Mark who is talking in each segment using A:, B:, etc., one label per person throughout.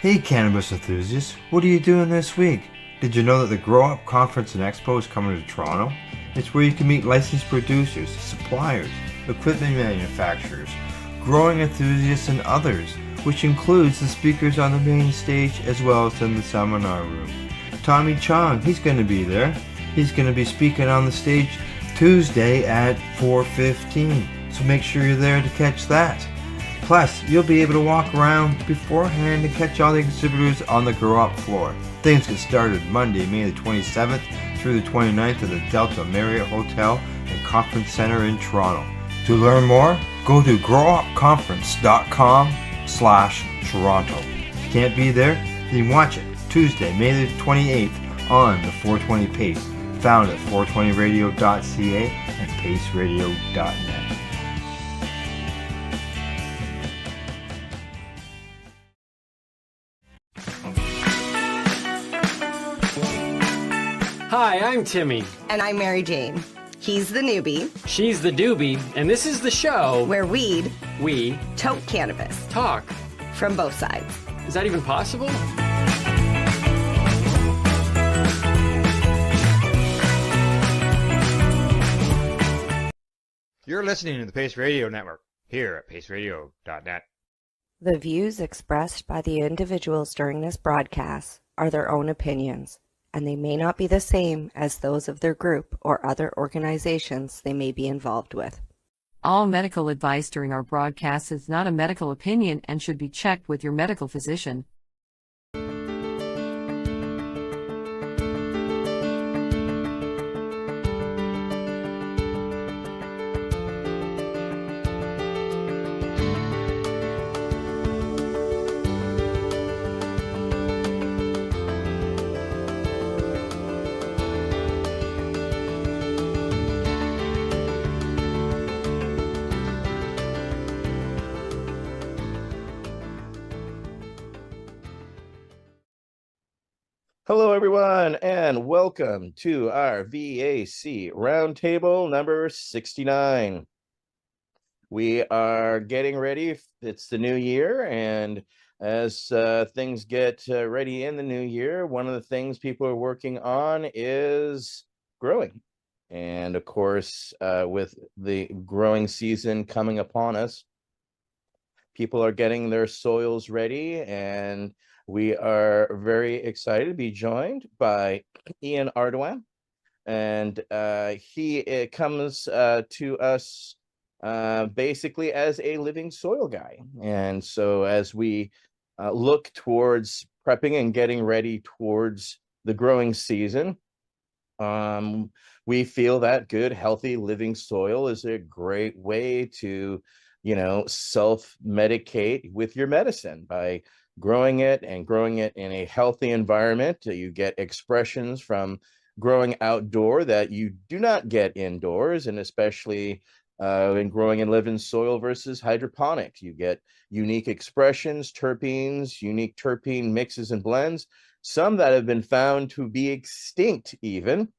A: Hey cannabis enthusiasts, what are you doing this week? Did you know that the Grow Up Conference and Expo is coming to Toronto? It's where you can meet licensed producers, suppliers, equipment manufacturers, growing enthusiasts and others, which includes the speakers on the main stage as well as in the seminar room. Tommy Chong, he's going to be there. He's going to be speaking on the stage Tuesday at 4:15, so make sure you're there to catch that. Plus, you'll be able to walk around beforehand and catch all the exhibitors on the Grow Up floor. Things get started Monday, May the 27th through the 29th at the Delta Marriott Hotel and Conference Center in Toronto. To learn more, go to growupconference.com/Toronto. If you can't be there, then watch it Tuesday, May the 28th on the 420 Pace, found at 420radio.ca and paceradio.net.
B: Hi, I'm Timmy.
C: And I'm Mary Jane. He's the newbie,
B: She's the doobie, and this is the show
C: where we
B: tote
C: cannabis
B: talk.
C: from both sides.
B: Is that even possible?
D: You're listening to the Pace Radio Network here at paceradio.net.
E: The views expressed by the individuals during this broadcast are their own opinions, and they may not be the same as those of their group or other organizations they may be involved with.
F: All medical advice during our broadcast is not a medical opinion and should be checked with your medical physician.
G: Hello, everyone, and welcome to our VAC Roundtable number 69. We are getting ready. It's the new year, and as things get ready in the new year, one of the things people are working on is growing. And of course, with the growing season coming upon us, people are getting their soils ready, and we are very excited to be joined by Ian Ardoin, and he comes to us basically as a living soil guy. And so as we look towards prepping and getting ready towards the growing season, we feel that good, healthy living soil is a great way to, self-medicate with your medicine by growing it in a healthy environment. You get expressions from growing outdoor that you do not get indoors, and especially in growing in living soil versus hydroponics. You get unique expressions, terpenes, unique terpene mixes and blends, some that have been found to be extinct even.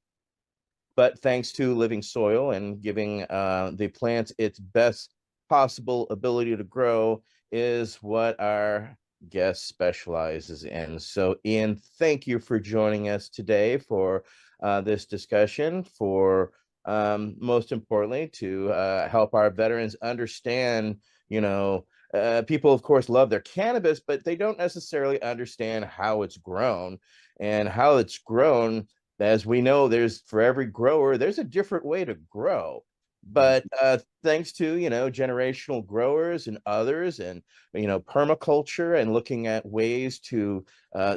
G: But thanks to living soil and giving the plants its best possible ability to grow is what our guest specializes in. So Ian, thank you for joining us today for this discussion, for most importantly to help our veterans understand, people of course love their cannabis, but they don't necessarily understand how it's grown. And how it's grown, as we know, for every grower there's a different way to grow. But thanks to generational growers and others, and permaculture, and looking at ways to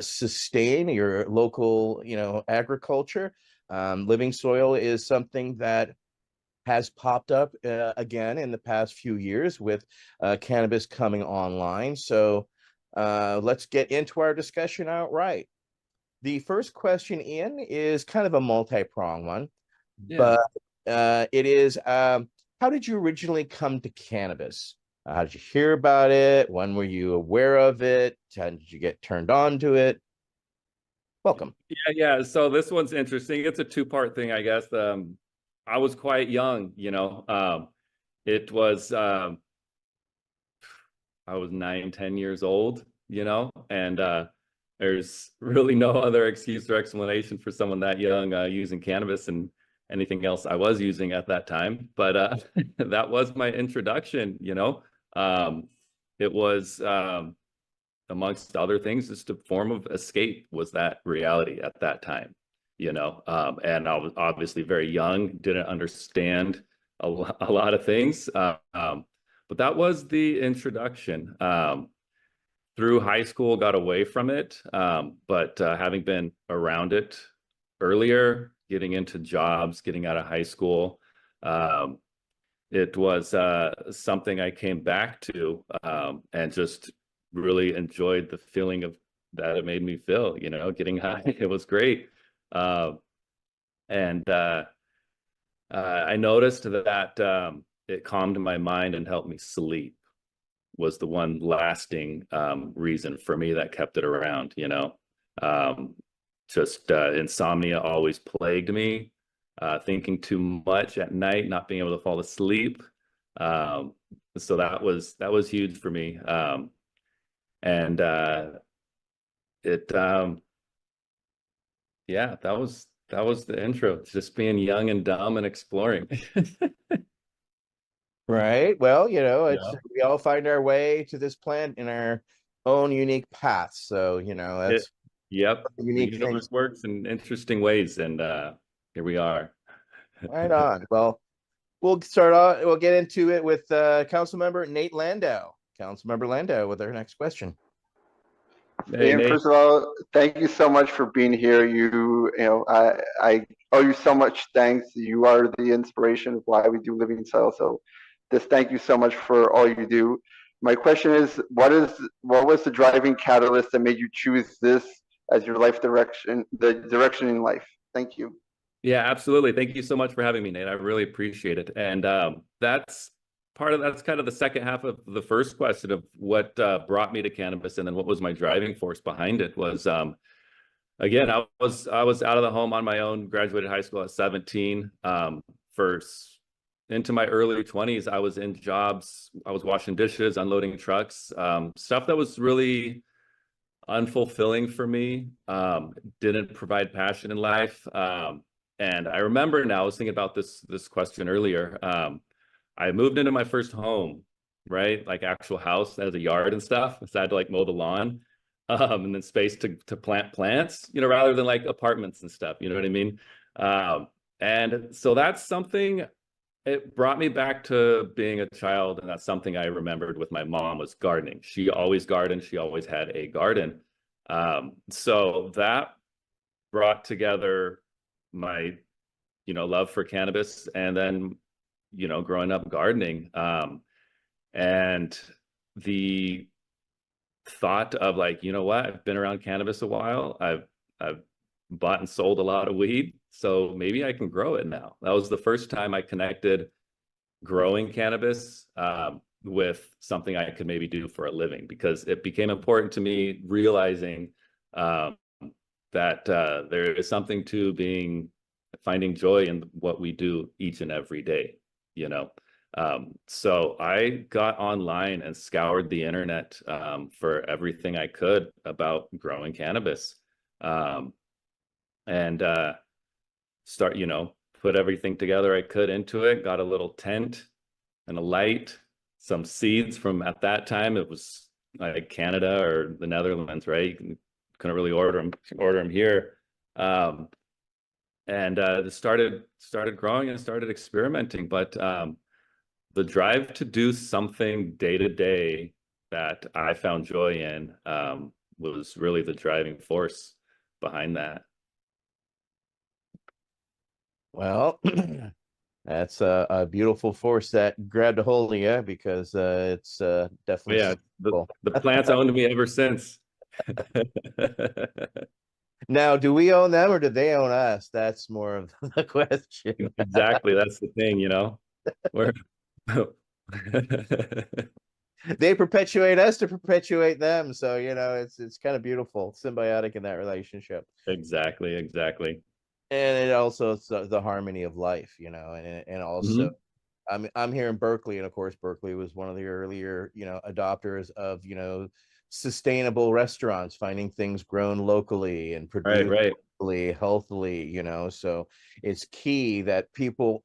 G: sustain your local agriculture, living soil is something that has popped up again in the past few years with cannabis coming online. So let's get into our discussion outright. The first question, Ian, is kind of a multi-pronged one. But it is, how did you originally come to cannabis? How did you hear about it? When were you aware of it? How did you get turned on to it? Welcome.
H: Yeah. So this one's interesting. It's a two-part thing, I guess. I was quite young, it was, I was 9, 10 years old, and there's really no other excuse or explanation for someone that young using cannabis and anything else I was using at that time. But that was my introduction. It was, amongst other things, just a form of escape was that reality at that time, and I was obviously very young, didn't understand a lot of things. But that was the introduction. Through high school, got away from it. But having been around it earlier, getting into jobs, getting out of high school, it was something I came back to, and just really enjoyed the feeling of that it made me feel, getting high. It was great. And I noticed that it calmed my mind and helped me sleep was the one lasting reason for me that kept it around. Just insomnia always plagued me, thinking too much at night, not being able to fall asleep. So that was huge for me. And it yeah, that was the intro. It's just being young and dumb and exploring.
G: Right. Well, it's
H: Yeah.
G: we all find our way to this plant in our own unique paths. So, that's
H: Yep.
G: a
H: The
G: unique thing.
H: universe works in interesting ways, and here we are.
G: Right on. Well, we'll get into it with Councilmember Nate Landau. Councilmember Landau with our next question.
H: Hey,
I: Ian,
H: Nate.
I: first of all, thank you so much for being here. I owe you so much thanks. You are the inspiration of why we do Living Soil. So just thank you so much for all you do. My question is, what was the driving catalyst that made you choose this as your life direction, the direction in life? Thank you.
H: Yeah, absolutely. Thank you so much for having me, Nate. I really appreciate it. And that's kind of the second half of the first question of what brought me to cannabis, and then what was my driving force behind it was, again, I was out of the home on my own, graduated high school at 17. Into my early 20s, I was in jobs. I was washing dishes, unloading trucks, stuff that was really unfulfilling for me, didn't provide passion in life. And I remember now, I was thinking about this question earlier. I moved into my first home, right? Like actual house that has a yard and stuff. So I had to like mow the lawn, and then space to plant plants, rather than like apartments and stuff. You know what I mean? And so that's something, it brought me back to being a child. And that's something I remembered with my mom, was gardening. She always gardened. She always had a garden. So that brought together my, love for cannabis, and then, growing up gardening, and the thought of like, what, I've been around cannabis a while. I've bought and sold a lot of weed, so maybe I can grow it now. That was the first time I connected growing cannabis with something I could maybe do for a living, because it became important to me realizing that there is something to finding joy in what we do each and every day, so I got online and scoured the internet for everything I could about growing cannabis, and put everything together I could into it. Got a little tent and a light, some seeds from, at that time it was like Canada or the Netherlands, right? You couldn't really order them here. And started growing and started experimenting. But the drive to do something day to day that I found joy in was really the driving force behind that.
G: Well, that's a beautiful force that grabbed a hold of you, because it's definitely.
H: Yeah, the plant's owned me ever since.
G: Now, do we own them or do they own us? That's more of the question.
H: Exactly, that's the thing, We're
G: they perpetuate us to perpetuate them, so it's kind of beautiful, symbiotic in that relationship.
H: Exactly.
G: And it also is the harmony of life, and also I'm here in Berkeley, and of course Berkeley was one of the earlier adopters of sustainable restaurants, finding things grown locally and produced
H: Right.
G: locally, healthily, you know. So it's key that people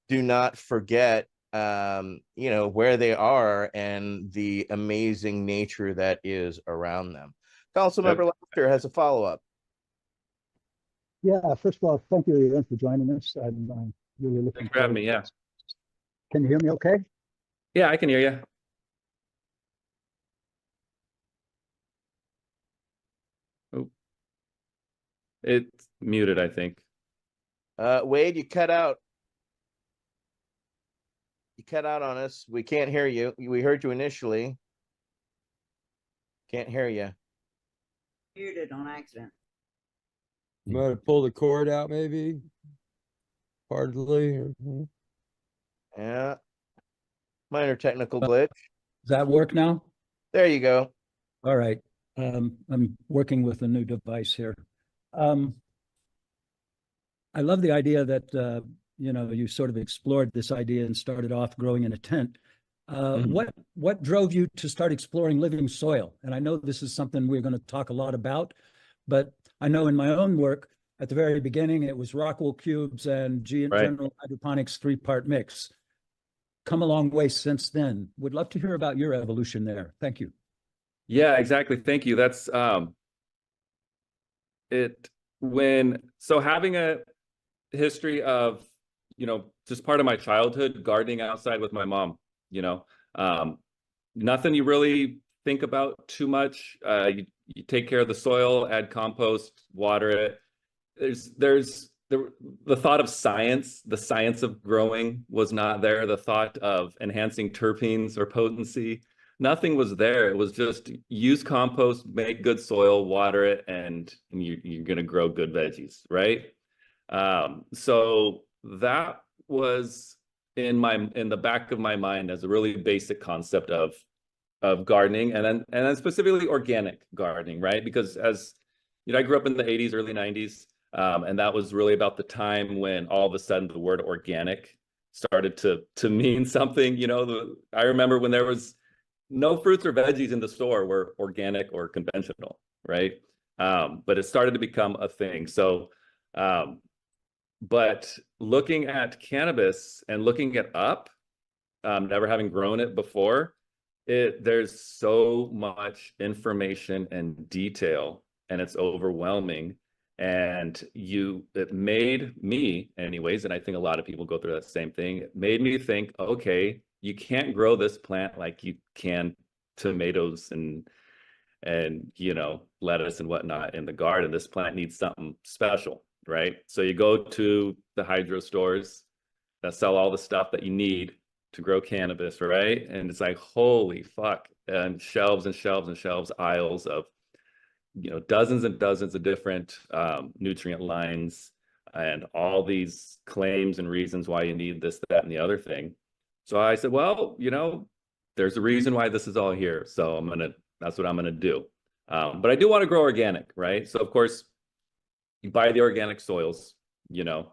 G: do not forget, you know, where they are and the amazing nature that is around them. Councilmember Lester has a follow-up.
J: Yeah, first of all, thank you again for joining us. I'm really looking
H: Thanks for having
J: forward.
H: me. Yeah.
J: Can you hear me okay?
H: Yeah, I can hear you. Oh, it's muted, I think.
G: Wade, you cut out. You cut out on us. We can't hear you. We heard you initially. Can't hear you.
K: Muted on accident.
L: You might have pulled the cord out, maybe. Partly.
G: Yeah. Minor technical glitch.
J: Does that work now?
G: There you go.
J: All right. I'm working with a new device here. I love the idea that, you know, you sort of explored this idea and started off growing in a tent. What drove you to start exploring living soil? And I know this is something we're going to talk a lot about, but I know in my own work, at the very beginning, it was Rockwool cubes and general hydroponics 3-part mix. Come a long way since then. Would love to hear about your evolution there. Thank you.
H: Yeah, exactly. Thank you. That's so having a history of, you know, just part of my childhood, gardening outside with my mom, you know, nothing you really think about too much. You take care of the soil, add compost, water it. There's the thought of science, the science of growing was not there. The thought of enhancing terpenes or potency, nothing was there. It was just use compost, make good soil, water it, and you're going to grow good veggies, right? So that was in the back of my mind as a really basic concept of gardening, and then specifically organic gardening, right? Because as you know, I grew up in the 80s, early 90s. And that was really about the time when all of a sudden the word organic started to mean something. You know, I remember when there was no fruits or veggies in the store were organic or conventional, right? But it started to become a thing. So, but looking at cannabis and looking it up, never having grown it before, there's so much information and detail, and it's overwhelming. And it made me, anyways, and I think a lot of people go through that same thing. It made me think, okay, you can't grow this plant like you can tomatoes and you know, lettuce and whatnot in the garden. This plant needs something special, right? So you go to the hydro stores that sell all the stuff that you need to grow cannabis, right? And it's like, holy fuck, and shelves and shelves and shelves, aisles of, you know, dozens and dozens of different nutrient lines and all these claims and reasons why you need this, that, and the other thing. So I said, well, you know, there's a reason why this is all here. So that's what I'm going to do. But I do want to grow organic, right? So of course you buy the organic soils, you know,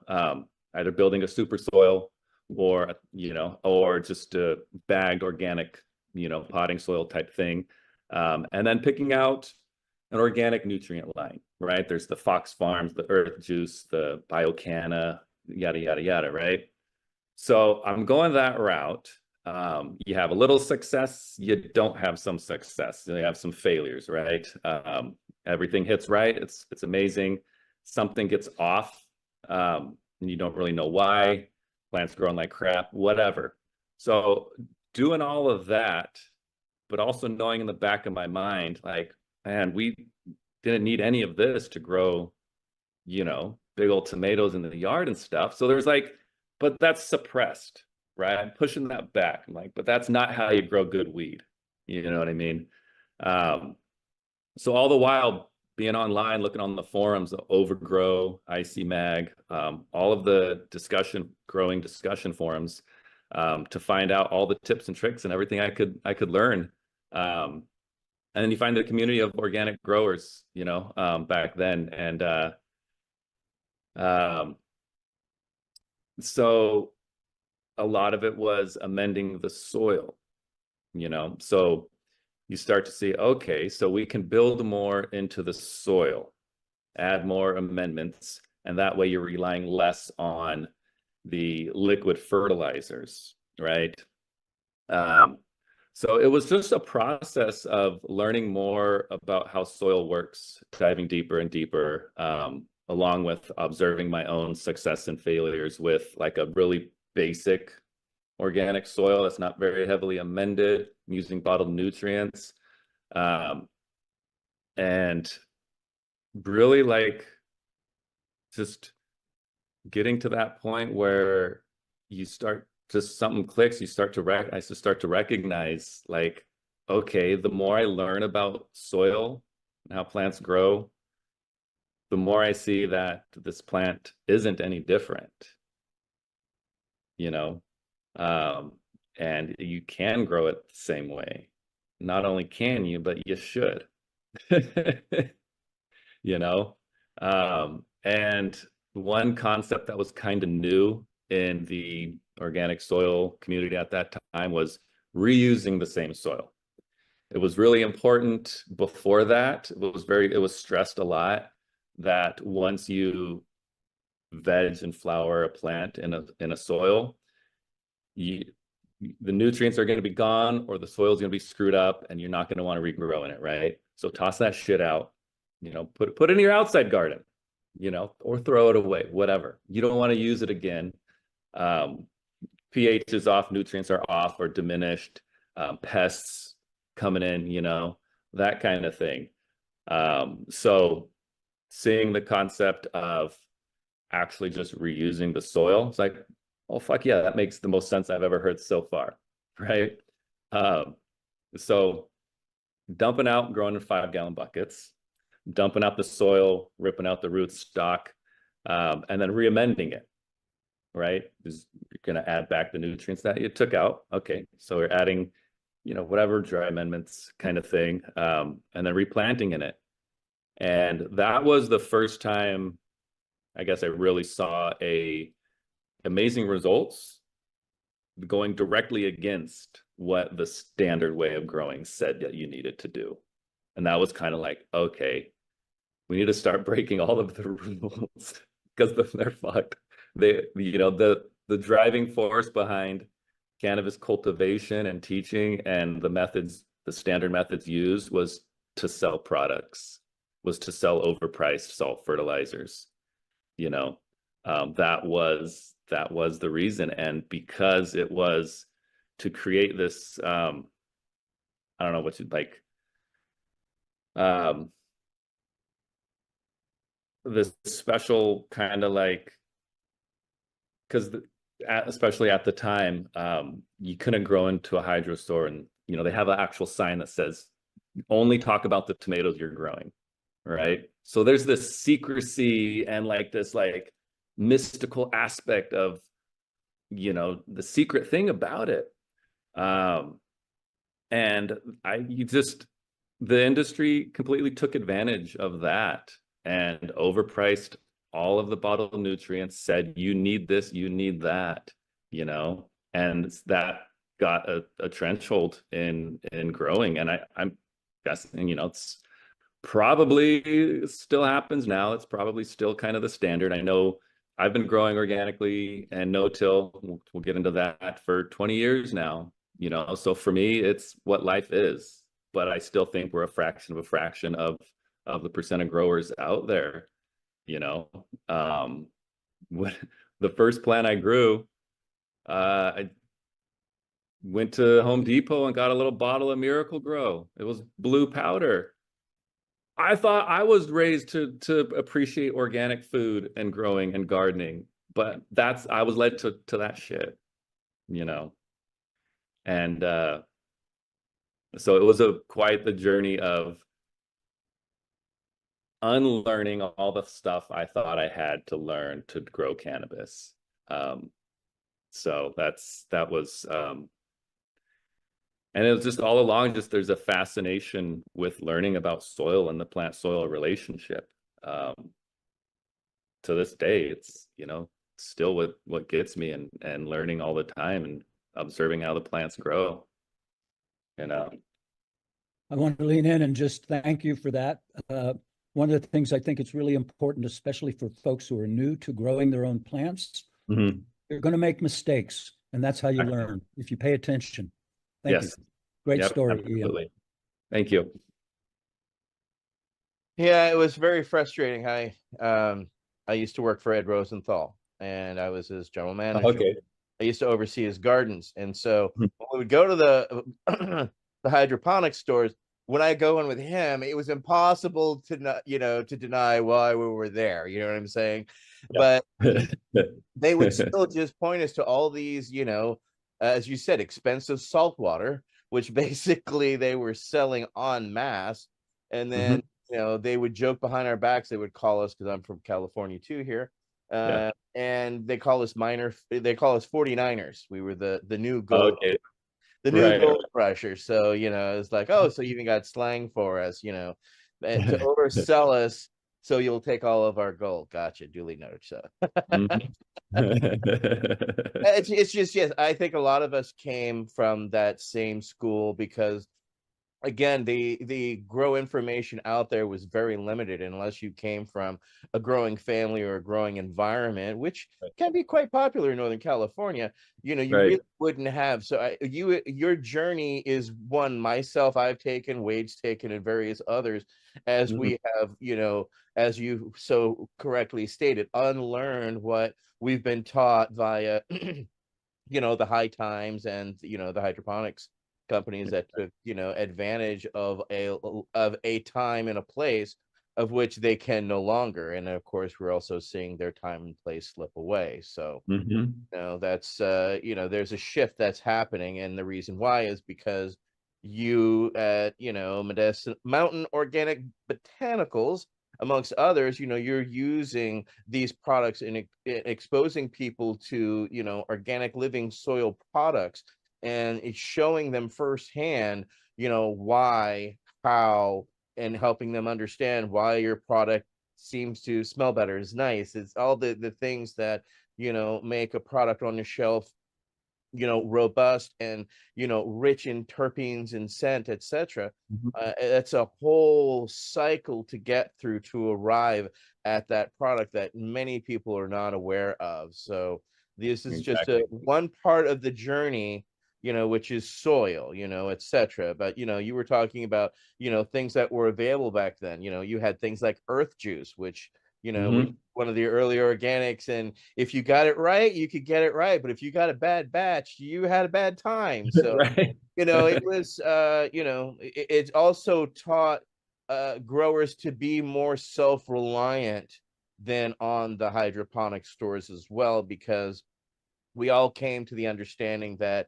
H: either building a super soil or, you know, or just a bagged organic, you know, potting soil type thing. And then picking out an organic nutrient line, right? There's the Fox Farms, the Earth Juice, the Biocanna, yada, yada, yada, right? So I'm going that route. You have a little success, you don't have some success, you have some failures, right? Everything hits right, it's amazing. Something gets off, and you don't really know why. Plants growing like crap, whatever. So doing all of that, but also knowing in the back of my mind, like, man, we didn't need any of this to grow, you know, big old tomatoes in the yard and stuff. So there's like, but that's suppressed, right? I'm pushing that back. I'm like, but that's not how you grow good weed. You know what I mean? So all the while being online, looking on the forums, the Overgrow, IC Mag, all of the growing discussion forums, to find out all the tips and tricks and everything I could learn. And then you find the community of organic growers, you know, back then. And so a lot of it was amending the soil, you know. So you start to see, okay, so we can build more into the soil, add more amendments, and that way you're relying less on the liquid fertilizers, right? So it was just a process of learning more about how soil works, diving deeper and deeper, along with observing my own success and failures with like a really basic organic soil that's not very heavily amended, using bottled nutrients, and really like just getting to that point where you start, just something clicks, you start to I start to recognize like, okay, the more I learn about soil and how plants grow, the more I see that this plant isn't any different, you know, and you can grow it the same way. Not only can you, but you should, you know, and one concept that was kind of new in the organic soil community at that time was reusing the same soil. It was really important before that. It was stressed a lot that once you veg and flower a plant in a soil, the nutrients are going to be gone, or the soil is going to be screwed up, and you're not going to want to regrow in it, right? So toss that shit out, you know, put it in your outside garden, you know, or throw it away, whatever. You don't want to use it again. pH is off, nutrients are off or diminished, pests coming in, you know, that kind of thing. So seeing the concept of actually just reusing the soil, it's like, oh, fuck yeah, that makes the most sense I've ever heard so far, right? So dumping out, growing in 5-gallon buckets, dumping out the soil, ripping out the root stock, and then re-amending it, right? You're going to add back the nutrients that you took out. Okay, so we're adding, you know, whatever dry amendments kind of thing, and then replanting in it. And that was the first time, I guess, I really saw amazing results going directly against what the standard way of growing said that you needed to do. And that was kind of like, okay, we need to start breaking all of the rules because they're fucked. You know, the driving force behind cannabis cultivation and teaching and the standard methods used was to sell products, was to sell overpriced salt fertilizers. You know, that was the reason. And because it was to create this, I don't know what you'd like, this special kind of like, because especially at the time, you couldn't grow into a hydro store, and you know they have an actual sign that says only talk about the tomatoes you're growing, right? So there's this secrecy and like this like mystical aspect of, you know, the secret thing about it, and the industry completely took advantage of that and overpriced all of the bottled nutrients, said you need this, you need that, you know, and that got a trenchhold in growing. And I'm guessing, you know, it's probably still happens now. It's probably still kind of the standard. I know I've been growing organically and no-till, we'll get into that, for 20 years now, you know, so for me, it's what life is. But I still think we're a fraction of the percent of growers out there. You know, when the first plant I grew, I went to Home Depot and got a little bottle of Miracle Grow. It was blue powder. I thought I was raised to appreciate organic food and growing and gardening, but I was led to that shit, you know. And so it was quite the journey of unlearning all the stuff I thought I had to learn to grow cannabis. So that was, and it was just all along, just there's a fascination with learning about soil and the plant soil relationship. To this day, it's, you know, still what gets me, and learning all the time and observing how the plants grow, you know.
J: I want to lean in and just thank you for that. One of the things I think it's really important, especially for folks who are new to growing their own plants,
H: Mhm.
J: you're going to make mistakes, and that's how you learn if you pay attention. Thank
H: Yes.
J: you. Great
H: Yep,
J: story, Ian.
H: absolutely. Thank you.
G: Yeah, it was very frustrating. I used to work for Ed Rosenthal, and I was his general manager.
H: Okay.
G: I used to oversee his gardens, and so
H: Mhm.
G: when we would go to the the hydroponic stores, when I go in with him, it was impossible to not, to deny why we were there. You know what I'm saying?
H: Yeah.
G: But they would still just point us to all these, as you said, expensive salt water, which basically they were selling en masse. And then, they would joke behind our backs. They would call us, because I'm from California too here.
H: Yeah.
G: And they call us 49ers. We were the new gold,
H: Okay.
G: the new
H: Right.
G: gold rusher. So, it's like, oh, so you even got slang for us, and to oversell us. So you'll take all of our gold. Gotcha. Duly noted. So
H: Mhm.
G: it's just, yes, I think a lot of us came from that same school because, again, the grow information out there was very limited unless you came from a growing family or a growing environment, which can be quite popular in Northern California. You
H: Right.
G: really wouldn't have. So your journey is one myself I've taken, Wade's taken, and various others, as
H: Mhm.
G: we have, as you so correctly stated, unlearned what we've been taught via the high times and the hydroponics companies that took advantage of a time and a place of which they can no longer. And of course we're also seeing their time and place slip away. So
H: Mhm.
G: that's there's a shift that's happening, and the reason why is because you at Modesto Mountain Organic Botanicals, amongst others, you're using these products and exposing people to organic living soil products, and it's showing them firsthand why, how, and helping them understand why your product seems to smell better, is nice. It's all the things that make a product on the shelf robust and rich in terpenes and scent, etc.
H: Mhm.
G: That's a whole cycle to get through to arrive at that product that many people are not aware of. So this is just
H: Exactly.
G: one part of the journey, which is soil, etc. But you were talking about things that were available back then. You had things like earth juice, which was
H: Mhm.
G: one of the early organics, and if you got it right, you could get it right, but if you got a bad batch, you had a bad time. So
H: Right.
G: it was it also taught growers to be more self-reliant than on the hydroponic stores as well, because we all came to the understanding that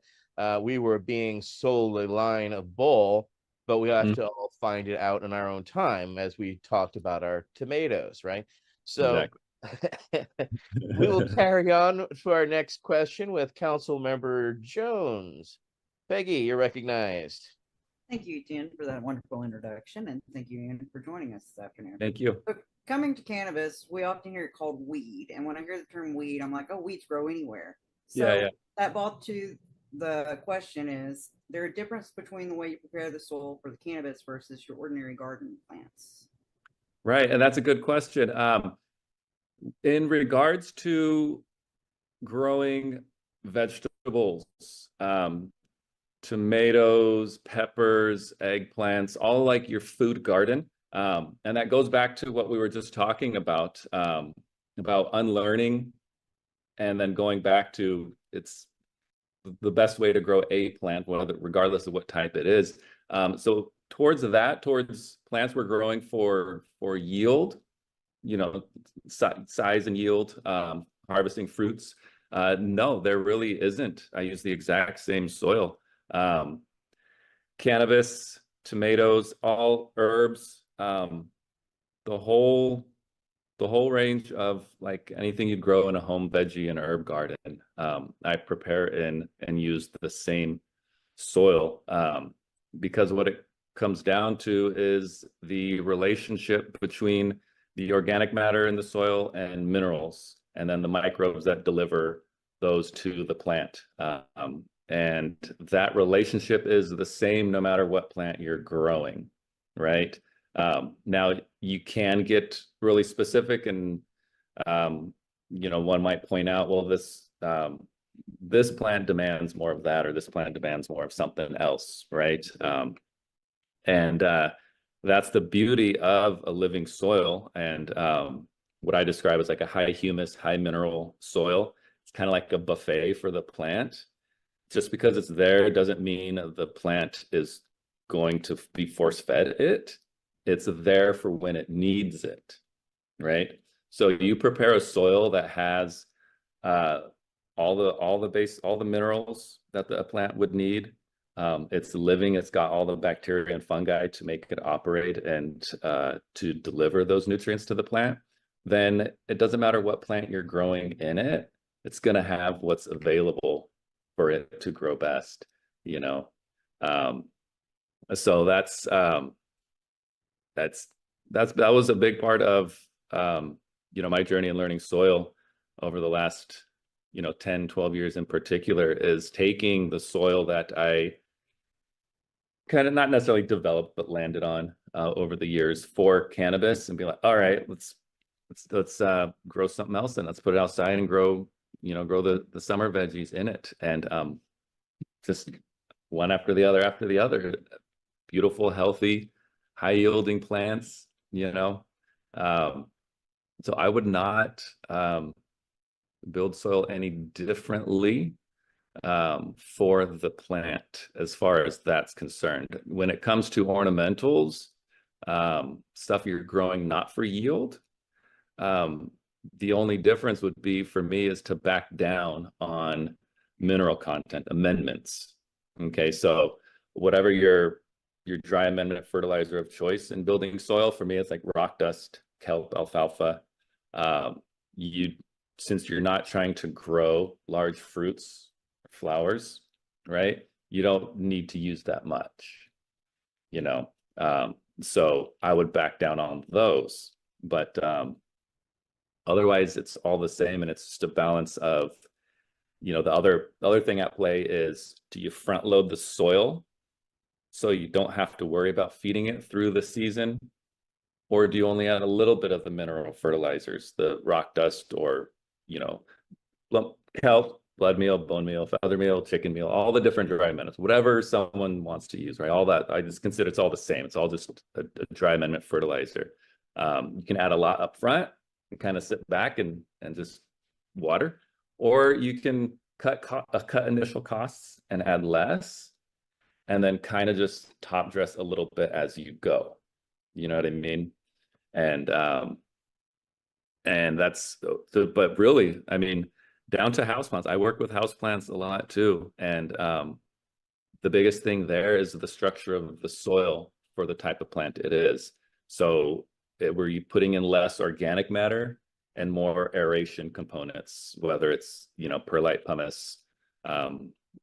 G: we were being sold a line of bull, but we have
H: Mhm.
G: to all find it out in our own time, as we talked about our tomatoes, right? So we will carry on to our next question with Council Member Jones. Peggy, you're recognized.
K: Thank you, Jen, for that wonderful introduction, and thank you, Ian, for joining us this afternoon.
H: Thank you.
K: So, coming to cannabis, we often hear it called weed, and when I hear the term weed, I'm like, oh, weeds grow anywhere. So
H: Yeah, yeah.
K: that brought to the question: is there a difference between the way you prepare the soil for the cannabis versus your ordinary garden plants?
H: Right, and that's a good question. In regards to growing vegetables, tomatoes, peppers, eggplants, all like your food garden. And that goes back to what we were just talking about unlearning and then going back to it's the best way to grow a plant, regardless of what type it is. So towards plants we're growing for yield, size and yield, harvesting fruits. No, there really isn't. I use the exact same soil. Cannabis, tomatoes, all herbs, the whole range of like anything you'd grow in a home veggie and herb garden. I prepare in and use the same soil, because what it comes down to is the relationship between the organic matter in the soil and minerals, and then the microbes that deliver those to the plant. And that relationship is the same no matter what plant you're growing, right? Now you can get really specific, and one might point out, well, this plant demands more of that, or this plant demands more of something else, right? And that's the beauty of a living soil, and what I describe as like a high humus, high mineral soil. It's kind of like a buffet for the plant. Just because it's there doesn't mean the plant is going to be force-fed it. It's there for when it needs it, right? So you prepare a soil that has all the minerals that the plant would need. It's living, it's got all the bacteria and fungi to make it operate and to deliver those nutrients to the plant. Then it doesn't matter what plant you're growing in it, it's going to have what's available for it to grow best, so that was a big part of my journey in learning soil over the last 10, 12 years in particular, is taking the soil that I kind of not necessarily developed but landed on over the years for cannabis, and be like, all right, let's grow something else, and let's put it outside and grow the summer veggies in it, and just one after the other, beautiful, healthy, high yielding plants, so I would not build soil any differently for the plant as far as that's concerned. When it comes to ornamentals, stuff you're growing not for yield, the only difference would be for me is to back down on mineral content amendments. Okay, so whatever your dry amendment fertilizer of choice in building soil, for me it's like rock dust, kelp, alfalfa. Since you're not trying to grow large fruits, flowers, right? You don't need to use that much, so I would back down on those, but otherwise it's all the same, and it's just a balance of, the other thing at play is, do you front load the soil so you don't have to worry about feeding it through the season, or do you only add a little bit of the mineral fertilizers, the rock dust, or kelp, blood meal, bone meal, feather meal, chicken meal, all the different dry amendments, whatever someone wants to use, right? All that, I just consider it's all the same. It's all just a dry amendment fertilizer. You can add a lot up front and kind of sit back and just water, or you can cut initial costs and add less, and then kind of just top dress a little bit as you go. You know what I mean? And that's but really, I mean, down to houseplants. I work with houseplants a lot too, and the biggest thing there is the structure of the soil for the type of plant it is. So were you putting in less organic matter and more aeration components, whether it's perlite, pumice,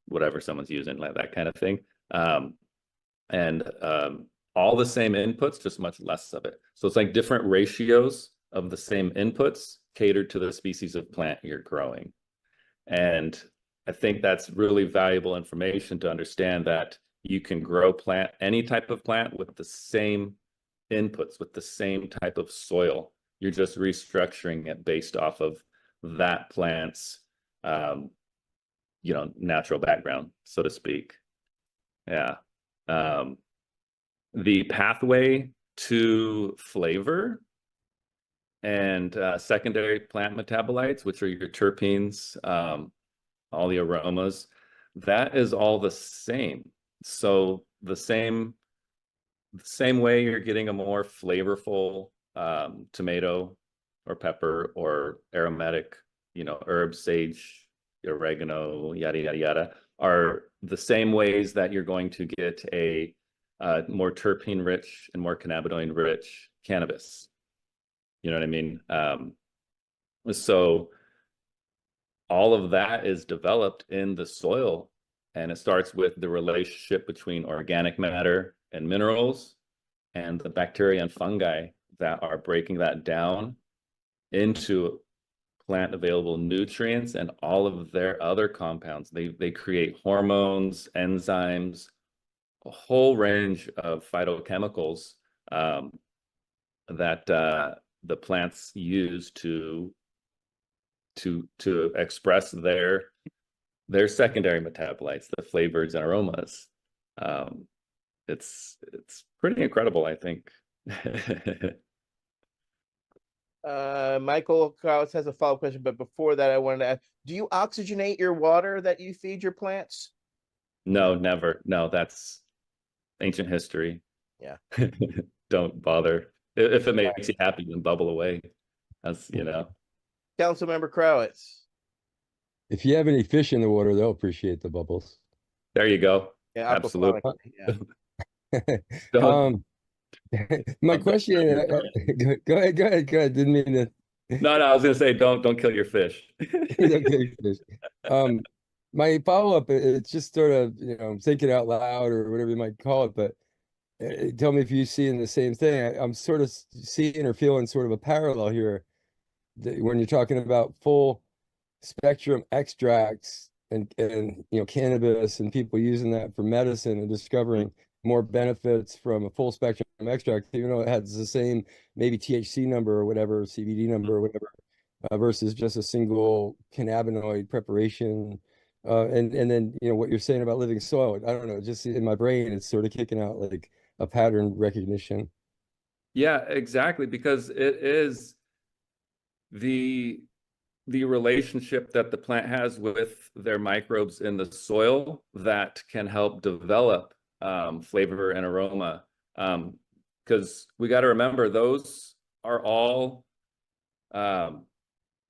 H: whatever someone's using, like that kind of thing, and all the same inputs, just much less of it. So it's like different ratios of the same inputs catered to the species of plant you're growing. And I think that's really valuable information to understand, that you can grow any type of plant with the same inputs, with the same type of soil. You're just restructuring it based off of that plant's natural background, so to speak. Yeah. The pathway to flavor and secondary plant metabolites, which are your terpenes, all the aromas, that is all the same. So the same way you're getting a more flavorful tomato or pepper or aromatic, herbs, sage, oregano, yada, yada, yada, are the same ways that you're going to get a more terpene rich and more cannabinoid rich cannabis. You know what I mean? So all of that is developed in the soil, and it starts with the relationship between organic matter and minerals and the bacteria and fungi that are breaking that down into plant available nutrients and all of their other compounds. They create hormones, enzymes, a whole range of phytochemicals that the plants use to express their secondary metabolites, the flavors and aromas. It's pretty incredible, I think.
G: Michael Krauss has a follow-up question, but before that, I wanted to ask, do you oxygenate your water that you feed your plants?
H: No, never. No, that's ancient history.
G: Yeah.
H: Don't bother. If it makes you happy, then bubble away. That's,
G: Councilmember Crowitz.
L: If you have any fish in the water, they'll appreciate the bubbles.
H: There you go.
G: Yeah,
H: Absolutely.
L: My question, go ahead. Didn't mean to.
H: No, I was gonna say, don't kill your fish.
L: Don't kill your fish. My follow-up, it's just sort of, thinking out loud or whatever you might call it, but tell me if you see in the same thing. I'm sort of seeing or feeling sort of a parallel here when you're talking about full spectrum extracts and cannabis and people using that for medicine and discovering more benefits from a full spectrum extract, even though it has the same maybe THC number or whatever, CBD number or whatever, versus just a single cannabinoid preparation. And then, what you're saying about living soil, I don't know, just in my brain, it's sort of kicking out like a pattern recognition.
H: Yeah, exactly. Because it is the relationship that the plant has with their microbes in the soil that can help develop flavor and aroma. Because we got to remember, those are all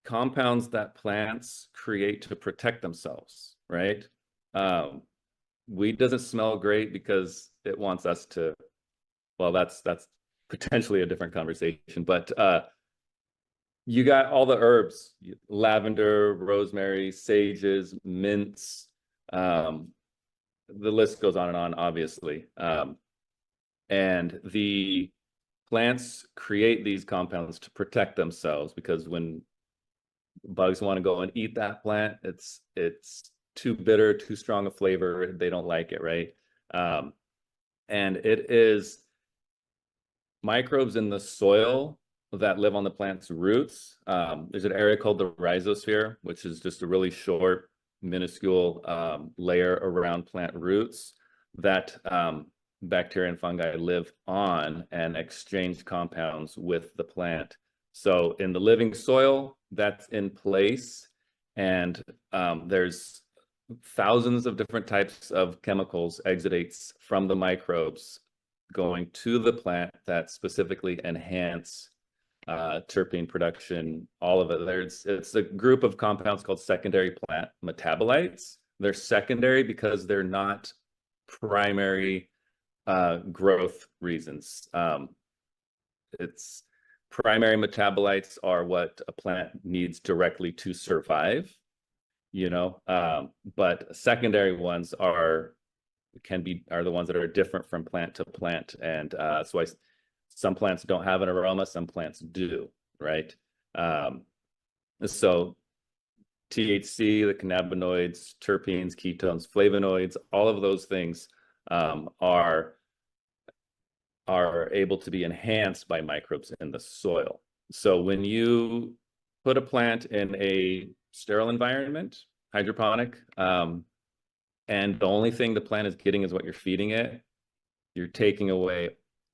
H: compounds that plants create to protect themselves, right? Weed doesn't smell great because it wants us to, well, that's potentially a different conversation, but you got all the herbs, lavender, rosemary, sages, mints, the list goes on and on, obviously. And the plants create these compounds to protect themselves, because when bugs want to go and eat that plant, it's too bitter, too strong a flavor. They don't like it, right? And it is microbes in the soil that live on the plant's roots. There's an area called the rhizosphere, which is just a really short, minuscule layer around plant roots that bacteria and fungi live on and exchange compounds with the plant. So in the living soil, that's in place, and there's thousands of different types of chemicals, exudates from the microbes going to the plant that specifically enhance terpene production, all of it. It's a group of compounds called secondary plant metabolites. They're secondary because they're not primary growth reasons. It's primary metabolites are what a plant needs directly to survive, but secondary ones are the ones that are different from plant to plant, and that's why some plants don't have an aroma, some plants do, right? So THC, the cannabinoids, terpenes, ketones, flavonoids, all of those things are able to be enhanced by microbes in the soil. So when you put a plant in a sterile environment, hydroponic, and the only thing the plant is getting is what you're feeding it, you're taking away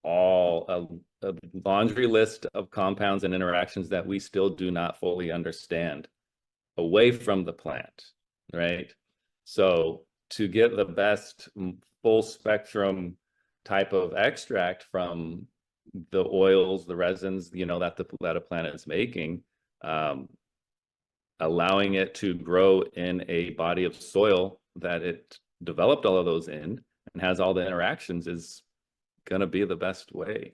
H: a laundry list of compounds and interactions that we still do not fully understand away from the plant, right? So to get the best full spectrum type of extract from the oils, the resins, that a plant is making, allowing it to grow in a body of soil that it developed all of those in and has all the interactions is going to be the best way,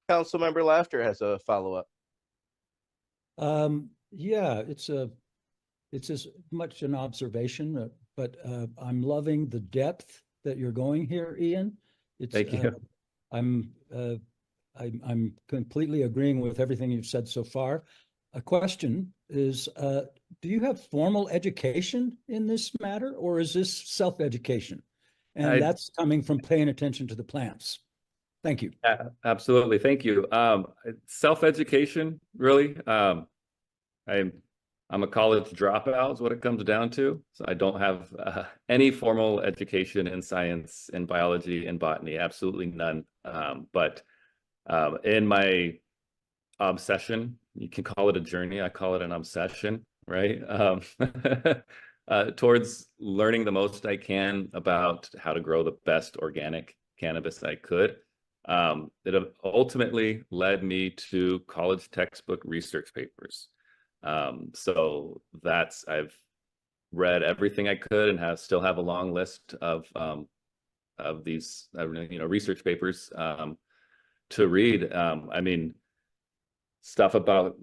G: Councilmember Laughter has a follow-up.
J: Yeah, it's as much an observation, but I'm loving the depth that you're going here, Ian.
H: Thank you.
J: I'm I'm completely agreeing with everything you've said so far. A question is, do you have formal education in this matter, or is this self-education? And that's coming from paying attention to the plants. Thank you.
H: Absolutely. Thank you. Self-education, really. I'm a college dropout is what it comes down to. So I don't have any formal education in science, in biology, in botany, absolutely none. But in my obsession, you can call it a journey, I call it an obsession, right? Towards learning the most I can about how to grow the best organic cannabis I could. It ultimately led me to college textbook research papers. So I've read everything I could and still have a long list of these research papers to read. I mean, stuff about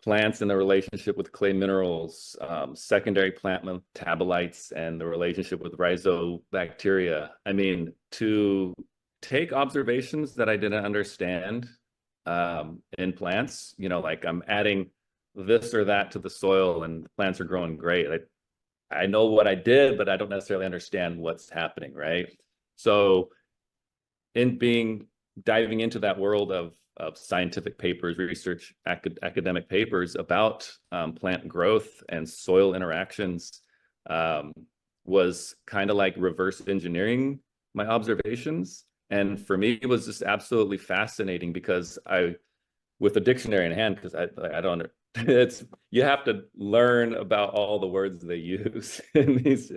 H: plants and the relationship with clay minerals, secondary plant metabolites, and the relationship with rhizobacteria. I mean, to take observations that I didn't understand in plants, like I'm adding this or that to the soil and the plants are growing great. I know what I did, but I don't necessarily understand what's happening, right? So diving into that world of scientific papers, research, academic papers about plant growth and soil interactions was kind of like reverse engineering my observations. And for me, it was just absolutely fascinating because with a dictionary in hand, because I don't, you have to learn about all the words they use in these,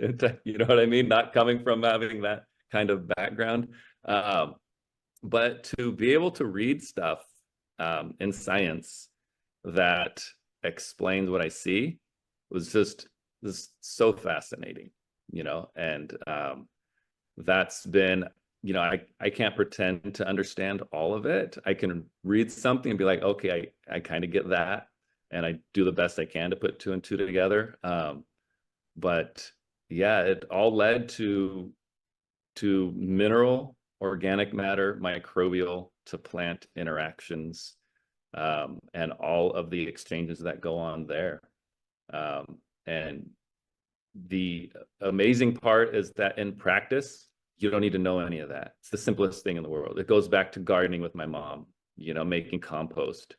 H: you know what I mean? Not coming from having that kind of background. But to be able to read stuff in science that explains what I see was just so fascinating, and that's been, I can't pretend to understand all of it. I can read something and be like, okay, I kind of get that. And I do the best I can to put two and two together. But yeah, it all led to mineral, organic matter, microbial to plant interactions, and all of the exchanges that go on there. And the amazing part is that in practice, you don't need to know any of that. It's the simplest thing in the world. It goes back to gardening with my mom, making compost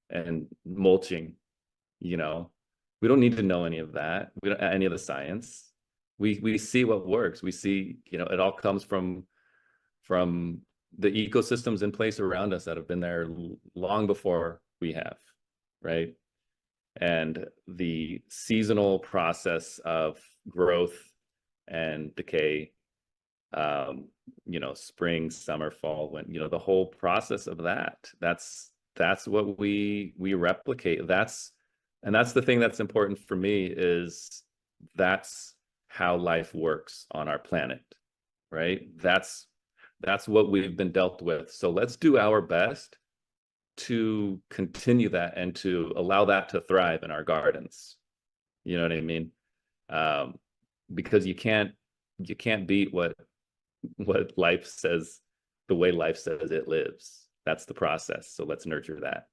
H: and mulching. We don't need to know any of that. We don't any of the science. We see what works. We see, it all comes from the ecosystems in place around us that have been there long before we have, right? And the seasonal process of growth and decay, spring, summer, fall, when, the whole process of that's what we replicate. That's the thing that's important for me, is that's how life works on our planet, right? That's what we've been dealt with. So let's do our best to continue that and to allow that to thrive in our gardens. You know what I mean? Because you can't beat what life says, the way life says it lives. That's the process. So let's nurture that.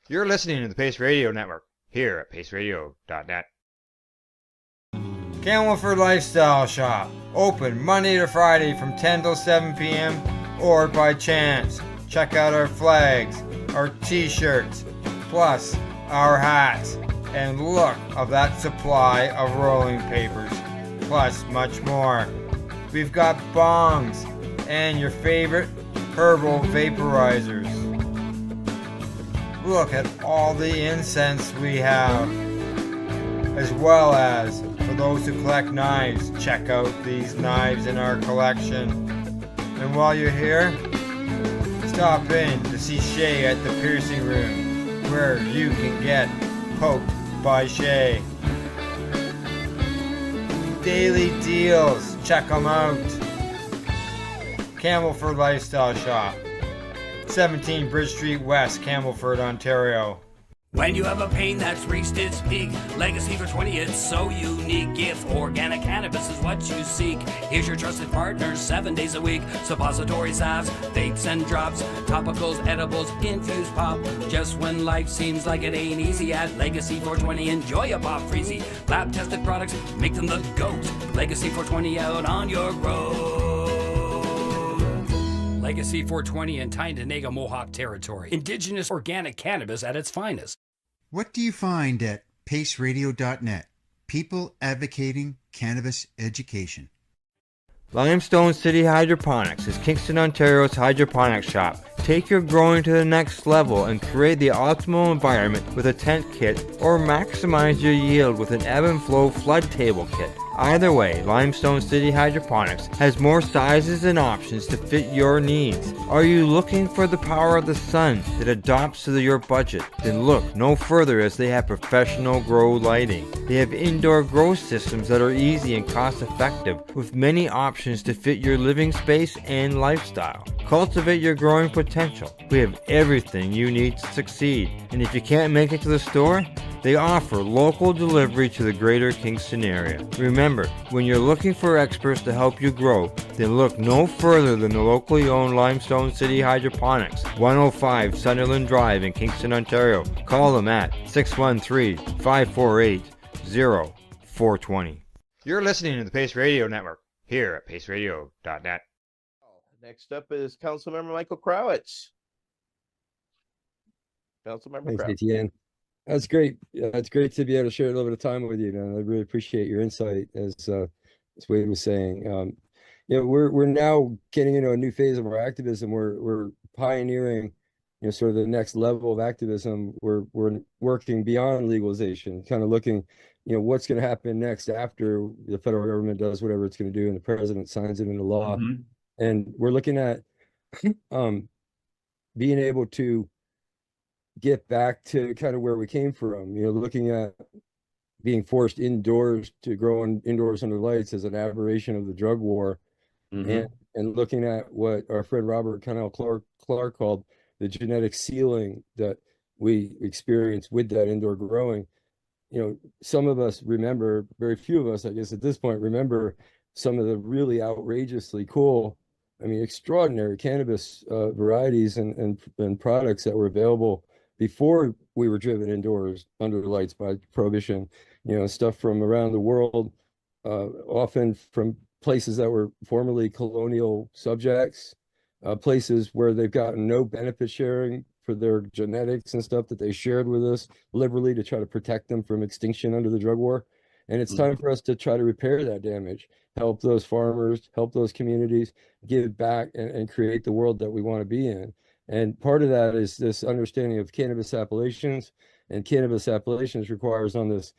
D: You're listening to the Pace Radio Network here at paceradio.net.
A: Camelford Lifestyle Shop, open Monday to Friday from 10 till 7 p.m. or by chance. Check out our flags, our t-shirts, plus our hats, and look of that supply of rolling papers, plus much more. We've got bongs and your favorite herbal vaporizers. Look at all the incense we have, as well as for those who collect knives, check out these knives in our collection. And while you're here, stop in to see Shay at the piercing room, where you can get poked by Shay. Daily deals, check them out. Camelford Lifestyle Shop, 17 Bridge Street West, Camelford, Ontario.
M: When you have a pain that's reached its peak, Legacy for 20, it's so unique. If organic cannabis is what you seek, here's your trusted partner 7 days a week. Suppository salves, vapes and drops, topicals, edibles, infused pop. Just when life seems like it ain't easy, at Legacy 420, enjoy a pop freezy. Lab tested products, make them the GOAT. Legacy 420 out on your road. Legacy 420 in Tyndonega Mohawk territory. Indigenous organic cannabis at its finest.
N: What do you find at paceradio.net? People advocating cannabis education.
A: Limestone City Hydroponics is Kingston, Ontario's hydroponics shop. Take your growing to the next level and create the optimal environment with a tent kit, or maximize your yield with an ebb and flow flood table kit. Either way, Limestone City Hydroponics has more sizes and options to fit your needs. Are you looking for the power of the sun that adapts to your budget? Then look no further, as they have professional grow lighting. They have indoor grow systems that are easy and cost effective, with many options to fit your living space and lifestyle. Cultivate your growing potential. We have everything you need to succeed. And if you can't make it to the store, they offer local delivery to the greater Kingston area. Remember, when you're looking for experts to help you grow, then look no further than the locally owned Limestone City Hydroponics, 105 Sunderland Drive in Kingston, Ontario. Call them at 613-548-0420.
D: You're listening to the Pace Radio Network here at paceradio.net.
G: Next up is Councilmember Michael Krawitz. Councilmember
L: Thanks,
G: Krawitz.
L: Etienne. That's great. Yeah, it's great to be able to share a little bit of time with you, man. I really appreciate your insight, as Wade was saying. We're now getting into a new phase of our activism. We're pioneering, sort of the next level of activism. We're working beyond legalization, kind of looking, what's going to happen next after the federal government does whatever it's going to do and the president signs it into law.
H: Mm-hmm.
L: And we're looking at being able to get back to kind of where we came from, looking at being forced indoors to grow indoors under lights as an aberration of the drug war.
H: Mm-hmm.
L: and looking at what our friend Robert Cannell Clark called the genetic ceiling that we experience with that indoor growing. Some of us remember, very few of us, I guess, at this point, remember some of the really outrageously cool, extraordinary cannabis varieties and products that were available before we were driven indoors under the lights by prohibition. Stuff from around the world, often from places that were formerly colonial subjects, places where they've gotten no benefit sharing for their genetics and stuff that they shared with us liberally to try to protect them from extinction under the drug war. And it's time for us to try to repair that damage, help those farmers, help those communities, give back and create the world that we want to be in. And part of that is this understanding of cannabis appellations, and cannabis appellations requires on this,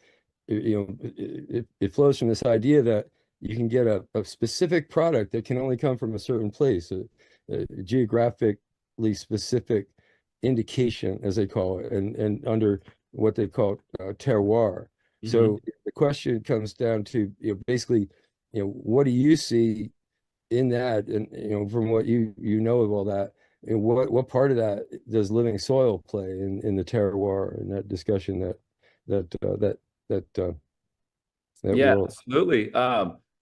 L: it flows from this idea that you can get a specific product that can only come from a certain place, a geographically specific indication, as they call it, and under what they call terroir. Mm-hmm. So the question comes down to, basically, what do you see in that, and from what you know of all that, and what part of that does living soil play in the terroir and that discussion that
H: yeah,
L: world?
H: Absolutely.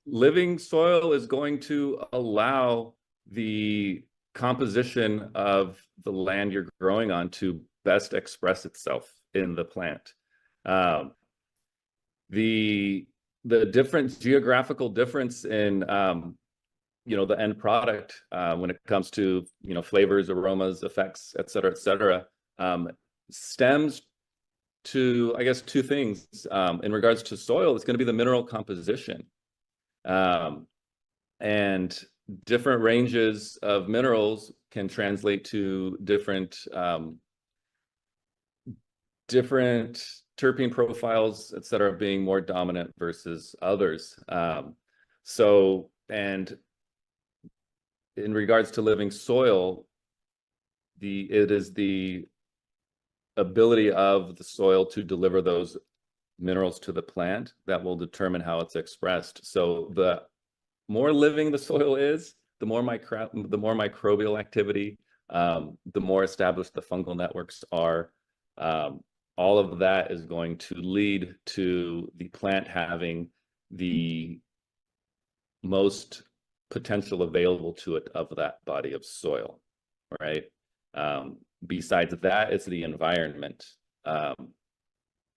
H: Living soil is going to allow the composition of the land you're growing on to best express itself in the plant. The different geographical difference in the end product when it comes to flavors, aromas, effects, et cetera, stems to, I guess, two things. In regards to soil, it's going to be the mineral composition, and different ranges of minerals can translate to different terpene profiles, et cetera, being more dominant versus others. And in regards to living soil, it is the ability of the soil to deliver those minerals to the plant that will determine how it's expressed. So the more living the soil is, the more microbial activity, the more established the fungal networks are, all of that is going to lead to the plant having the most potential available to it of that body of soil, right? Besides that, it's the environment.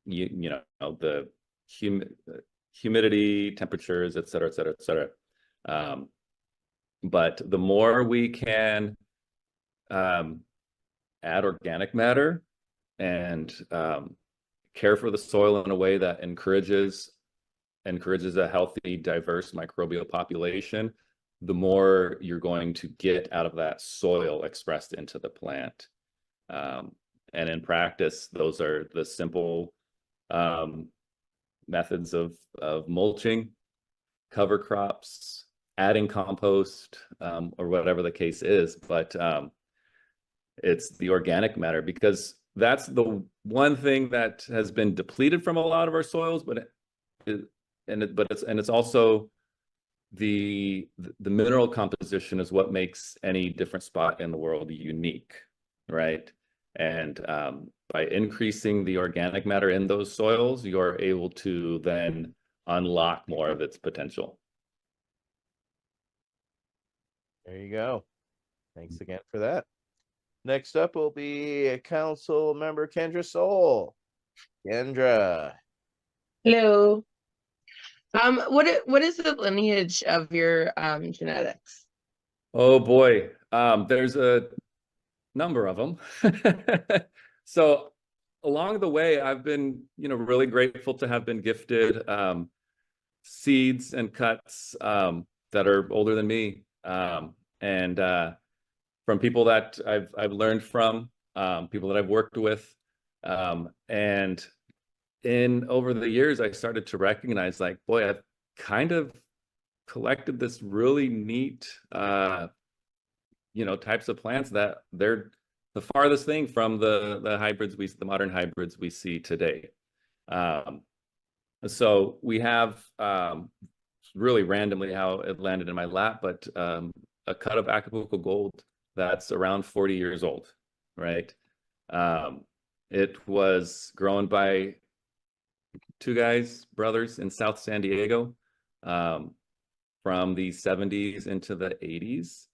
H: You know, the humidity, temperatures, et cetera, et cetera, et cetera. But the more we can add organic matter and care for the soil in a way that encourages a healthy, diverse microbial population, the more you're going to get out of that soil expressed into the plant. And in practice, those are the simple methods of mulching, cover crops, adding compost, or whatever the case is. But it's the organic matter, because that's the one thing that has been depleted from a lot of our soils, but it's also the mineral composition is what makes any different spot in the world unique, right? And by increasing the organic matter in those soils, you're able to then unlock more of its potential.
G: There you go. Thanks again for that. Next up will be Council Member Kendra Soul. Kendra.
O: Hello. What is the lineage of your genetics?
H: Oh boy, there's a number of them. So along the way, I've been, really grateful to have been gifted seeds and cuts that are older than me, and from people that I've learned from, people that I've worked with, and over the years, I started to recognize, like, boy, I've kind of collected this really neat, types of plants that they're the farthest thing from the modern hybrids we see today. So we have really randomly how it landed in my lap, but a cut of Acapulco Gold that's around 40 years old, right? It was grown by two brothers in South San Diego from the 70s into the 80s.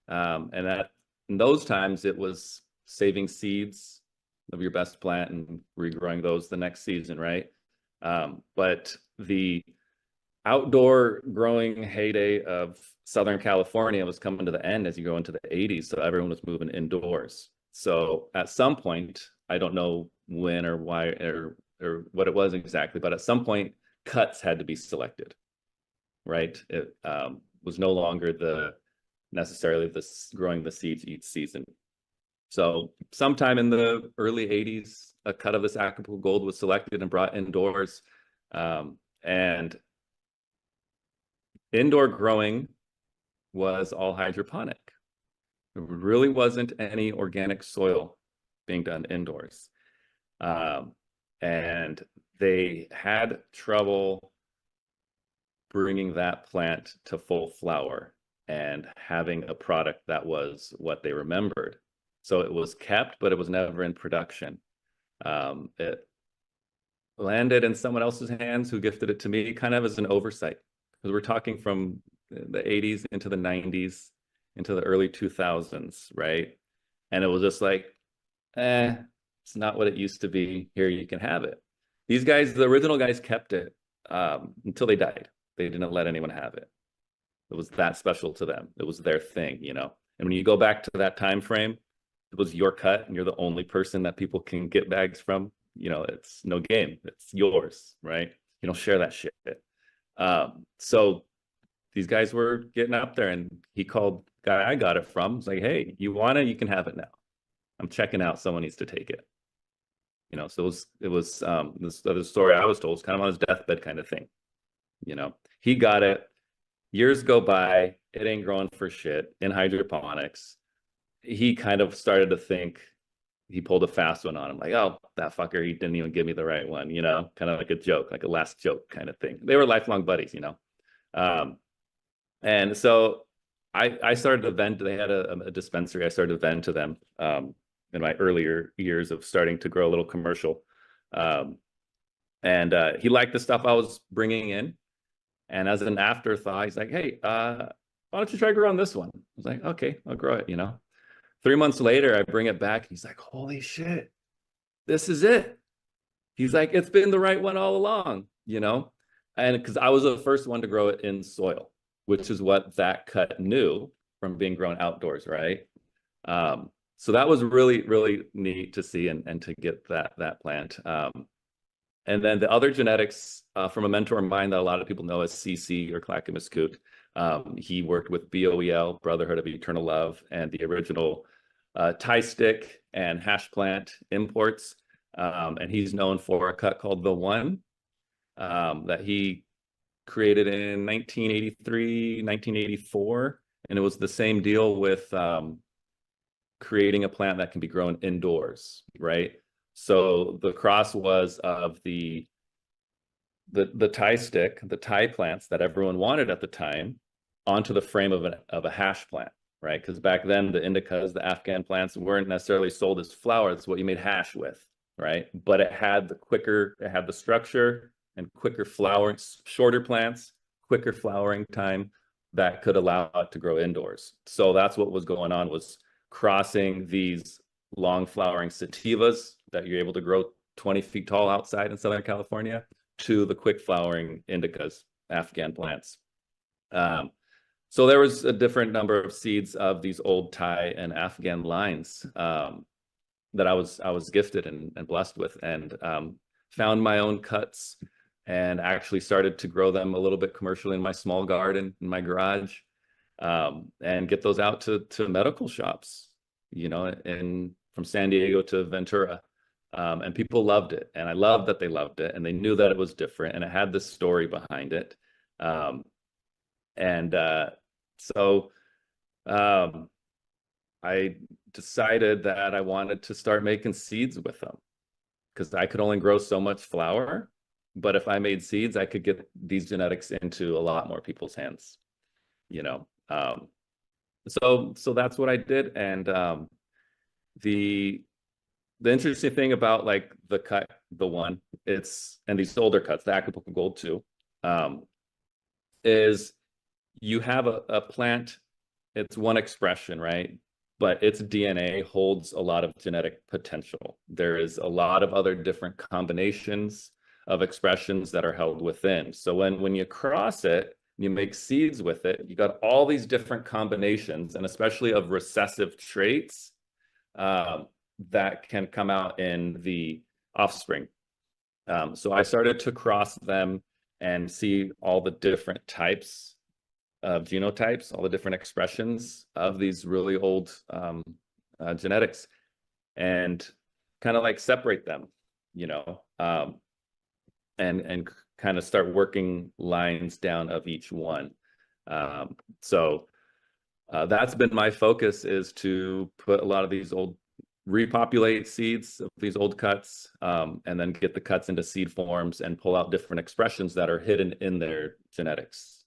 H: And in those times, it was saving seeds of your best plant and regrowing those the next season, right? But the outdoor growing heyday of Southern California was coming to the end as you go into the 80s, so everyone was moving indoors. So at some point, I don't know when or why or what it was exactly, but at some point, cuts had to be selected, right? It was no longer necessarily growing the seeds each season. So sometime in the early 80s, a cut of this Acapulco Gold was selected and brought indoors. And indoor growing was all hydroponic. There really wasn't any organic soil being done indoors. And they had trouble bringing that plant to full flower and having a product that was what they remembered. So it was kept, but it was never in production. It landed in someone else's hands who gifted it to me kind of as an oversight, because we're talking from the 80s into the 90s into the early 2000s, right? And it was just like, it's not what it used to be. Here, you can have it. These guys, the original guys, kept it until they died. They didn't let anyone have it. It was that special to them. It was their thing, And when you go back to that time frame, it was your cut, and you're the only person that people can get bags from. It's no game. It's yours, right? You don't share that shit. So these guys were getting up there, and he called the guy I got it from. He's like, hey, you want it? You can have it now. I'm checking out. Someone needs to take it. So it was this other story I was told was kind of on his deathbed kind of thing. He got it. Years go by. It ain't growing for shit in hydroponics. He kind of started to think he pulled a fast one on him, like, oh, that fucker, he didn't even give me the right one, kind of like a joke, like a last joke kind of thing. They were lifelong buddies, and so I started to vent. They had a dispensary. I started to vent to them in my earlier years of starting to grow a little commercial And he liked the stuff I was bringing in. And as an afterthought, he's like, hey, why don't you try growing this one? I was like, okay, I'll grow it, 3 months later, I bring it back. He's like, holy shit, this is it. He's like, it's been the right one all along, And because I was the first one to grow it in soil, which is what that cut knew from being grown outdoors, right? So that was really, really neat to see and to get that plant. And then the other genetics from a mentor of mine that a lot of people know as CC or Clackamas Coot. He worked with BOEL, Brotherhood of Eternal Love, and the original Thai stick and hash plant imports. And he's known for a cut called The One that he created in 1983, 1984. And it was the same deal with creating a plant that can be grown indoors, right? So the cross was of the Thai stick, the Thai plants that everyone wanted at the time, onto the frame of a hash plant, right? Because back then the indicas, the Afghan plants, weren't necessarily sold as flour. It's what you made hash with, right? But it had the structure and quicker flowering, shorter plants, quicker flowering time that could allow it to grow indoors. So that's what was going on, was crossing these long flowering sativas that you're able to grow 20 feet tall outside in Southern California to the quick flowering indicas, Afghan plants. So there was a different number of seeds of these old Thai and Afghan lines that I was gifted and blessed with, and found my own cuts and actually started to grow them a little bit commercially in my small garden in my garage, and get those out to medical shops, from San Diego to Ventura. And people loved it. And I loved that they loved it. And they knew that it was different. And it had this story behind it. So I decided that I wanted to start making seeds with them, because I could only grow so much flour. But if I made seeds, I could get these genetics into a lot more people's hands, So that's what I did. And the interesting thing about like the cut, The One, and these older cuts, the Acapulco Gold too, is you have a plant, it's one expression, right? But its DNA holds a lot of genetic potential. There is a lot of other different combinations of expressions that are held within. So when you cross it, you make seeds with it, you got all these different combinations, and especially of recessive traits that can come out in the offspring. So I started to cross them and see all the different types of genotypes, all the different expressions of these really old genetics, and kind of like separate them, and kind of start working lines down of each one. So that's been my focus, is to put a lot of these repopulate seeds of these old cuts, and then get the cuts into seed forms and pull out different expressions that are hidden in their genetics.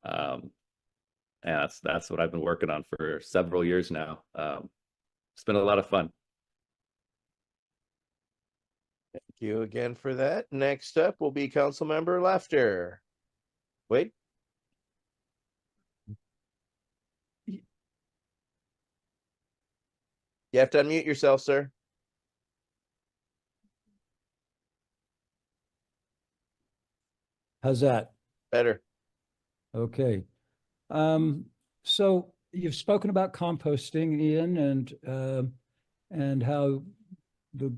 H: And that's what I've been working on for several years now. It's been a lot of fun.
G: Thank you again for that. Next up will be Councilmember Laughter. Wait. You have to unmute yourself, sir.
J: How's that?
G: Better.
J: Okay. So you've spoken about composting, Ian, and how the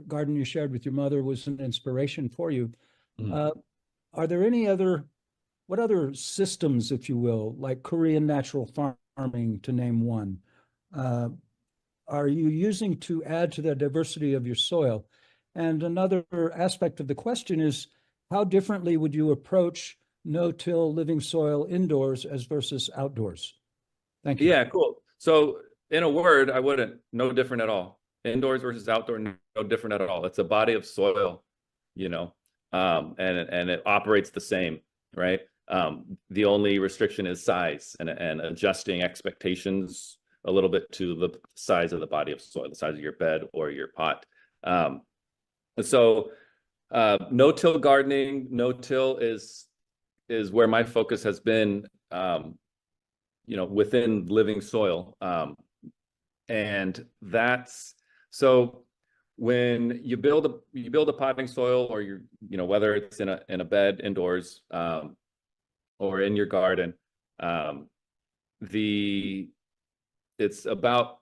J: garden you shared with your mother was an inspiration for you. Are there what other systems, if you will, like Korean natural farming, to name one, are you using to add to the diversity of your soil? And another aspect of the question is, how differently would you approach no-till living soil indoors as versus outdoors? Thank you.
H: Yeah, cool. So in a word, I wouldn't, no different at all. Indoors versus outdoor, no different at all. It's a body of soil, and it operates the same, right? The only restriction is size and adjusting expectations a little bit to the size of the body of soil, the size of your bed or your pot. So No-till gardening, no-till is where my focus has been, within living soil. And that's, so when you build a potting soil, or whether it's in a bed indoors, or in your garden, it's about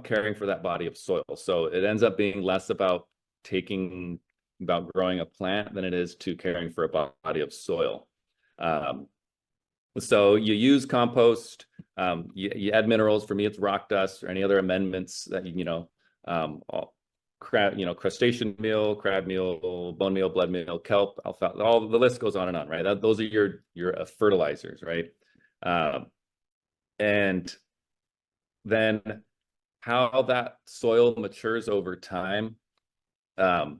H: caring for that body of soil. So it ends up being less about growing a plant than it is to caring for a body of soil. So you use compost, you add minerals. For me, it's rock dust or any other amendments that crustacean meal, crab meal, bone meal, blood meal, kelp, alfalfa, all the list goes on and on, right? Those are your fertilizers, right? And then how that soil matures over time, we're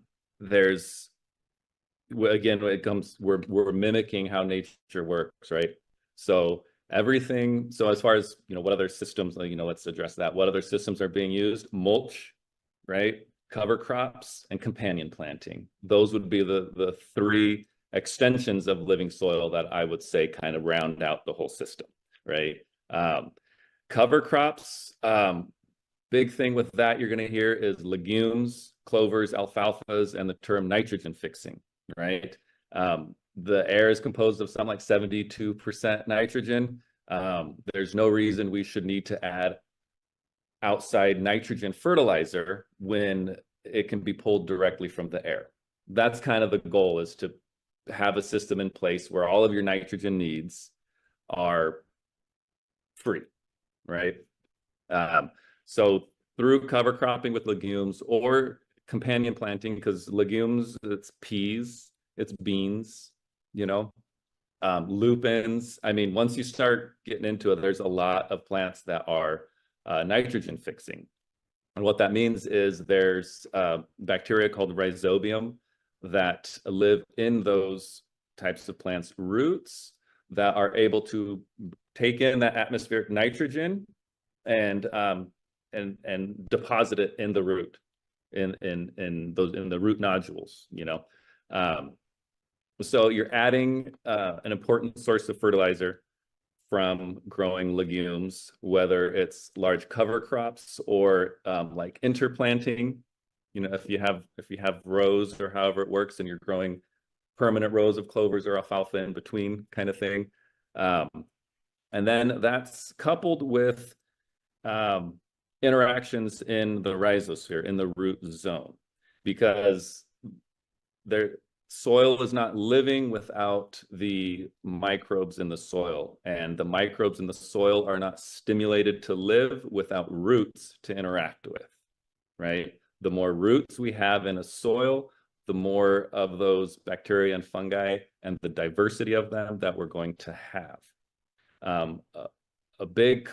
H: mimicking how nature works, right? So as far as what other systems, let's address that. What other systems are being used? Mulch, right? Cover crops and companion planting. Those would be the three extensions of living soil that I would say kind of round out the whole system, right? Cover crops, big thing with that you're going to hear is legumes, clovers, alfalfas, and the term nitrogen fixing, right? The air is composed of something like 72% nitrogen. There's no reason we should need to add outside nitrogen fertilizer when it can be pulled directly from the air. That's kind of the goal, is to have a system in place where all of your nitrogen needs are free, right? So through cover cropping with legumes or companion planting, because legumes, it's peas, it's beans, lupins. I mean, once you start getting into it, there's a lot of plants that are nitrogen fixing. And what that means is there's bacteria called rhizobium that live in those types of plants' roots that are able to take in that atmospheric nitrogen and deposit it in the root, in the root nodules, So you're adding an important source of fertilizer from growing legumes, whether it's large cover crops or like interplanting. If you have rows or however it works, and you're growing permanent rows of clovers or alfalfa in between, kind of thing. And then that's coupled with interactions in the rhizosphere, in the root zone, because soil is not living without the microbes in the soil, and the microbes in the soil are not stimulated to live without roots to interact with, right? The more roots we have in a soil, the more of those bacteria and fungi and the diversity of them that we're going to have. A big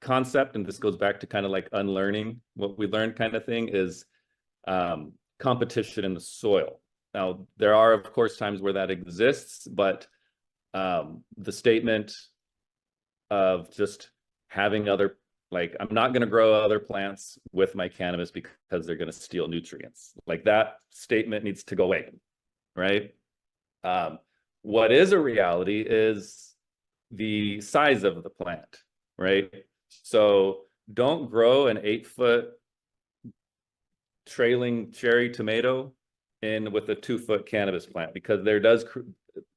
H: concept, and this goes back to kind of like unlearning what we learned kind of thing, is competition in the soil. Now, there are, of course, times where that exists, but the statement of just having I'm not going to grow other plants with my cannabis because they're going to steal nutrients. Like, that statement needs to go away, right? What is a reality is the size of the plant, right? So don't grow an 8-foot trailing cherry tomato in with a 2-foot cannabis plant, because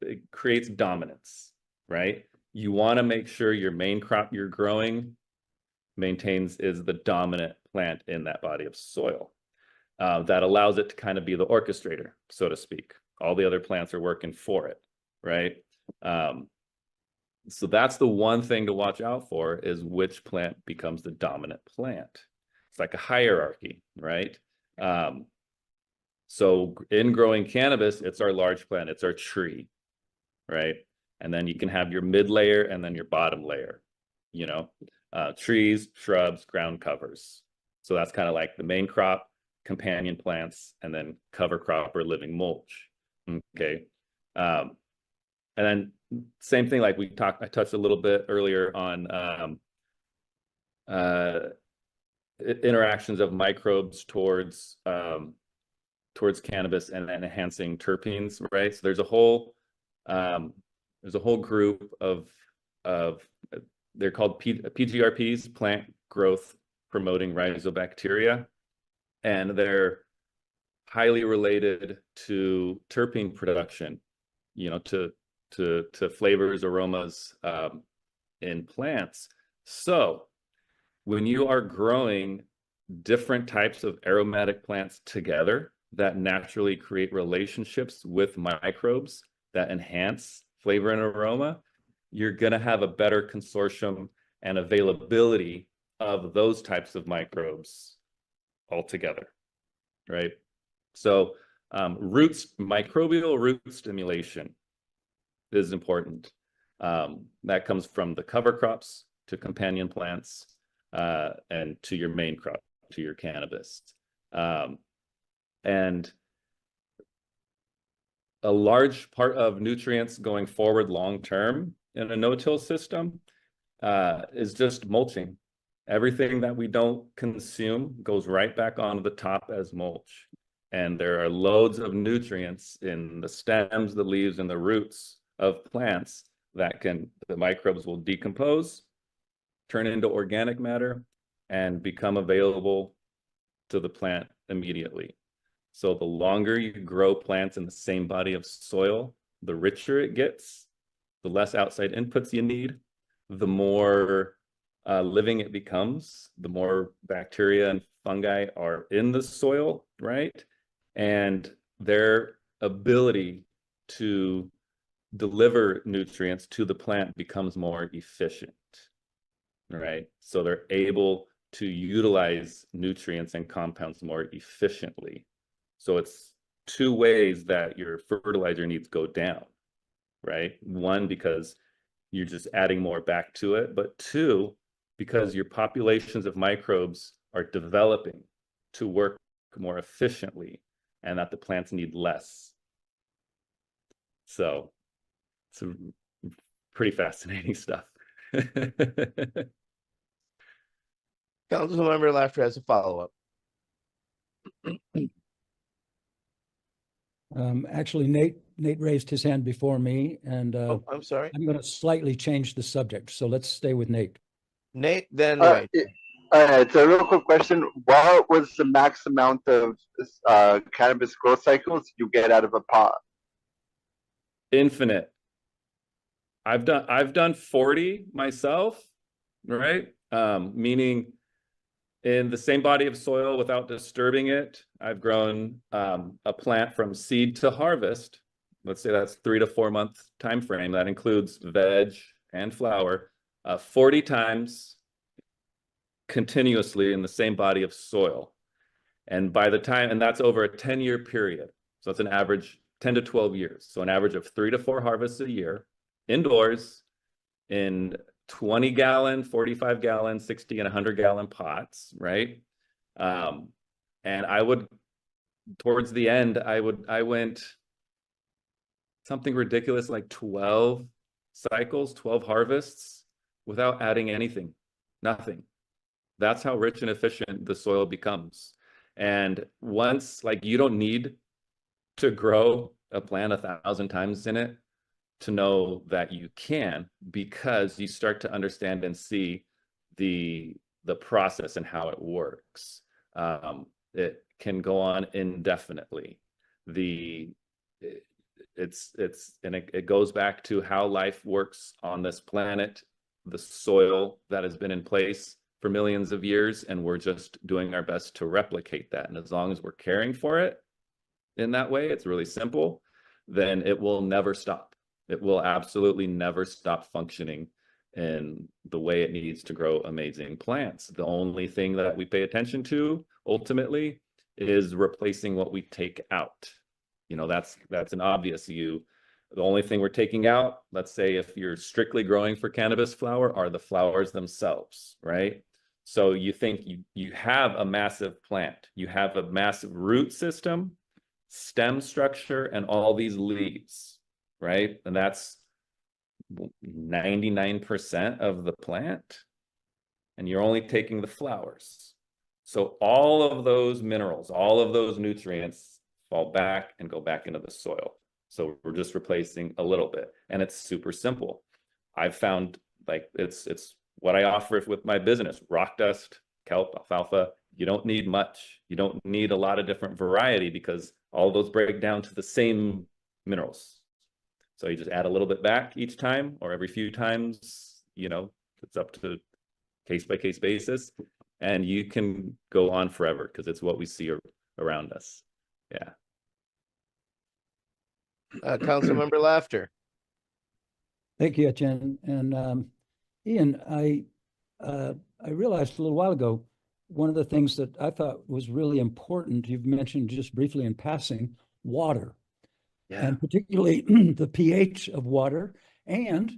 H: it creates dominance, right? You want to make sure your main crop you're growing is the dominant plant in that body of soil. That allows it to kind of be the orchestrator, so to speak. All the other plants are working for it, right? So that's the one thing to watch out for, is which plant becomes the dominant plant. It's like a hierarchy, right? So in growing cannabis, it's our large plant, it's our tree, right? And then you can have your mid layer and then your bottom layer, trees, shrubs, ground covers. So that's kind of like the main crop, companion plants, and then cover crop or living mulch. Okay. And then same thing, like I touched a little bit earlier on interactions of microbes towards towards cannabis and enhancing terpenes, right? So there's a whole group of they're called PGRPs, plant growth promoting rhizobacteria, and they're highly related to terpene production, you know, to flavors, aromas in plants. So when you are growing different types of aromatic plants together that naturally create relationships with microbes that enhance flavor and aroma, you're going to have a better consortium and availability of those types of microbes altogether, right? So microbial root stimulation is important. That comes from the cover crops to companion plants and to your main crop, to your cannabis. And a large part of nutrients going forward long-term in a no-till system is just mulching. Everything that we don't consume goes right back onto the top as mulch. And there are loads of nutrients in the stems, the leaves, and the roots of plants that the microbes will decompose, turn into organic matter, and become available to the plant immediately. So the longer you grow plants in the same body of soil, the richer it gets, the less outside inputs you need, the more living it becomes, the more bacteria and fungi are in the soil, right? And their ability to deliver nutrients to the plant becomes more efficient, right? So they're able to utilize nutrients and compounds more efficiently. So it's two ways that your fertilizer needs go down, right? One, because you're just adding more back to it, but two, because your populations of microbes are developing to work more efficiently and that the plants need less. So it's pretty fascinating stuff.
G: Councilmember Laughter has a follow-up.
J: Actually, Nate raised his hand before me, and
G: Oh, I'm sorry.
J: I'm going to slightly change the subject. So let's stay with Nate.
G: Nate, then
I: All right, so a real quick question. What was the max amount of cannabis growth cycles you get out of a pot?
H: Infinite. I've done 40 myself, right? Meaning in the same body of soil without disturbing it. I've grown a plant from seed to harvest. Let's say that's 3 to 4 month time frame. That includes veg and flower, 40 times continuously in the same body of soil. And by the time, and that's over a 10-year period. So that's an average 10 to 12 years. So an average of 3 to 4 harvests a year indoors in 20-gallon, 45-gallon, 60 and 100-gallon pots, right? And I would, towards the end, I went something ridiculous like 12 cycles, 12 harvests without adding anything, nothing. That's how rich and efficient the soil becomes. And once, like, you don't need to grow a plant 1,000 times in it to know that you can, because you start to understand and see the process and how it works. It can go on indefinitely. It goes back to how life works on this planet, the soil that has been in place for millions of years, and we're just doing our best to replicate that. And as long as we're caring for it in that way, it's really simple, then it will never stop. It will absolutely never stop functioning in the way it needs to grow amazing plants. The only thing that we pay attention to ultimately is replacing what we take out. You know, that's an obvious. The only thing we're taking out, let's say if you're strictly growing for cannabis flower, are the flowers themselves, right? So you think you have a massive plant, you have a massive root system, stem structure, and all these leaves, right? And that's 99% of the plant, and you're only taking the flowers. So all of those minerals, all of those nutrients fall back and go back into the soil. So we're just replacing a little bit, and it's super simple. I've found like it's what I offer with my business: rock dust, kelp, alfalfa. You don't need much. You don't need a lot of different variety because all those break down to the same minerals. So you just add a little bit back each time or every few times, you know, it's up to case by case basis, and you can go on forever because it's what we see around us. Yeah.
G: Councilmember Laughter.
J: Thank you, Etienne. And Ian, I realized a little while ago, one of the things that I thought was really important, you've mentioned just briefly in passing, water.
H: Yeah.
J: And particularly the pH of water. And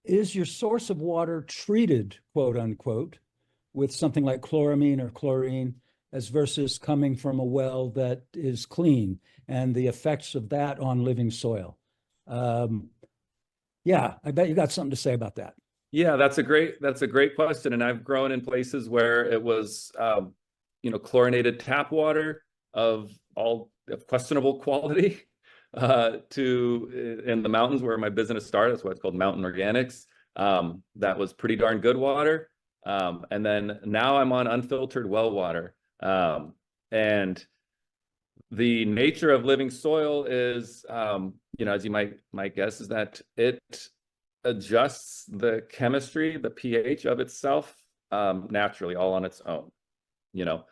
J: is your source of water treated, quote unquote, with something like chloramine or chlorine, as versus coming from a well that is clean, and the effects of that on living soil? Yeah, I bet you got something to say about that.
H: Yeah, that's a great question. And I've grown in places where it was, you know, chlorinated tap water of questionable quality to in the mountains where my business started. That's why it's called Mountain Organics. That was pretty darn good water. And then now I'm on unfiltered well water. And the nature of living soil is, you know, as you might guess, is that it adjusts the chemistry, the pH of itself naturally, all on its own, you know.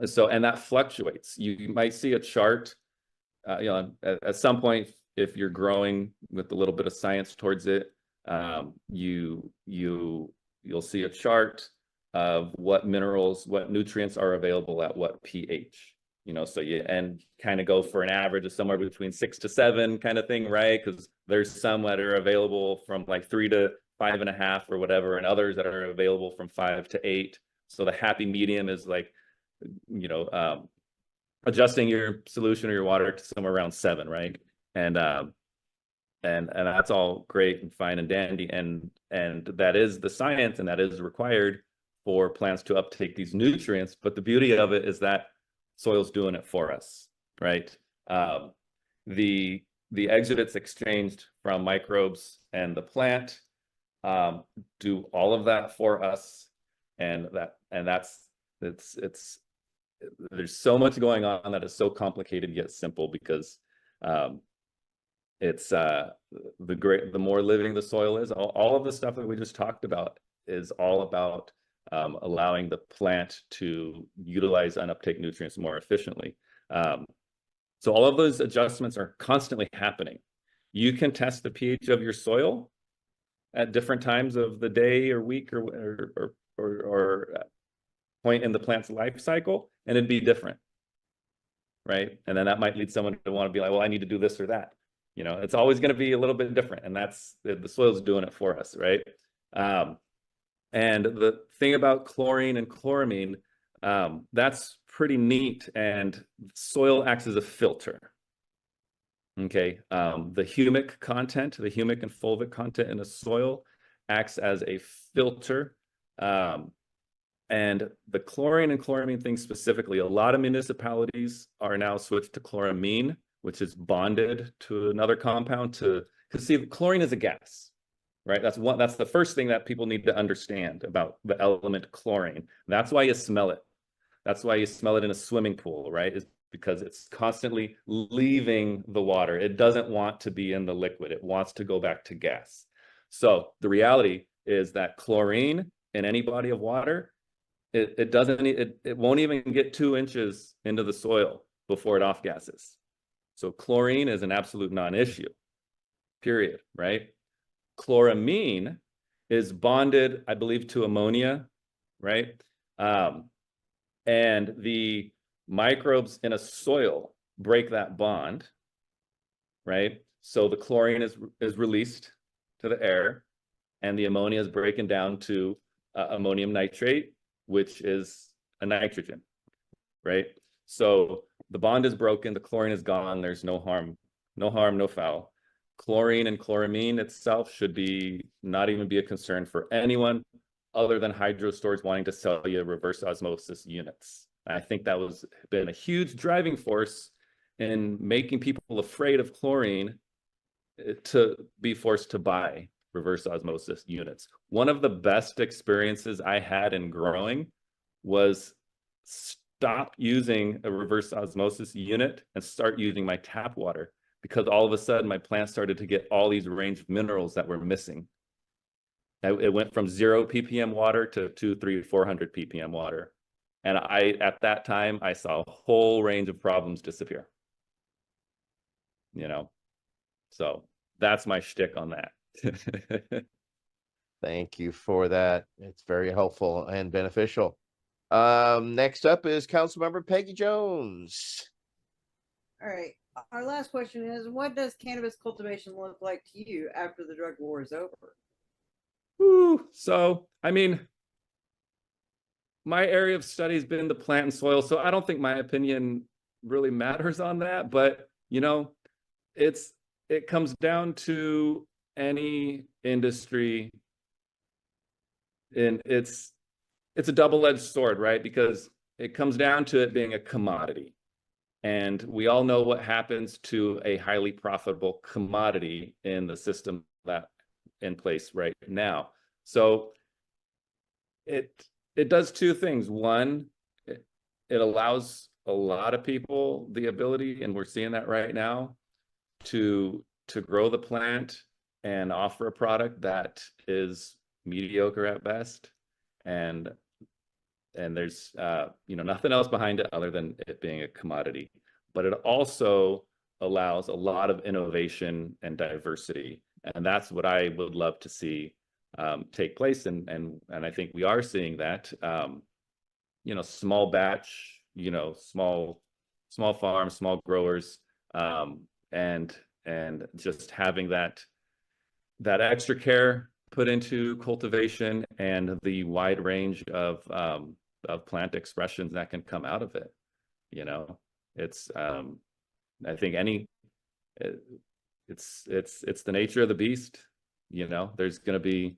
H: So, and that fluctuates. You might see a chart, you know, at some point, if you're growing with a little bit of science towards it, you'll see a chart of what minerals, what nutrients are available at what pH. You know, so you and kind of go for an average of somewhere between 6 to 7 kind of thing, right? Because there's some that are available from like 3 to 5.5 or whatever, and others that are available from 5 to 8. So the happy medium is like, you know, adjusting your solution or your water to somewhere around 7, right? And that's all great and fine and dandy, and that is the science, and that is required for plants to uptake these nutrients. But the beauty of it is that soil's doing it for us, right? The exudates exchanged from microbes and the plant do all of that for us, and there's so much going on that is so complicated yet simple, because it's the more living the soil is, all of the stuff that we just talked about is all about allowing the plant to utilize and uptake nutrients more efficiently. So all of those adjustments are constantly happening. You can test the pH of your soil at different times of the day or week or point in the plant's life cycle, and it'd be different, right? And then that might lead someone to want to be like, well, I need to do this or that. You know, it's always going to be a little bit different, and that's the soil's doing it for us, right? And the thing about chlorine and chloramine, that's pretty neat, and soil acts as a filter. Okay, the humic content, the humic and fulvic content in a soil acts as a filter. And the chlorine and chloramine thing specifically, a lot of municipalities are now switched to chloramine, which is bonded to another compound because see, chlorine is a gas, right? That's the first thing that people need to understand about the element chlorine. That's why you smell it. That's why you smell it in a swimming pool, right? Is because it's constantly leaving the water. It doesn't want to be in the liquid. It wants to go back to gas. So the reality is that chlorine in any body of water, it won't even get 2 inches into the soil before it off gases. So chlorine is an absolute non-issue, period, right? Chloramine is bonded, I believe, to ammonia, right? And the microbes in a soil break that bond, right? So the chlorine is released to the air, and the ammonia is breaking down to ammonium nitrate, which is a nitrogen, right? So the bond is broken, the chlorine is gone, there's no harm, no foul. Chlorine and chloramine itself should not even be a concern for anyone other than hydro stores wanting to sell you reverse osmosis units, I think that was been a huge driving force in making people afraid of chlorine to be forced to buy reverse osmosis units. One of the best experiences I had in growing was stop using a reverse osmosis unit and start using my tap water, because all of a sudden my plant started to get all these range of minerals that were missing. It went from 0 ppm water to 200, 300, 400 ppm water. And at that time, I saw a whole range of problems disappear. You know, so that's my shtick on that.
G: Thank you for that. It's very helpful and beneficial. Next up is Councilmember Peggy Jones.
K: All right. Our last question is, what does cannabis cultivation look like to you after the drug war is over?
H: So, I mean, my area of study has been the plant and soil, so I don't think my opinion really matters on that. But, you know, it comes down to any industry, and it's a double-edged sword, right? Because it comes down to it being a commodity. And we all know what happens to a highly profitable commodity in the system that in place right now. So it does two things. One, it allows a lot of people the ability, and we're seeing that right now, to grow the plant and offer a product that is mediocre at best, and there's you know, nothing else behind it other than it being a commodity. But it also allows a lot of innovation and diversity, and that's what I would love to see take place. And I think we are seeing that. You know, small batch, you know, small farms, small growers, and just having that extra care put into cultivation and the wide range of plant expressions that can come out of it. You know, it's I think it's the nature of the beast. You know, there's gonna be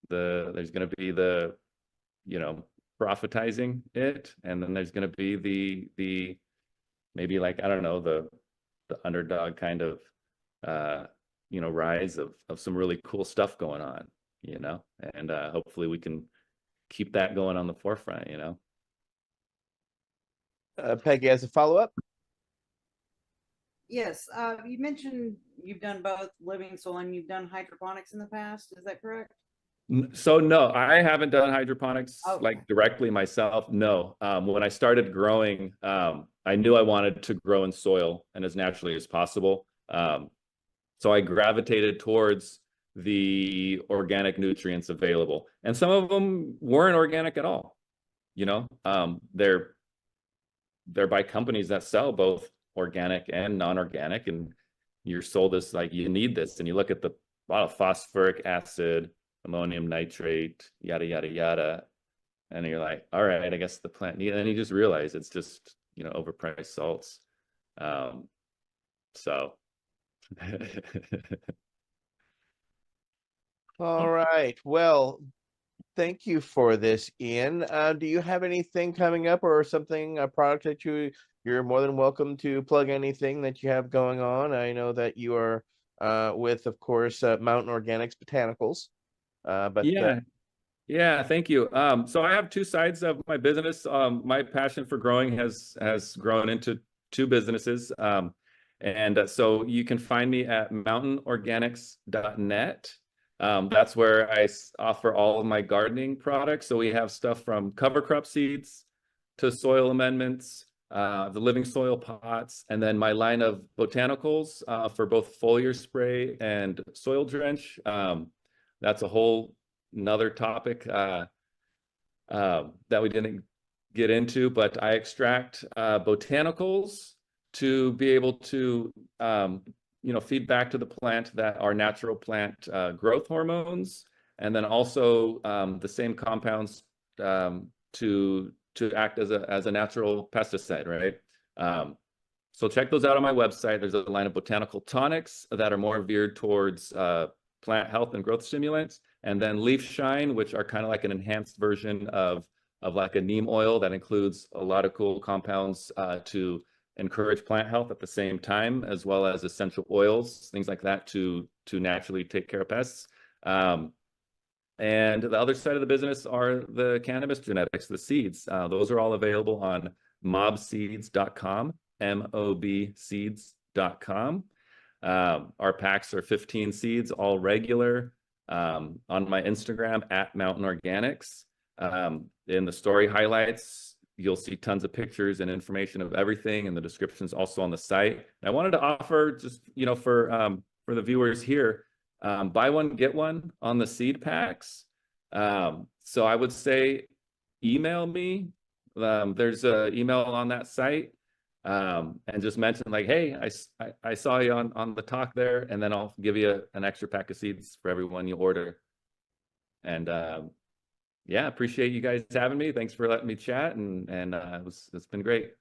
H: the you know, profitizing it, and then there's gonna be the maybe, like, I don't know, the underdog kind of you know, rise of some really cool stuff going on, you know, and hopefully we can keep that going on the forefront, you know.
G: Peggy has a follow-up.
K: Yes. You mentioned you've done both living soil and you've done hydroponics in the past. Is that correct?
H: So no, I haven't done hydroponics
K: Okay.
H: like directly myself. No. When I started growing, I knew I wanted to grow in soil and as naturally as possible. So I gravitated towards the organic nutrients available, and some of them weren't organic at all. You know, they're by companies that sell both organic and non-organic, and you're sold this like, you need this, and you look at the lot of phosphoric acid, ammonium nitrate, yada yada yada, and you're like, all right, I guess the plant need, and then you just realize it's just, you know, overpriced salts. So
G: All right. Well, thank you for this, Ian. Do you have anything coming up, or something, a product that you're more than welcome to plug anything that you have going on? I know that you are with, of course, Mountain Organics Botanicals. But
H: yeah, thank you. So I have two sides of my business. My passion for growing has grown into two businesses. And so you can find me at mountainorganics.net. That's where I offer all of my gardening products. So we have stuff from cover crop seeds to soil amendments, the living soil pots, and then my line of botanicals for both foliar spray and soil drench. That's a whole another topic that we didn't get into, but I extract botanicals to be able to you know, feed back to the plant that are natural plant growth hormones, and then also the same compounds to act as a natural pesticide, right? So check those out on my website. There's a line of botanical tonics that are more veered towards plant health and growth stimulants, and then Leaf Shine, which are kind of like an enhanced version of like a neem oil that includes a lot of cool compounds to encourage plant health at the same time, as well as essential oils, things like that to naturally take care of pests. And the other side of the business are the cannabis genetics, the seeds. Those are all available on mobseeds.com, mobseeds.com. Our packs are 15 seeds, all regular. On my Instagram at Mountain Organics. In the story highlights, you'll see tons of pictures and information of everything, and the description's also on the site. And I wanted to offer just, for the viewers here, buy one, get one on the seed packs. So I would say email me. There's an email on that site. And just mention like, hey, I saw you on the talk there, and then I'll give you an extra pack of seeds for everyone you order. And yeah, appreciate you guys having me. Thanks for letting me chat, and it's been great.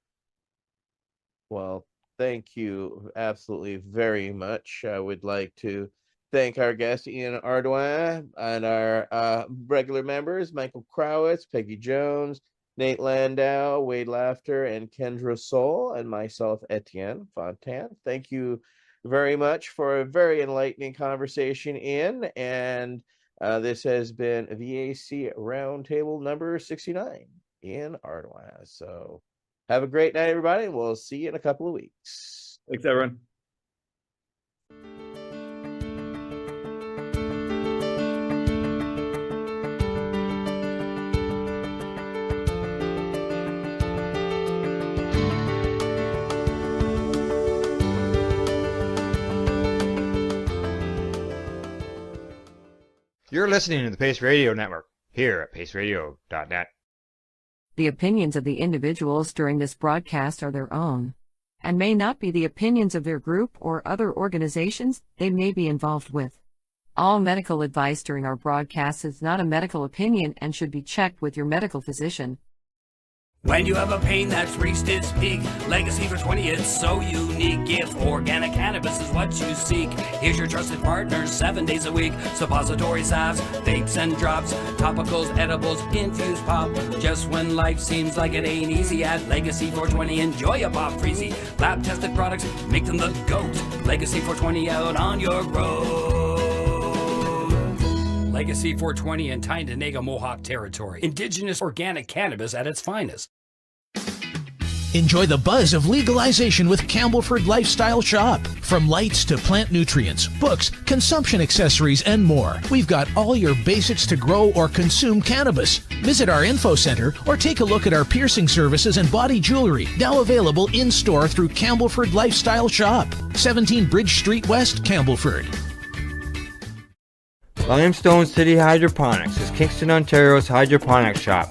G: Well, thank you absolutely very much. I would like to thank our guest Ian Ardoin and our regular members, Michael Crowitz, Peggy Jones, Nate Landau, Wade Laughter, and Kendra Soul, and myself, Etienne Fontaine. Thank you very much for a very enlightening conversation, Ian. And this has been VAC Roundtable number 69, Ian Ardoin. So have a great night, everybody. We'll see you in a couple of weeks.
H: Thanks, everyone.
D: You're listening to the Pace Radio Network here at paceradio.net.
F: The opinions of the individuals during this broadcast are their own, and may not be the opinions of their group or other organizations they may be involved with. All medical advice during our broadcast is not a medical opinion and should be checked with your medical physician.
M: When you have a pain that's reached its peak, Legacy for 20, it's so unique. If organic cannabis is what you seek, here's your trusted partner 7 days a week. Suppository salves, vapes and drops, topicals, edibles, infused pop. Just when life seems like it ain't easy, at Legacy 420, enjoy a pop freezy. Lab tested products, make them the GOAT. Legacy 420 out on your road. Legacy 420 in Tyendinaga Mohawk territory. Indigenous organic cannabis at its finest.
P: Enjoy the buzz of legalization with Campbellford Lifestyle Shop. From lights to plant nutrients, books, consumption accessories, and more, we've got all your basics to grow or consume cannabis. Visit our info center or take a look at our piercing services and body jewelry, now available in-store through Campbellford Lifestyle Shop, 17 Bridge Street West, Campbellford.
A: Limestone City Hydroponics is Kingston, Ontario's hydroponics shop.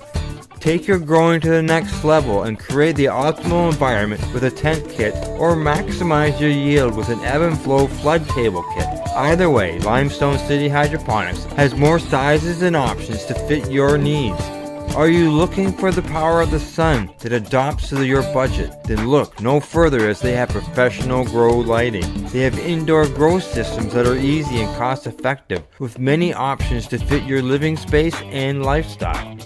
A: Take your growing to the next level and create the optimal environment with a tent kit, or maximize your yield with an ebb and flow flood table kit. Either way, Limestone City Hydroponics has more sizes and options to fit your needs. Are you looking for the power of the sun that adapts to your budget? Then look no further, as they have professional grow lighting. They have indoor grow systems that are easy and cost effective, with many options to fit your living space and lifestyle.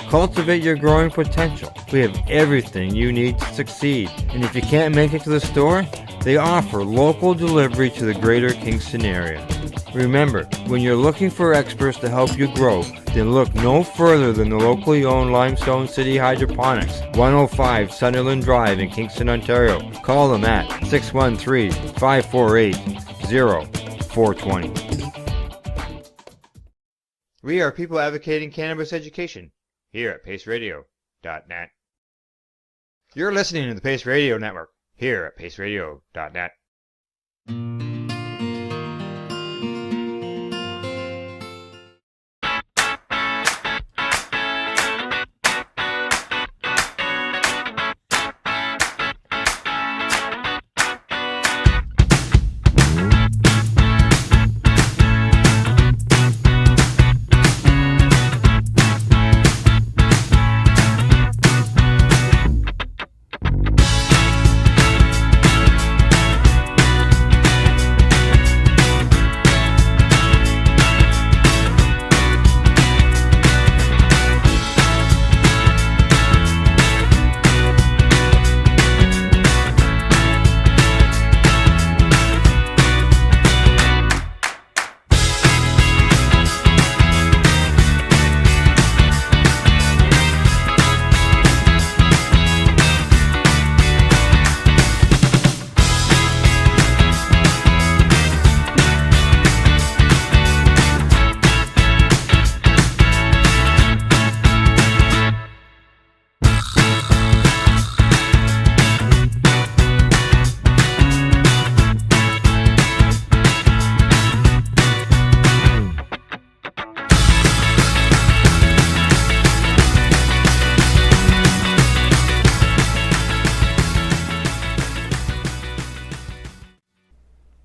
A: Cultivate your growing potential. We have everything you need to succeed. And if you can't make it to the store, they offer local delivery to the greater Kingston area. Remember, when you're looking for experts to help you grow, then look no further than the locally owned Limestone City Hydroponics, 105 Sunderland Drive in Kingston, Ontario. Call them at 613-548-0420.
D: We are people advocating cannabis education here at paceradio.net. You're listening to the Pace Radio Network here at paceradio.net.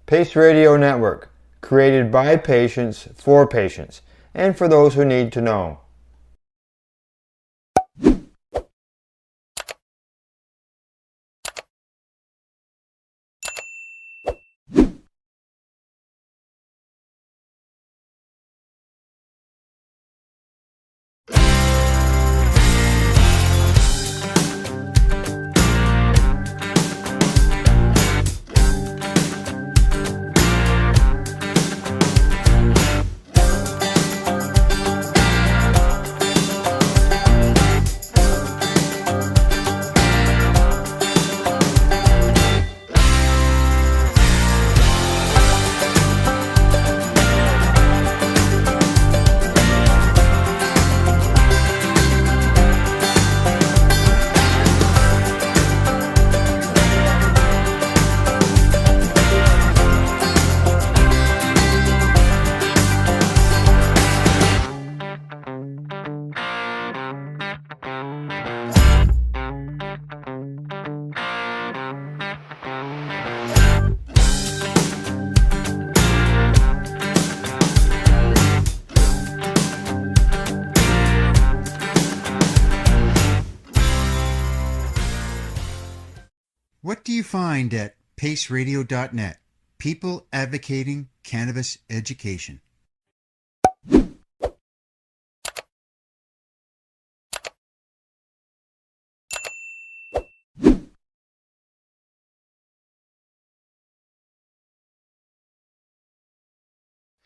D: Pace Radio Network, created by patients for patients, and for those who need to know.
N: What do you find at paceradio.net? People advocating cannabis education.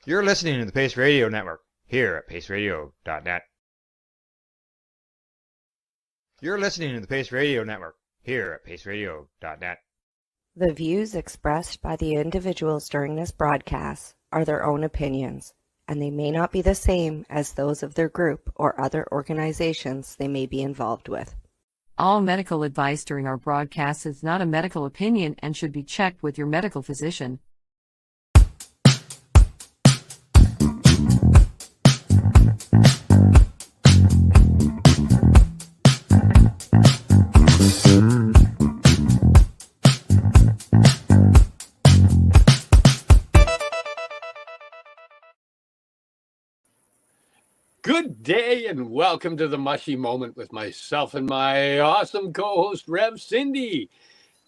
D: You're listening to the Pace Radio Network here at paceradio.net. You're listening to the Pace Radio Network here at paceradio.net.
E: The views expressed by the individuals during this broadcast are their own opinions, and they may not be the same as those of their group or other organizations they may be involved with.
F: All medical advice during our broadcast is not a medical opinion and should be checked with your medical physician.
Q: Good day and welcome to the Mushy Moment with myself and my awesome co-host Rev Cindy.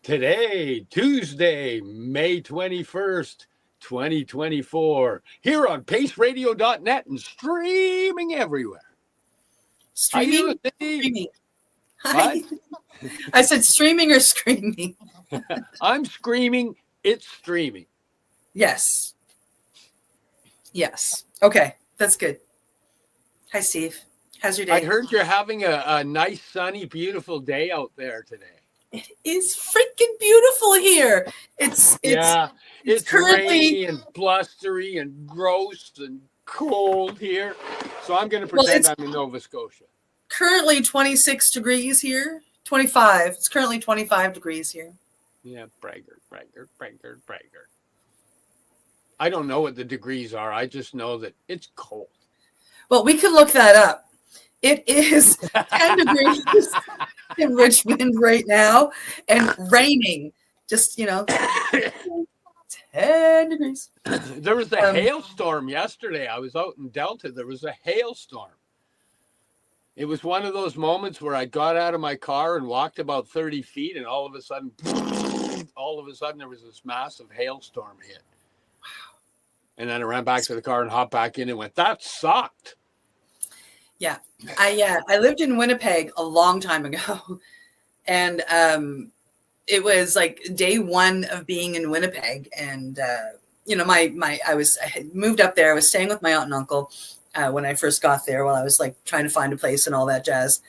Q: Today, Tuesday, May 21st, 2024, here on paceradio.net and streaming everywhere.
R: Streaming? Streaming. Hi. I said streaming or screaming?
Q: I'm screaming, it's streaming.
R: Yes. Yes. Okay, that's good. Hi, Steve. How's your day?
Q: I heard you're having a nice, sunny, beautiful day out there today.
R: It is freaking beautiful here. It's
Q: currently rainy and blustery and gross and cold here. So I'm going to pretend I'm in Nova Scotia.
R: Currently 26 degrees here. 25. It's currently 25 degrees here.
Q: Yeah, braggart. I don't know what the degrees are. I just know that it's cold.
R: Well, we can look that up. It is 10 degrees in Richmond right now and raining. Just, 10 degrees.
Q: There was a hailstorm yesterday. I was out in Delta. There was a hailstorm. It was one of those moments where I got out of my car and walked about 30 feet, and all of a sudden there was this massive hailstorm hit. Wow. And then I ran back to the car and hopped back in and went, that sucked.
R: Yeah. I lived in Winnipeg a long time ago. And it was like day one of being in Winnipeg. And, I had moved up there. I was staying with my aunt and uncle when I first got there while I was like trying to find a place and all that jazz.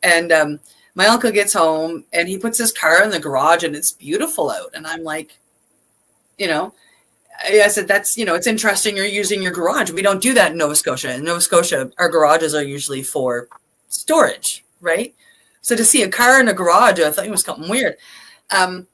R: And my uncle gets home and he puts his car in the garage and it's beautiful out. And I'm like, I said, that's, it's interesting you're using your garage. We don't do that in Nova Scotia. In Nova Scotia, our garages are usually for storage, right? So to see a car in a garage, I thought it was something weird. So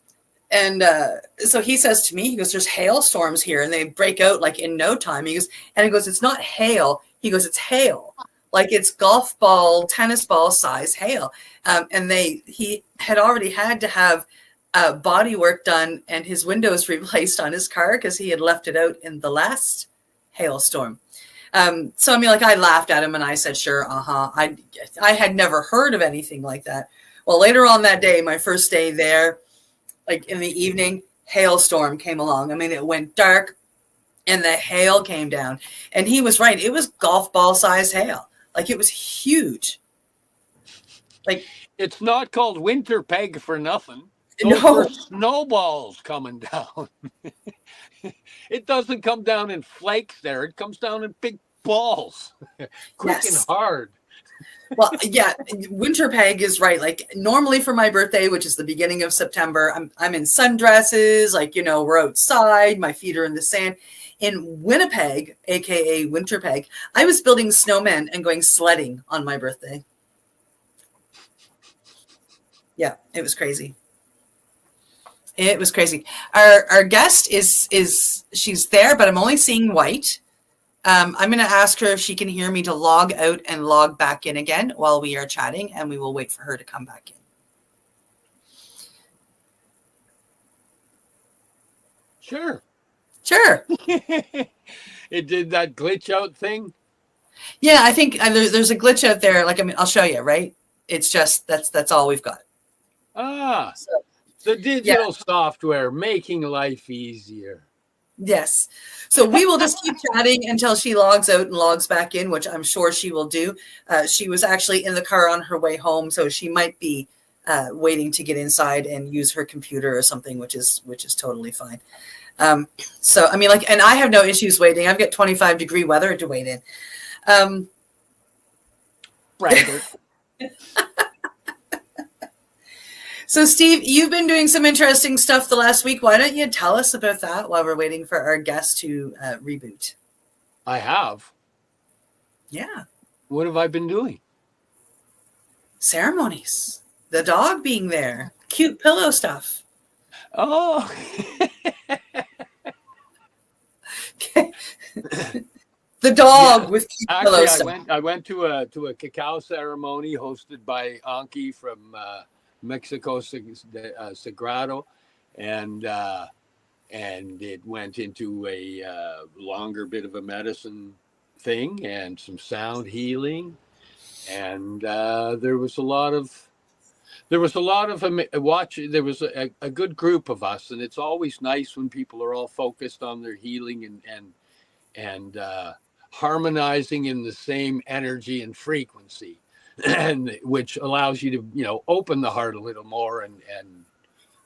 R: he says to me, he goes, there's hailstorms here and they break out like in no time. He goes, it's not hail. He goes, it's hail. Like it's golf ball, tennis ball size hail. And he had already had to have body work done and his windows replaced on his car because he had left it out in the last hailstorm. So I mean, like, I laughed at him and I said, sure, I had never heard of anything like that. Well, later on that day, my first day there, like in the evening, hailstorm came along. I mean, it went dark and the hail came down. And he was right. It was golf ball size hail. Like, it was huge. Like,
Q: it's not called winter peg for nothing.
R: No.
Q: Those are snowballs coming down. It doesn't come down in flakes there. It comes down in big balls, quick and hard.
R: Well, yeah, winter peg is right. Like, normally for my birthday, which is the beginning of September, I'm in sundresses, like, you know, we're outside, my feet are in the sand. In Winnipeg, aka winter peg, I was building snowmen and going sledding on my birthday. Yeah, it was crazy. It was crazy. Our guest is she's there, but I'm only seeing white. I'm going to ask her if she can hear me to log out and log back in again while we are chatting, and we will wait for her to come back in.
Q: Sure. It did that glitch out thing.
R: Yeah, I think there's a glitch out there. Like, I mean, I'll show you, right? It's just that's all we've got.
Q: The digital software making life easier.
R: Yes. So we will just keep chatting until she logs out and logs back in, which I'm sure she will do. She was actually in the car on her way home, so she might be waiting to get inside and use her computer or something, which is totally fine. So, I mean, like, and I have no issues waiting. I've got 25-degree weather to wait in.
Q: Braggart.
R: So, Steve, you've been doing some interesting stuff the last week. Why don't you tell us about that while we're waiting for our guest to reboot?
Q: I have.
R: Yeah.
Q: What have I been doing?
R: Ceremonies. The dog being there. Cute pillow stuff.
Q: Oh.
R: The dog with cute pillow stuff.
Q: I went to a cacao ceremony hosted by Anki from Mexico Sagrado, and it went into a longer bit of a medicine thing and some sound healing, and there was a lot of watch. There was a good group of us, and it's always nice when people are all focused on their healing and harmonizing in the same energy and frequency. And which allows you to, you know, open the heart a little more, and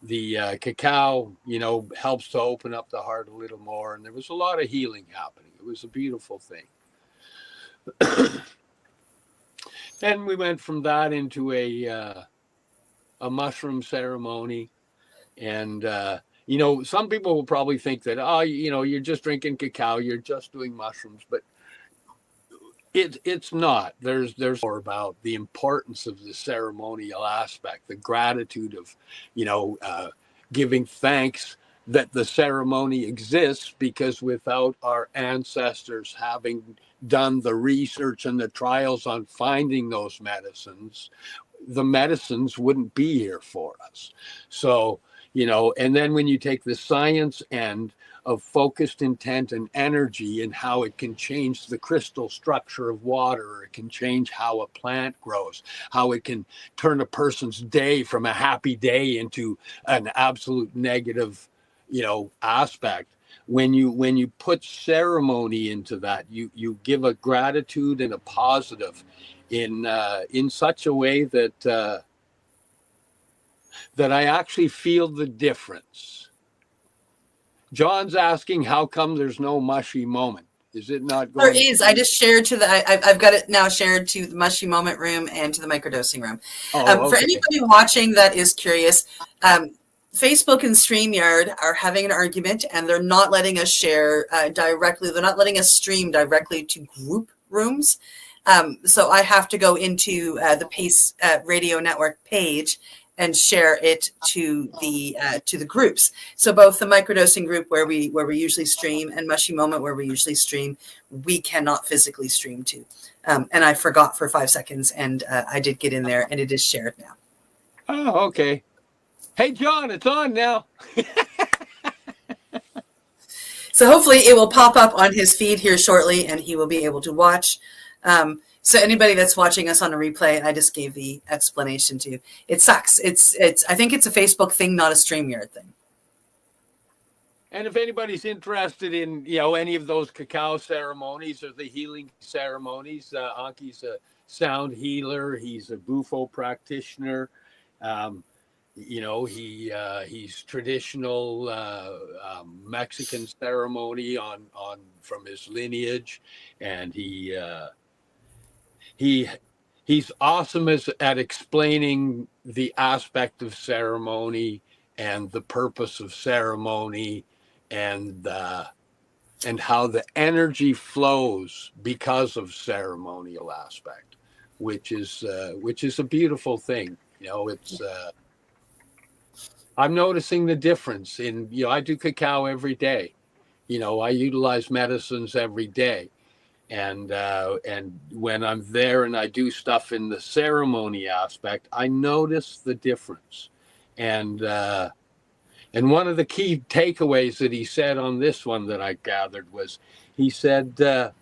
Q: the cacao, you know, helps to open up the heart a little more. And there was a lot of healing happening. It was a beautiful thing. And we went from that into a mushroom ceremony, and you know, some people will probably think that, oh, you know, you're just drinking cacao, you're just doing mushrooms, but it's not. There's more about the importance of the ceremonial aspect, the gratitude of, you know, giving thanks that the ceremony exists, because without our ancestors having done the research and the trials on finding those medicines, the medicines wouldn't be here for us. So, you know, and then when you take the science end of focused intent and energy and how it can change the crystal structure of water, it can change how a plant grows, how it can turn a person's day from a happy day into an absolute negative, you know, aspect. When you put ceremony into that, you give a gratitude and a positive in such a way that that I actually feel the difference. John's asking, how come there's no mushy moment? Is it not going?
R: There is. I just shared to I've got it now shared to the mushy moment room and to the microdosing room.
Q: Oh,
R: For anybody watching that is curious, Facebook and StreamYard are having an argument, and they're not letting us share directly. They're not letting us stream directly to group rooms. So I have to go into the Pace Radio Network page and share it to the groups. So both the microdosing group where we usually stream and Mushy Moment where we usually stream, we cannot physically stream to. And I forgot for 5 seconds, and I did get in there, and it is shared now.
Q: Oh, okay. Hey, John, it's on now.
R: So hopefully it will pop up on his feed here shortly and he will be able to watch. So anybody that's watching us on a replay, I just gave the explanation to you. It sucks. I think it's a Facebook thing, not a StreamYard thing.
Q: And if anybody's interested in, any of those cacao ceremonies or the healing ceremonies, Anki's a sound healer. He's a Bufo practitioner. He's traditional Mexican ceremony from his lineage, and he's awesome at explaining the aspect of ceremony and the purpose of ceremony, and how the energy flows because of ceremonial aspect, which is a beautiful thing. I'm noticing the difference in, I do cacao every day. I utilize medicines every day. And when I'm there and I do stuff in the ceremony aspect, I notice the difference. And one of the key takeaways that he said on this one that I gathered was, he said, the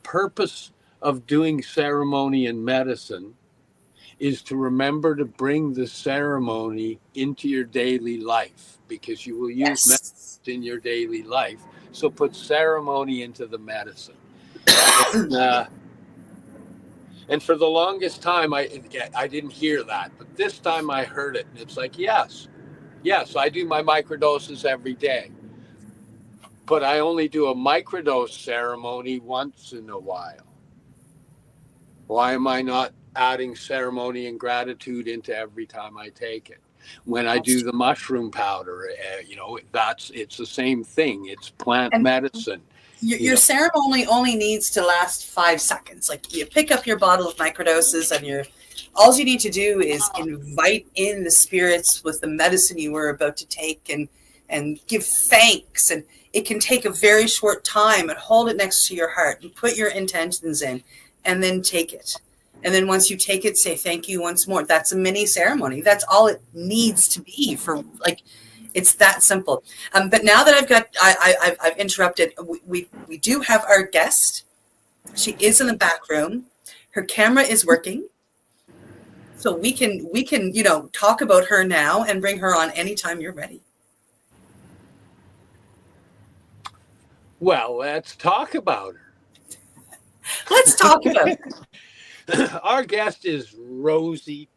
Q: purpose of doing ceremony in medicine is to remember to bring the ceremony into your daily life, because you will use medicine in your daily life. So put ceremony into the medicine. And for the longest time, I didn't hear that. But this time I heard it. And it's like, yes, I do my microdoses every day. But I only do a microdose ceremony once in a while. Why am I not adding ceremony and gratitude into every time I take it? When I do the mushroom powder, it's the same thing. It's plant medicine.
R: Your ceremony only needs to last 5 seconds. Like, you pick up your bottle of microdoses and all you need to do is invite in the spirits with the medicine you were about to take and give thanks. And it can take a very short time, and hold it next to your heart and put your intentions in, and then take it. And then once you take it, say thank you once more. That's a mini ceremony. That's all it needs to be it's that simple. But now that I've interrupted, we do have our guest. She is in the back room. Her camera is working. So we can talk about her now and bring her on anytime you're ready.
Q: Well, let's talk about her.
R: Let's talk about her.
Q: Our guest is Rosie.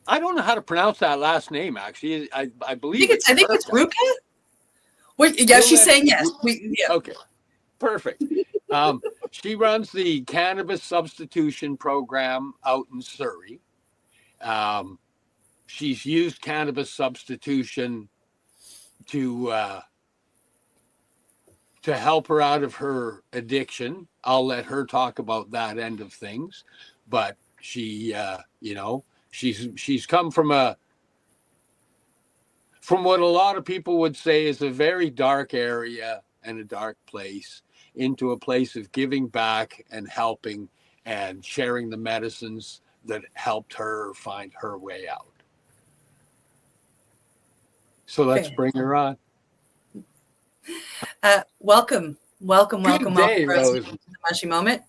Q: I don't know how to pronounce that last name, actually. I believe
R: I think it's Ruka. Wait, yeah, she's saying yes.
Q: Okay, perfect. She runs the cannabis substitution program out in Surrey. She's used cannabis substitution to help her out of her addiction. I'll let her talk about that end of things, but she, she's come from what a lot of people would say is a very dark area and a dark place, into a place of giving back and helping and sharing the medicines that helped her find her way out. So let's bring her on.
R: Welcome,
Q: day,
R: Rosie, to the Mushy Moment.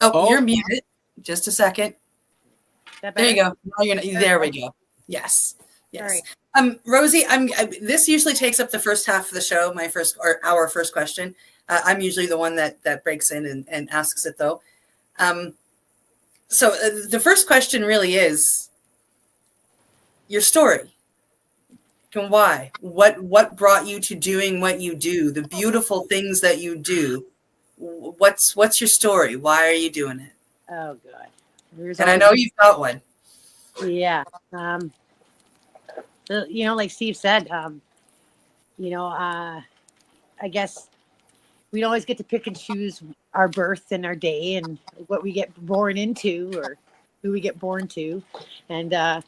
R: Oh, you're muted. Just a second. There you go. There we go. Yes.
S: Sorry.
R: Rosie, this usually takes up the first half of the show. Our first question. I'm usually the one that breaks in and asks it, though. So the first question really is your story. And why? What brought you to doing what you do? The beautiful things that you do. What's your story? Why are you doing it?
S: Oh God.
R: And I know you've got one.
S: Yeah. Like Steve said, I guess we don't always get to pick and choose our birth and our day and what we get born into or who we get born to. And,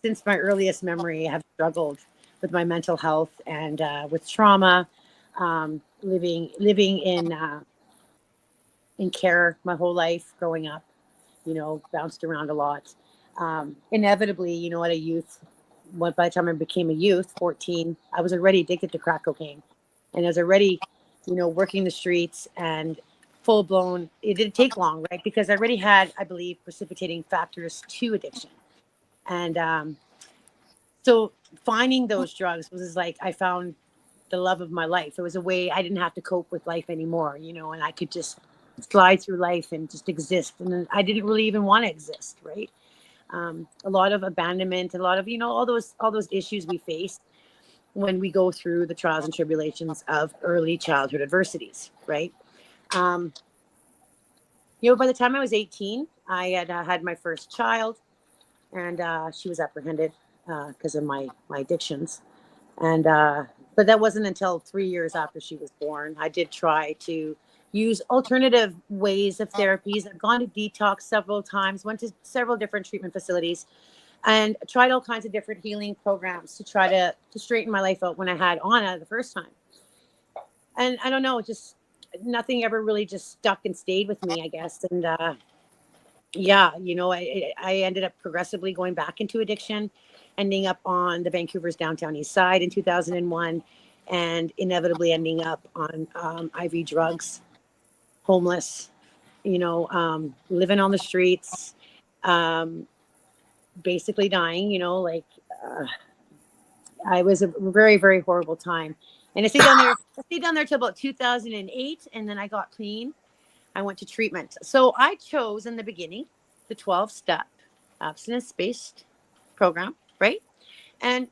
S: since my earliest memory, I have struggled with my mental health and with trauma, living in care my whole life growing up. bounced around a lot. Inevitably, at a youth, by the time I became a youth, 14, I was already addicted to crack cocaine. And I was already, working the streets and full blown. It didn't take long, right? Because I already had, I believe, precipitating factors to addiction. And so finding those drugs was like, I found the love of my life. It was a way I didn't have to cope with life anymore, and I could just slide through life and just exist. And then I didn't really even want to exist, right? A lot of abandonment, a lot of, all those issues we face when we go through the trials and tribulations of early childhood adversities, right? By the time I was 18, I had my first child, and she was apprehended because of my addictions. And but that wasn't until 3 years after she was born. I did try to use alternative ways of therapies. I've gone to detox several times, went to several different treatment facilities, and tried all kinds of different healing programs to try to straighten my life out when I had Anna the first time. And I don't know, just nothing ever really just stuck and stayed with me, I guess. And I ended up progressively going back into addiction, ending up on the Vancouver's downtown east side in 2001, and inevitably ending up on IV drugs, homeless, living on the streets, basically dying, it was a very, very horrible time. And I stayed down there till about 2008, and then I got clean. I went to treatment. So I chose in the beginning the 12-step abstinence-based program, right? And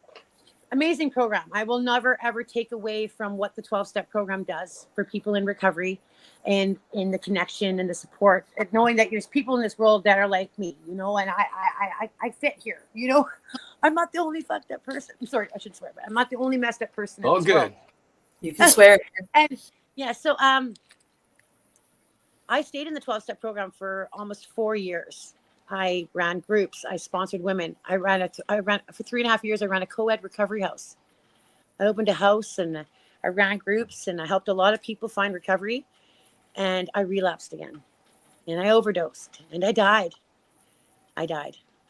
S: amazing program. I will never, ever take away from what the 12-step program does for people in recovery and in the connection and the support, and knowing that there's people in this world that are like me, and I fit here, I'm not the only fucked up person. I'm sorry, I should swear, but I'm not the only messed up person in this world.
R: You can swear.
S: And yeah, so I stayed in the 12-step program for almost 4 years. I ran groups. I sponsored women. I ran for 3.5 years. I ran a co-ed recovery house. I opened a house and I ran groups, and I helped a lot of people find recovery. And I relapsed again, and I overdosed, and I died.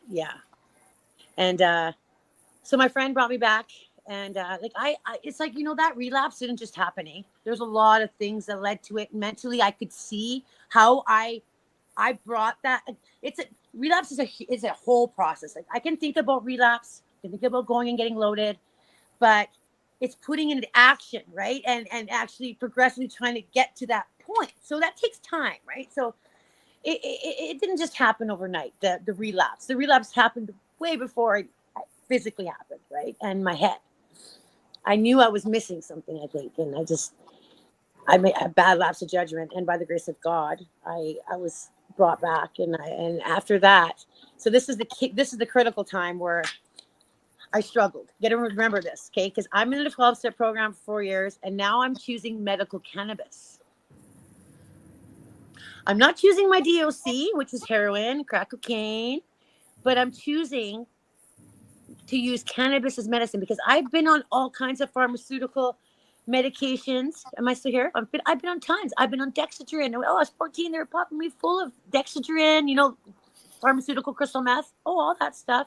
S: Yeah. And so my friend brought me back, and it's like, that relapse didn't just happen. There's a lot of things that led to it. Mentally, I could see how I brought that. Relapse is a whole process. Like, I can think about relapse, I can think about going and getting loaded, but it's putting into action, right? And actually progressively trying to get to that point. So that takes time, right? So it didn't just happen overnight. The relapse happened way before it physically happened, right? And my head, I knew I was missing something, I think, and I made a bad lapse of judgment, and by the grace of God, I was brought back, and after that, so this is the critical time where I struggled. You got to remember this, okay? Because I'm in a 12-step program for 4 years, and now I'm choosing medical cannabis. I'm not choosing my DOC, which is heroin, crack cocaine, but I'm choosing to use cannabis as medicine because I've been on all kinds of pharmaceutical medications. Am I still here? I've been on tons. I've been on Dexedrine. Oh, I was 14. They were popping me full of Dexedrine, pharmaceutical crystal meth. Oh, all that stuff.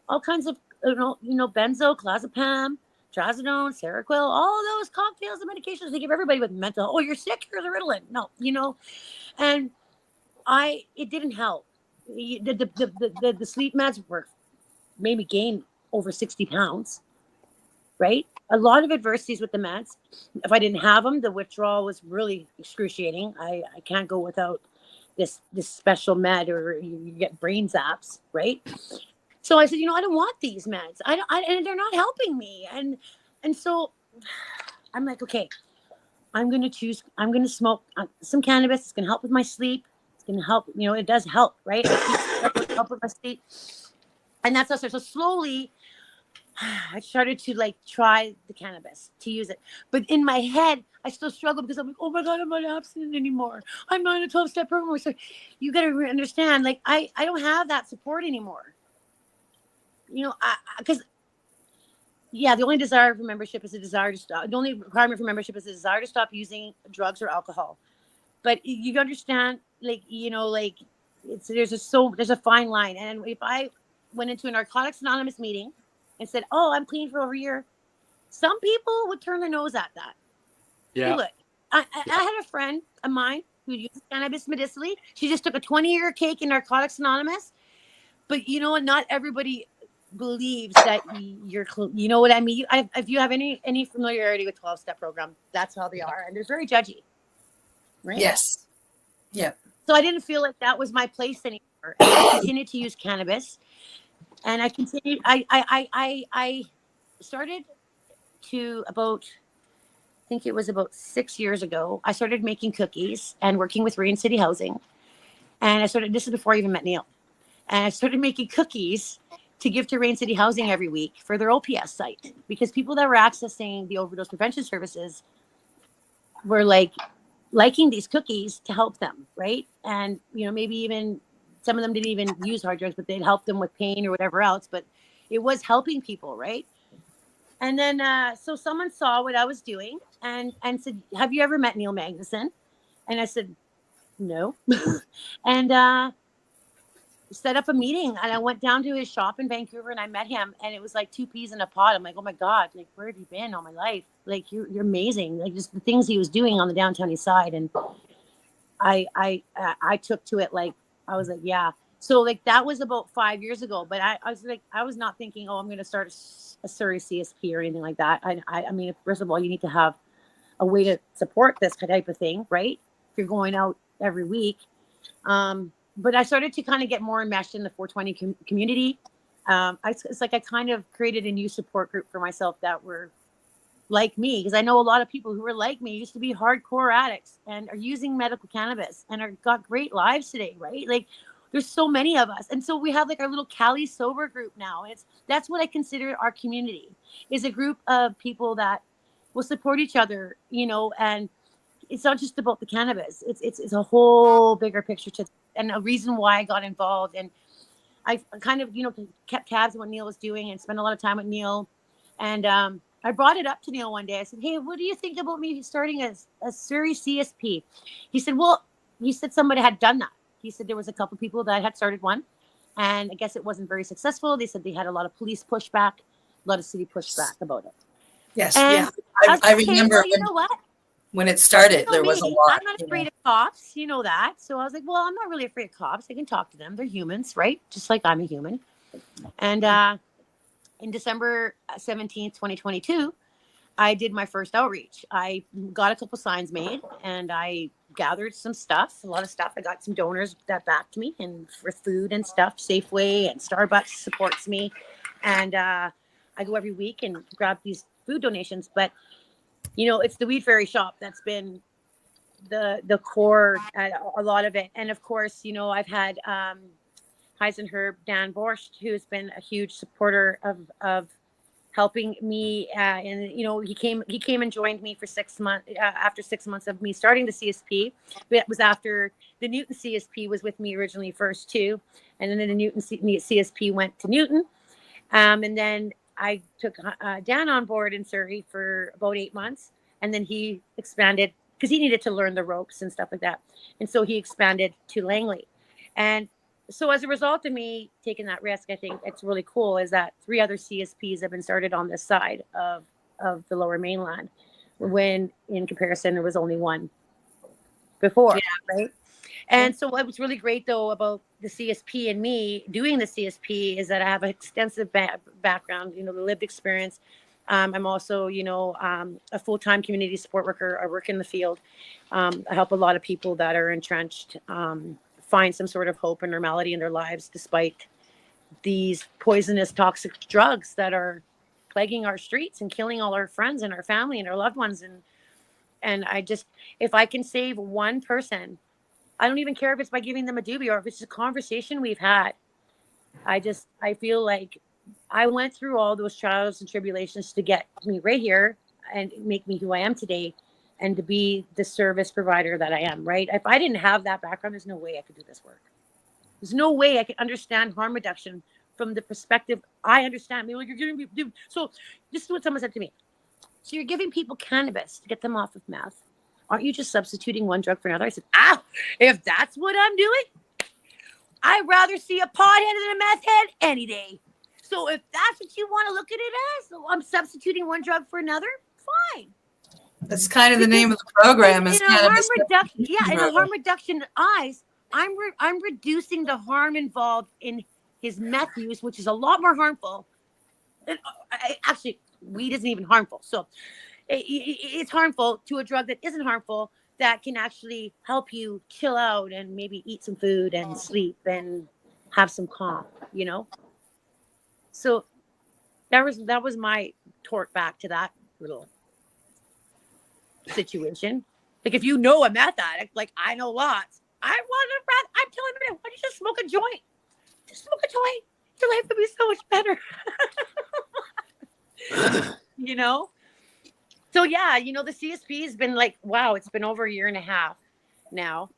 S: All kinds of, benzo, clozapam, trazodone, Seroquel, all those cocktails of medications they give everybody with mental. Oh, you're sick? Here's a Ritalin. No, and it didn't help. The sleep meds made me gain over 60 pounds, right? A lot of adversities with the meds. If I didn't have them, the withdrawal was really excruciating. I can't go without this special med, or you get brain zaps, right? So I said, I don't want these meds. And they're not helping me. And so I'm like, okay, I'm going to smoke some cannabis. It's going to help with my sleep. It's going to help, it does help, right? It help with my sleep. And that's also, so slowly I started to try the cannabis, to use it. But in my head, I still struggle because I'm like, oh my God, I'm not abstinent anymore. I'm not in a 12-step program. So you got to understand, I don't have that support anymore. Because the only desire for membership is a desire to stop. The only requirement for membership is a desire to stop using drugs or alcohol. But you understand, there's a fine line. And if I went into a Narcotics Anonymous meeting and said, "Oh, I'm clean for over a year," some people would turn their nose at that.
Q: Yeah.
S: They would. I had a friend of mine who uses cannabis medicinally. She just took a 20-year cake in Narcotics Anonymous. But you know what? Not everybody believes that you're, you know what I mean? If you have any familiarity with 12-step program, that's how they are. And they're very judgy. Right?
R: Yes. Yeah.
S: So I didn't feel like that was my place anymore. And I continued to use cannabis. And I continued, I started to I think it was about 6 years ago, I started making cookies and working with Rain City Housing. And this is before I even met Neil. And I started making cookies to give to Rain City Housing every week for their OPS site, because people that were accessing the overdose prevention services were liking these cookies to help them, right? And, maybe even some of them didn't even use hard drugs, but they'd help them with pain or whatever else. But it was helping people, right? And then, so someone saw what I was doing and said, "Have you ever met Neil Magnuson?" And I said, "No." And set up a meeting, and I went down to his shop in Vancouver and I met him, and it was like 2 peas in a pod. I'm like, "Oh my God, like, where have you been all my life? Like, you're amazing." Like, just the things he was doing on the downtown east side. And I took to it. Like, I was like, yeah. So like, that was about 5 years ago, but I was like, I was not thinking, oh, I'm going to start a Surrey CSP or anything like that. I mean, first of all, you need to have a way to support this type of thing, right? If you're going out every week. But I started to kind of get more enmeshed in the 420 community. It's like I kind of created a new support group for myself that were like me, because I know a lot of people who are like me, used to be hardcore addicts and are using medical cannabis and got great lives today, right? Like, there's so many of us. And so we have like our little Cali sober group now. That's what I consider our community, is a group of people that will support each other, and it's not just about the cannabis. It's a whole bigger picture and a reason why I got involved. And I kind of, kept tabs on what Neil was doing and spent a lot of time with Neil. And I brought it up to Neil one day. I said, "Hey, what do you think about me starting a Surrey CSP?" He said, somebody had done that. He said there was a couple people that had started one, and I guess it wasn't very successful. They said they had a lot of police pushback, a lot of city pushback about it.
R: Yes.
S: And
R: yeah. I remember
S: well, you know what?
R: When it started, there was a lot.
S: I'm not afraid of cops, you know that. So I was like, well, I'm not really afraid of cops. I can talk to them. They're humans, right? Just like I'm a human. And in December 17th, 2022, I did my first outreach. I got a couple signs made, and I gathered some stuff, a lot of stuff. I got some donors that backed me, and for food and stuff. Safeway and Starbucks supports me. And I go every week and grab these food donations. But, it's the Weed Fairy shop that's been the core at a lot of it. And of course, I've had Heisenherb Dan Borscht, who's been a huge supporter of helping me, and he came and joined me for 6 months after 6 months of me starting the CSP. It was after the Newton CSP was with me originally first too, and then the Newton CSP went to Newton, and then I took Dan on board in Surrey for about 8 months, and then he expanded because he needed to learn the ropes and stuff like that, and so he expanded to Langley. And so as a result of me taking that risk, I think it's really cool is that 3 other CSPs have been started on this side of the Lower Mainland, when in comparison there was only one before, right? And so what was really great though about the CSP and me doing the CSP is that I have an extensive background, the lived experience. I'm also, a full-time community support worker. I work in the field. I help a lot of people that are entrenched, find some sort of hope and normality in their lives despite these poisonous, toxic drugs that are plaguing our streets and killing all our friends and our family and our loved ones. And I just, if I can save one person, I don't even care if it's by giving them a doobie or if it's a conversation we've had. I feel like I went through all those trials and tribulations to get me right here and make me who I am today, and to be the service provider that I am, right? If I didn't have that background, there's no way I could do this work. There's no way I could understand harm reduction from the perspective I understand. You're giving people, so this is what someone said to me. So you're giving people cannabis to get them off of meth. Aren't you just substituting one drug for another? I said, if that's what I'm doing, I'd rather see a pothead than a meth head any day. So if that's what you want to look at it as, so I'm substituting one drug for another, fine.
R: That's kind of the name of the program. Is
S: In a harm
R: cannabis
S: reduction, yeah, in a
R: program.
S: harm reduction eyes, I'm reducing the harm involved in his meth use, which is a lot more harmful. And, actually, weed isn't even harmful. So it's harmful to a drug that isn't harmful, that can actually help you chill out and maybe eat some food and sleep and have some calm, you know? So that was my torque back to that little situation. Like, if you know a meth addict, like I know lots, I'm telling them, why don't you just smoke a joint? Just smoke a joint. Your life would be so much better. You know? So yeah, you know, the CSP has been like, wow, it's been over a year and a half now,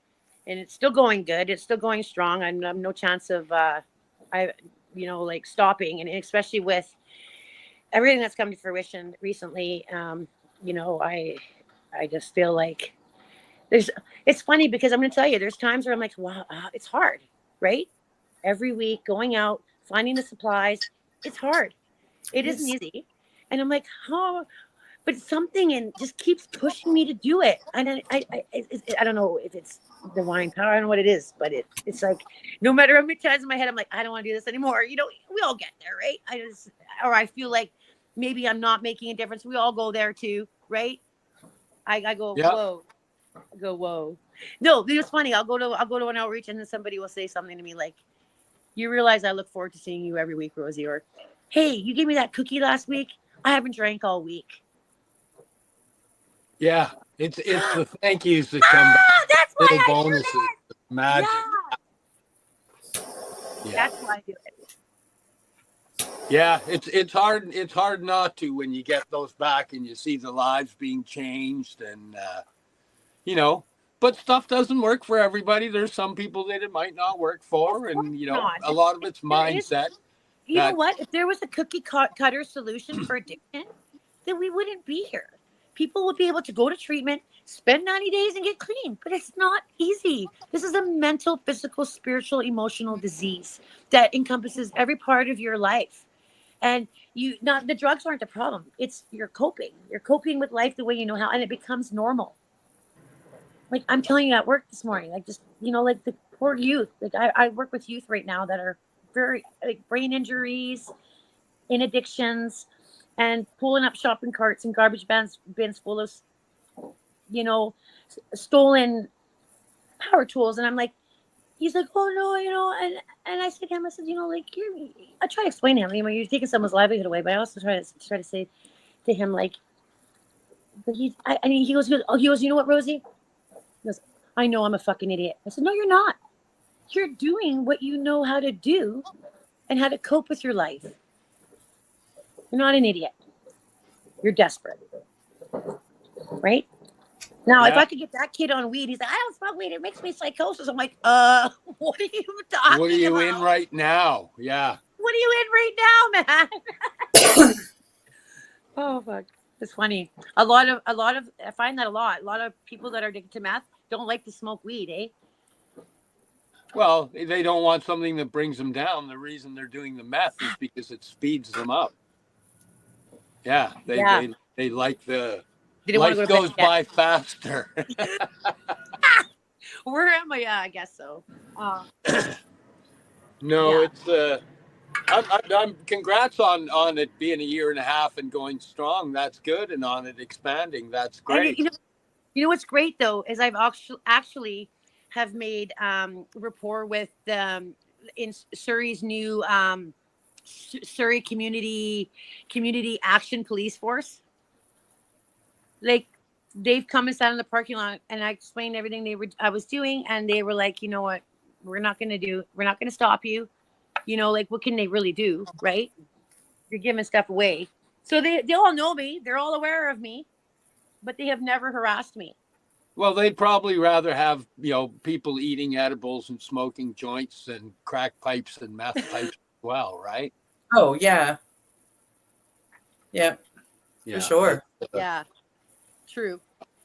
S: and it's still going good. It's still going strong. I have no chance of like stopping, and especially with everything that's come to fruition recently. You know, I just feel like it's funny because I'm going to tell you, there's times where I'm like, wow, it's hard, right? Every week going out, finding the supplies, it's hard. It isn't easy. And I'm like, oh, but something in just keeps pushing me to do it. And I don't know if it's divine power. I don't know what it is, but it's like, no matter how many times in my head, I'm like, I don't want to do this anymore. You know, we all get there, right? I feel like maybe I'm not making a difference. We all go there too, right? I go, yeah. Whoa. I go, whoa. No, it's funny. I'll go to an outreach and then somebody will say something to me like, you realize I look forward to seeing you every week, Rosie, or, hey, you gave me that cookie last week. I haven't drank all week.
Q: Yeah, it's the thank yous that come back.
S: That's why
Q: little
S: I
Q: bonuses.
S: do it.
Q: Magic.
S: Yeah. That's why I do it.
Q: Yeah, it's hard not to when you get those back and you see the lives being changed, and you know, but stuff doesn't work for everybody. There's some people that it might not work for, and you know,
S: not.
Q: a lot of it's mindset.
S: You know what? If there was a cookie cutter solution for addiction, then we wouldn't be here. People would be able to go to treatment, spend 90 days and get clean, but it's not easy. This is a mental, physical, spiritual, emotional disease that encompasses every part of your life. And the drugs aren't the problem. It's you're coping. You're coping with life the way you know how, and it becomes normal. Like I'm telling you at work this morning, like just, you know, like the poor youth, like I work with youth right now that are very like brain injuries, in addictions, and pulling up shopping carts and garbage bins full of, you know, stolen power tools. And I'm like, he's like, oh no, you know, and I said to him, I said, you know, like I try to explain to him, you know, you're taking someone's livelihood away, but I also try to say to him, like, but he goes, you know what, Rosie? He goes, I know I'm a fucking idiot. I said, no, you're not. You're doing what you know how to do and how to cope with your life. You're not an idiot. You're desperate. Right? Now, if I could get that kid on weed, he's like, I don't smoke weed. It makes me psychosis. I'm like, what are you talking about?
Q: What are you in right now? Yeah.
S: What are you in right now, man? Oh, fuck. It's funny. I find that a lot of people that are addicted to meth don't like to smoke weed, eh?
Q: Well, they don't want something that brings them down. The reason they're doing the meth is because it speeds them up. Yeah, they like the life goes by faster.
S: Where am I? Yeah, I guess so.
Q: No, it's I'm congrats on it being a year and a half and going strong. That's good, and on it expanding. That's great.
S: And you know what's great though is I've actually have made rapport with in Surrey's new Surrey Community Action Police Force. Like they've come and sat in the parking lot, and I explained everything I was doing, and they were like, you know what, we're not going to stop you. You know, like what can they really do, right? You're giving stuff away. So they all know me. They're all aware of me, but they have never harassed me.
Q: Well, they'd probably rather have, you know, people eating edibles and smoking joints and crack pipes and meth pipes as well, right?
R: Oh, yeah. Yeah, for sure.
S: Yeah, true.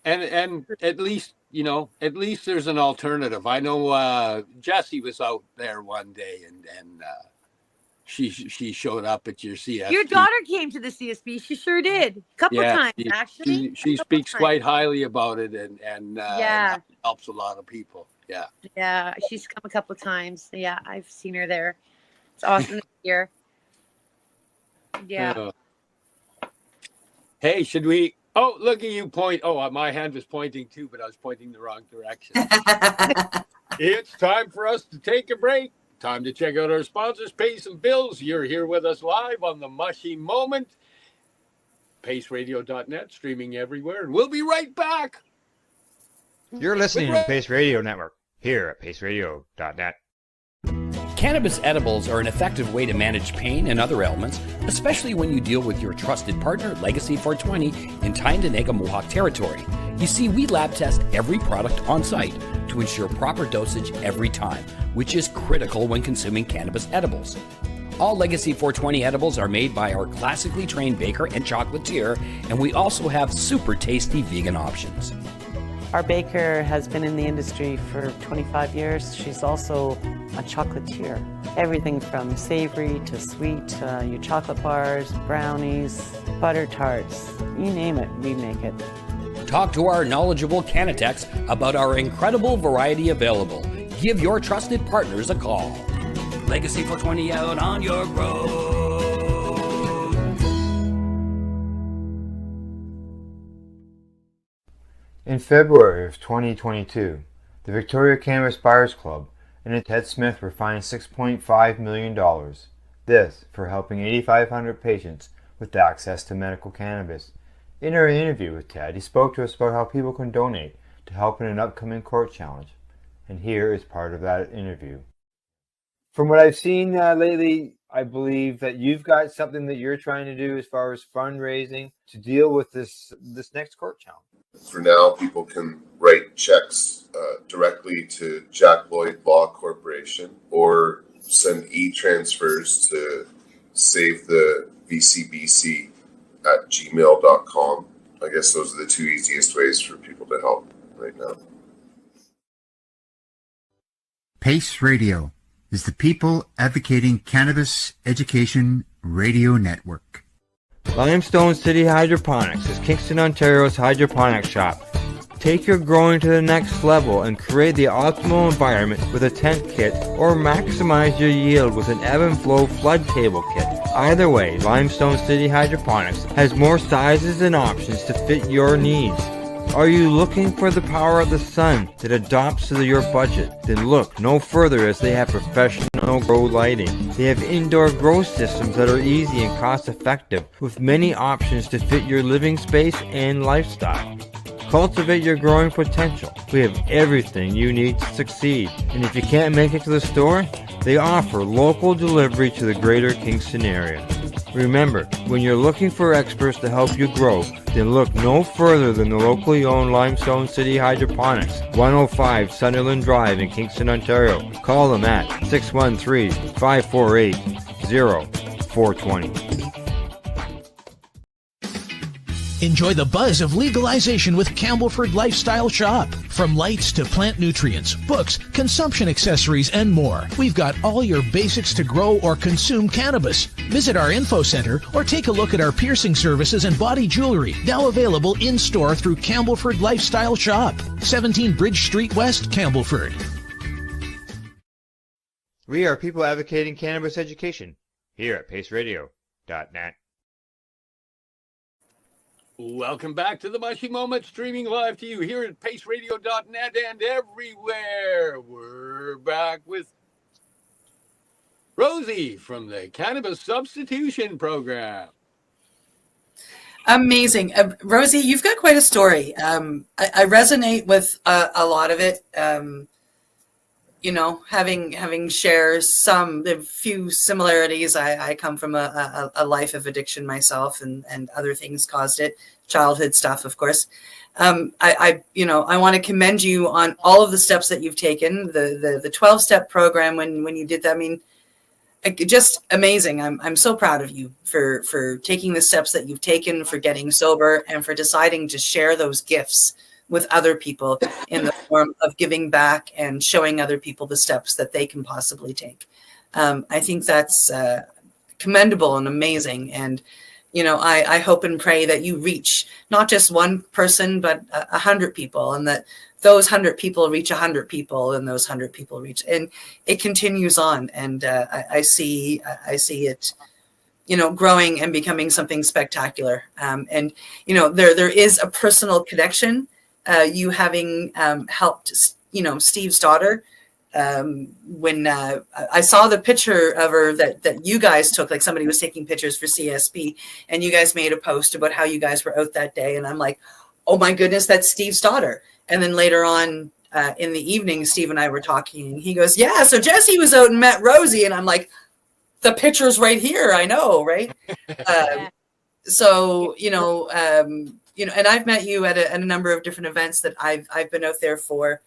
Q: And at least you know, at least there's an alternative. I know Jessie was out there one day, and she showed up at your CSP.
S: Your daughter came to the CSP. She sure did. A couple times, actually.
Q: She speaks quite highly about it, and
S: Yeah.
Q: it helps a lot of people. Yeah.
S: Yeah, she's come a couple of times. Yeah, I've seen her there. It's awesome to hear. Yeah.
Q: Hey, should we? Oh, look at you point. Oh, my hand was pointing too, but I was pointing the wrong direction. It's time for us to take a break. Time to check out our sponsors, pay some bills. You're here with us live on the Mushy Moment. PaceRadio.net, streaming everywhere, and we'll be right back.
D: You're listening to the Pace Radio Network here at PaceRadio.net.
M: Cannabis edibles are an effective way to manage pain and other ailments, especially when you deal with your trusted partner, Legacy 420, in Tyendinaga Mohawk territory. You see, we lab test every product on site to ensure proper dosage every time, which is critical when consuming cannabis edibles. All Legacy 420 edibles are made by our classically trained baker and chocolatier, and we also have super tasty vegan options.
T: Our baker has been in the industry for 25 years. She's also a chocolatier. Everything from savory to sweet, your chocolate bars, brownies, butter tarts, you name it, we make it.
M: Talk to our knowledgeable Cannatex about our incredible variety available. Give your trusted partners a call. Legacy 420 out on your road.
A: In February of 2022, the Victoria Cannabis Buyers Club and Ted Smith were fined $6.5 million. This for helping 8,500 patients with access to medical cannabis. In our interview with Ted, he spoke to us about how people can donate to help in an upcoming court challenge. And here is part of that interview. From what I've seen lately, I believe that you've got something that you're trying to do as far as fundraising to deal with this next court challenge.
U: For now, people can write checks directly to Jack Lloyd Law Corporation or send e-transfers to save the VCBC at gmail.com. I guess those are the two easiest ways for people to help right now.
N: Pace Radio is the People Advocating Cannabis Education Radio Network.
A: Limestone City Hydroponics is Kingston, Ontario's hydroponics shop. Take your growing to the next level and create the optimal environment with a tent kit or maximize your yield with an ebb and flow flood table kit. Either way, Limestone City Hydroponics has more sizes and options to fit your needs. Are you looking for the power of the sun that adapts to your budget? Then look no further, as they have professional grow lighting. They have indoor grow systems that are easy and cost effective with many options to fit your living space and lifestyle. Cultivate your growing potential. We have everything you need to succeed. And if you can't make it to the store, they offer local delivery to the greater Kingston area. Remember, when you're looking for experts to help you grow, then look no further than the locally owned Limestone City Hydroponics, 105 Sunderland Drive in Kingston, Ontario. Call them at 613-548-0420.
P: Enjoy the buzz of legalization with Campbellford Lifestyle Shop. From lights to plant nutrients, books, consumption accessories, and more, we've got all your basics to grow or consume cannabis. Visit our info center or take a look at our piercing services and body jewelry, now available in-store through Campbellford Lifestyle Shop, 17 Bridge Street West, Campbellford.
D: We are people advocating cannabis education here at PaceRadio.net.
Q: Welcome back to the Mushy Moment, streaming live to you here at PaceRadio.net and everywhere. We're back with Rosie from the Cannabis Substitution Program.
R: Amazing. Rosie, you've got quite a story. I resonate with a lot of it. You know, having shares a few similarities. I come from a life of addiction myself, and other things caused it. Childhood stuff, of course. I want to commend you on all of the steps that you've taken. The 12-step program when you did that. I mean, just amazing. I'm so proud of you for taking the steps that you've taken, for getting sober, and for deciding to share those gifts with other people in the form of giving back and showing other people the steps that they can possibly take. I think that's commendable and amazing. And, you know, I hope and pray that you reach not just one person, but 100 people, and that those 100 people reach 100 people, and those 100 people reach, and it continues on. And I see it, you know, growing and becoming something spectacular. And, you know, there is a personal connection. You having helped, you know, Steve's daughter. When I saw the picture of her that you guys took, like somebody was taking pictures for CSP, and you guys made a post about how you guys were out that day. And I'm like, oh my goodness, that's Steve's daughter. And then later on in the evening, Steve and I were talking, and he goes, yeah, so Jesse was out and met Rosie. And I'm like, the picture's right here. I know, right? So, you know, and I've met you at a number of different events that I've been out there for,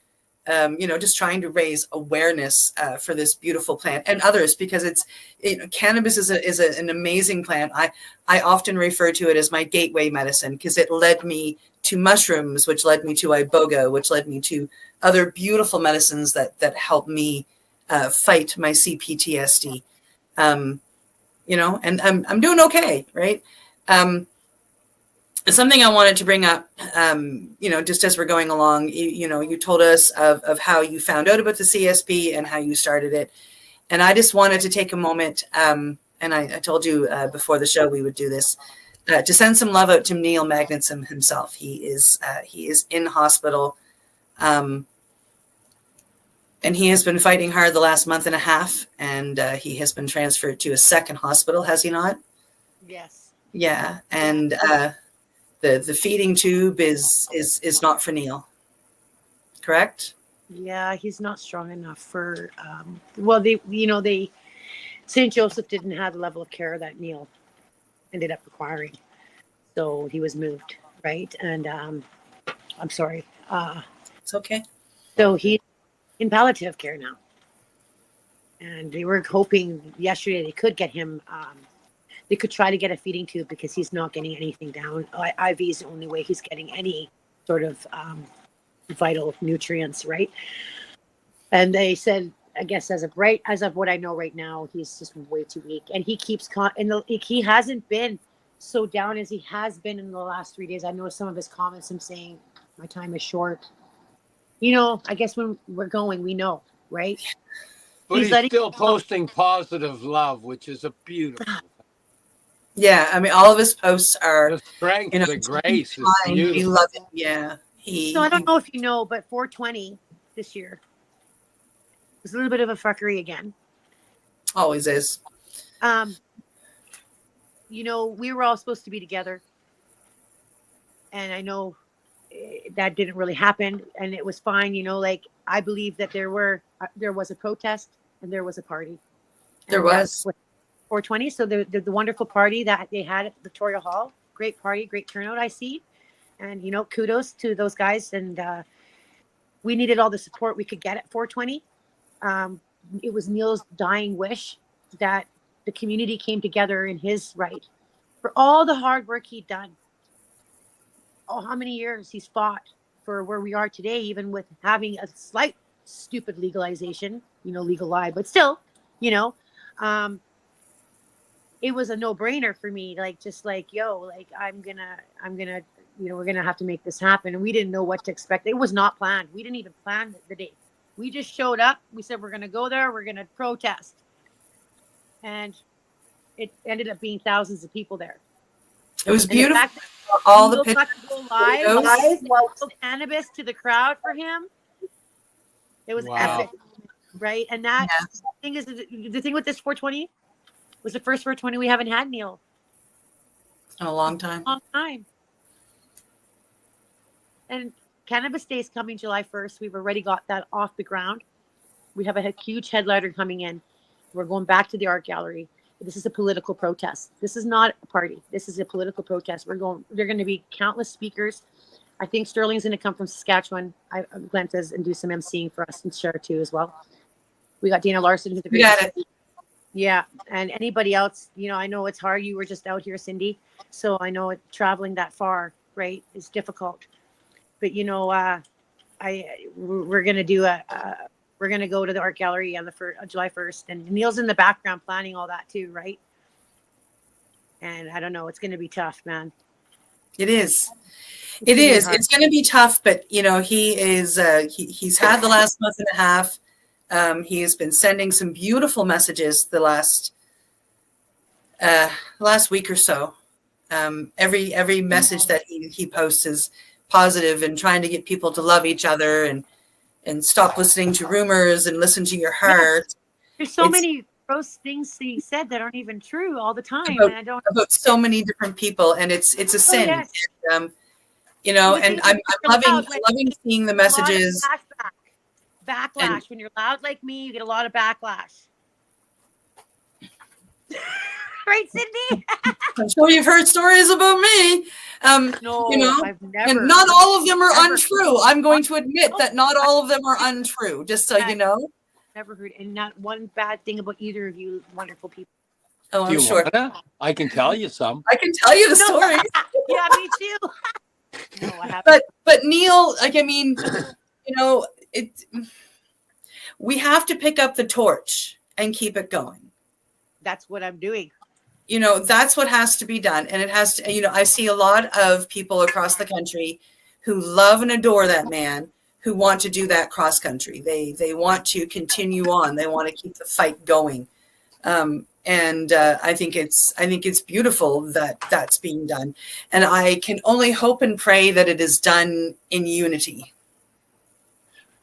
R: you know, just trying to raise awareness for this beautiful plant and others, because it's, you know, cannabis is an amazing plant. I often refer to it as my gateway medicine, because it led me to mushrooms, which led me to iboga, which led me to other beautiful medicines that help me fight my CPTSD. You know, and I'm doing okay, right? Something I wanted to bring up, you know, just as we're going along, you know, you told us of how you found out about the CSP and how you started it. And I just wanted to take a moment, and I told you before the show we would do this, to send some love out to Neil Magnuson himself. He is in hospital, and he has been fighting hard the last month and a half, and he has been transferred to a second hospital, has he not?
S: Yes.
R: Yeah, and the feeding tube is not for Neil, correct?
S: Yeah, he's not strong enough for. Well, St. Joseph didn't have the level of care that Neil ended up requiring, so he was moved, right? And I'm sorry.
R: It's okay.
S: So he's in palliative care now, and they were hoping yesterday they could get him. They could try to get a feeding tube, because he's not getting anything down. IV is the only way he's getting any sort of vital nutrients, right? And they said, I guess as of what I know right now, he's just way too weak, and he keeps he hasn't been so down as he has been in the last 3 days. I know some of his comments, him saying, "My time is short." You know, I guess when we're going, we know, right?
Q: But he's still posting positive love, which is a beautiful.
R: Yeah, I mean, all of his posts are
Q: the strength,
R: you know,
Q: the grace is
R: we
Q: beautiful.
R: love it. Yeah,
S: So I don't know if you know, but 420 this year was a little bit of a fuckery again.
R: Always is.
S: You know, we were all supposed to be together, and I know that didn't really happen, and it was fine. You know, like I believe that there was a protest and there was a party.
R: There was
S: 420. So the wonderful party that they had at Victoria Hall, great party, great turnout, I see. And, you know, kudos to those guys. And we needed all the support we could get at 420. It was Neil's dying wish that the community came together in his right for all the hard work he'd done. Oh, how many years he's fought for where we are today, even with having a slight stupid legalization, you know, legal lie, but still, you know, it was a no-brainer for me, like, just like, yo, like, I'm gonna, you know, we're gonna have to make this happen. And we didn't know what to expect. It was not planned. We didn't even plan the date. We just showed up. We said, we're gonna go there. We're gonna protest. And it ended up being thousands of people there.
R: It was
S: And the
R: beautiful.
S: fact that
R: All the
S: Neil got
R: pictures.
S: to go live while cannabis to the crowd for him. It was epic, right? And that thing is, the thing with this 420 was the first 420 we haven't had, Neil.
R: In a long time.
S: Long time. And Cannabis Day is coming July 1st. We've already got that off the ground. We have a huge headliner coming in. We're going back to the art gallery. This is a political protest. This is not a party. This is a political protest. They're going to be countless speakers. I think Sterling's going to come from Saskatchewan. Glenn says, and do some emceeing for us and share too as well. We got Dana Larson, who's a great.
R: Got it.
S: Yeah, and anybody else, you know, I know it's hard. You were just out here, Cindy, so I know traveling that far, right, is difficult. But we're gonna do we're gonna go to the art gallery on July 1st, and Neil's in the background planning all that too, right? And I don't know, it's gonna be tough, man.
R: It is. It is. It's going to be tough, but he is. He's had the last month and a half. He has been sending some beautiful messages the last week or so. Every message that he posts is positive and trying to get people to love each other and stop listening to rumors and listen to your heart.
S: There's so many gross things he said that aren't even true all the time,
R: about,
S: and I don't
R: about so many different people, and it's a sin.
S: Yes.
R: And, and I'm loving seeing the messages.
S: Backlash. When you're loud like me, you get a lot of backlash. Right, Cindy?
R: I'm sure you've heard stories about me.
S: No, I've never.
R: And not all of them are untrue. I'm going to admit that not all of them are untrue, just so you know.
S: Never heard, and not one bad thing about either of you wonderful people.
R: Oh, I'm sure.
Q: I can tell you some.
R: I can tell you the stories.
S: Yeah, me too. No, I haven't.
R: But Neil, we have to pick up the torch and keep it going.
S: That's what I'm doing.
R: That's what has to be done. And it has to, I see a lot of people across the country who love and adore that man, who want to do that cross country. They want to continue on. They want to keep the fight going. And I think it's beautiful that that's being done. And I can only hope and pray that it is done in unity.